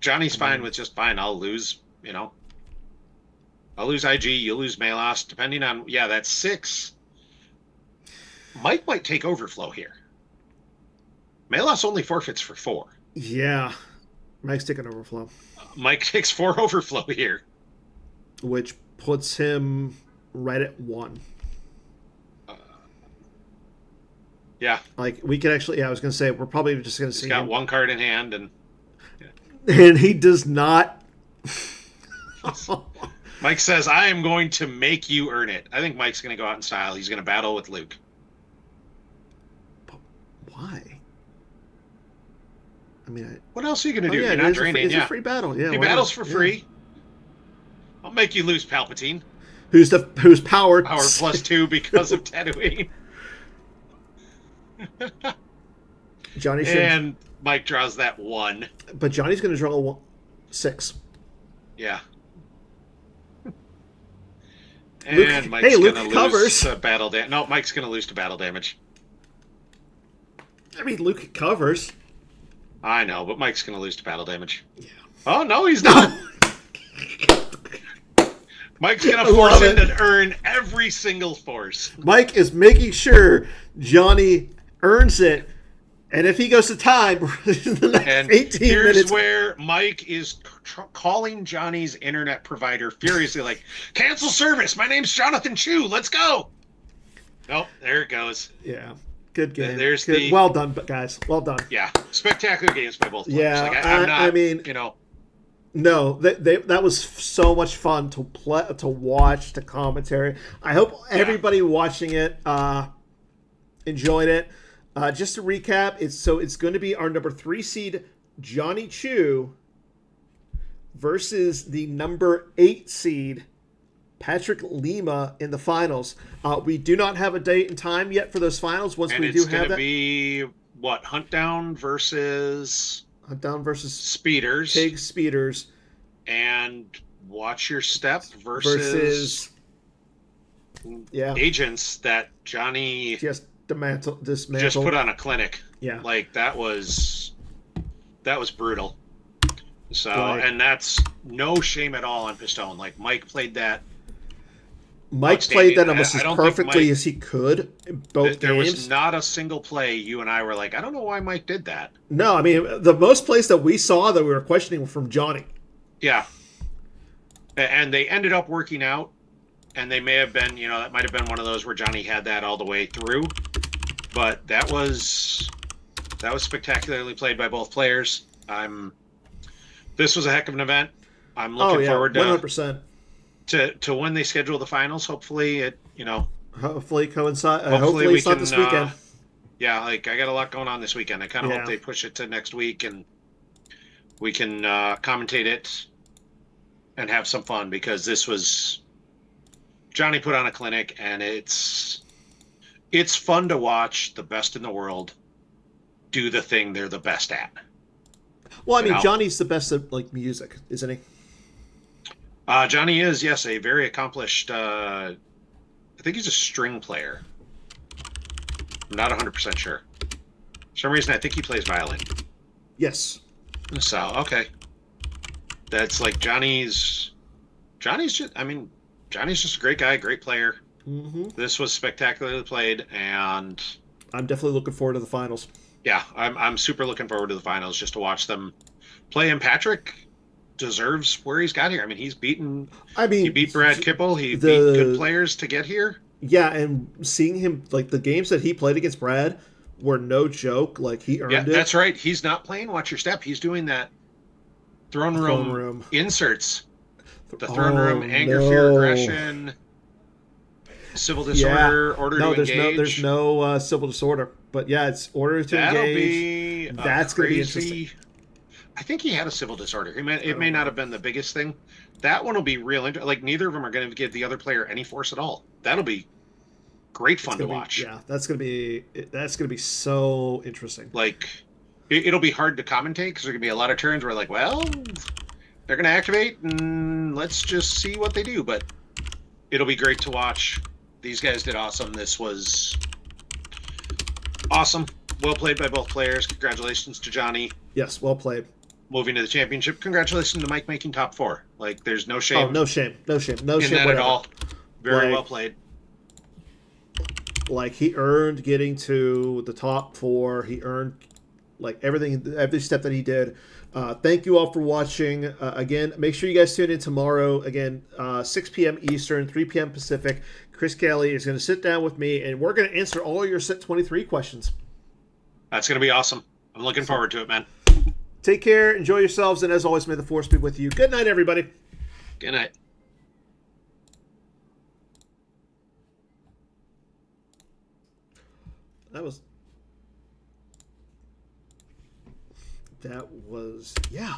Johnny's fine with just fine. I'll lose, I'll lose IG, you'll lose Melos, depending on, that's 6. Mike might take overflow here. Melos only forfeits for 4. Yeah. Mike's taking overflow. Mike takes 4 overflow here. Which puts him right at 1. Yeah. We could actually, I was going to say, we're probably just going to see He's got 1 card in hand, and he does not. Mike says, I am going to make you earn it. I think Mike's going to go out in style. He's going to battle with Luke. But why? I mean, what else are you going to do? You're not draining. It's a free battle. Yeah, he battles for free. I'll make you lose Palpatine. Who's power +2 because of Tatooine. Johnny and Mike draws that 1. But Johnny's going to draw 6. Yeah. And Mike's going to lose to battle damage. No, Mike's going to lose to battle damage. I mean, Luke covers. I know, but Mike's going to lose to battle damage. Yeah. Oh, no, he's not. Mike's going to force him to earn every single force. Mike is making sure Johnny earns it. And if he goes to time, the next 18 here's minutes. Where Mike is calling Johnny's internet provider furiously, like, cancel service. My name's Jonathan Chu. Let's go. Nope, there it goes. Yeah. Good game. There's good. Well done, guys. Well done. Yeah. Spectacular games by both players. Yeah. I mean, No, that was so much fun to play, to watch, to commentary. I hope everybody watching it enjoyed it. Just to recap, it's going to be our number 3 seed Johnny Chu versus the number 8 seed Patrick Lima in the finals. We do not have a date and time yet for those finals. Once we do have that, it's going to be what, Huntdown versus Speeders, TIGIH Speeders, and Watch Your Step versus agents that Johnny just dismantled. Just put on a clinic. Yeah, like that was brutal. So, and that's no shame at all on Pistone. Like Mike played that. Mike played that almost as perfectly as he could in both there games. Was not a single play you and I were like, I don't know why Mike did that. No, I mean, the most plays that we saw that we were questioning were from Johnny. Yeah. And they ended up working out, and they may have been, that might have been one of those where Johnny had that all the way through. But that was spectacularly played by both players. This was a heck of an event. I'm looking forward to 100%. To when they schedule the finals. Hopefully it hopefully coincide. Hopefully it's not this weekend. I got a lot going on this weekend. I kind of hope they push it to next week and we can commentate it and have some fun, because this was Johnny put on a clinic, and it's fun to watch the best in the world do the thing they're the best at. Well, I mean, Johnny's the best at music, isn't he? Johnny is, yes, a very accomplished. I think he's a string player. I'm not 100% sure. For some reason, I think he plays violin. Yes. So okay, that's like Johnny's just. I mean, Johnny's just a great guy, great player. Mm-hmm. This was spectacularly played, and I'm definitely looking forward to the finals. Yeah, I'm super looking forward to the finals just to watch them play. And Patrick deserves where he's got here. I mean, he beat Brad Kipple. He beat good players to get here. Yeah, and seeing him, the games that he played against Brad were no joke. He earned it. That's right. He's not playing Watch Your Step. He's doing that throne room inserts. The throne room, anger, fear, aggression, civil disorder, order to engage. There's no civil disorder. But yeah, it's order to engage. That's going to be interesting. I think he had a civil disorder. It may not have been the biggest thing. That one will be real interesting. Neither of them are going to give the other player any force at all. That'll be great fun to watch. Yeah, that's going to be so interesting. It'll be hard to commentate because there going to be a lot of turns where they're going to activate and let's just see what they do. But it'll be great to watch. These guys did awesome. This was awesome. Well played by both players. Congratulations to Johnny. Yes, well played. Moving to the championship. Congratulations to Mike making top 4. There's no shame. Oh, no shame in that at all. Very well played. He earned getting to the top 4. He earned every step that he did. Thank you all for watching. Again, make sure you guys tune in tomorrow. Again, 6 p.m. Eastern, 3 p.m. Pacific. Chris Kelly is going to sit down with me, and we're going to answer all your Set 23 questions. That's going to be awesome. I'm looking forward to it, man. Take care. Enjoy yourselves. And as always, may the force be with you. Good night, everybody. Good night. That was, yeah.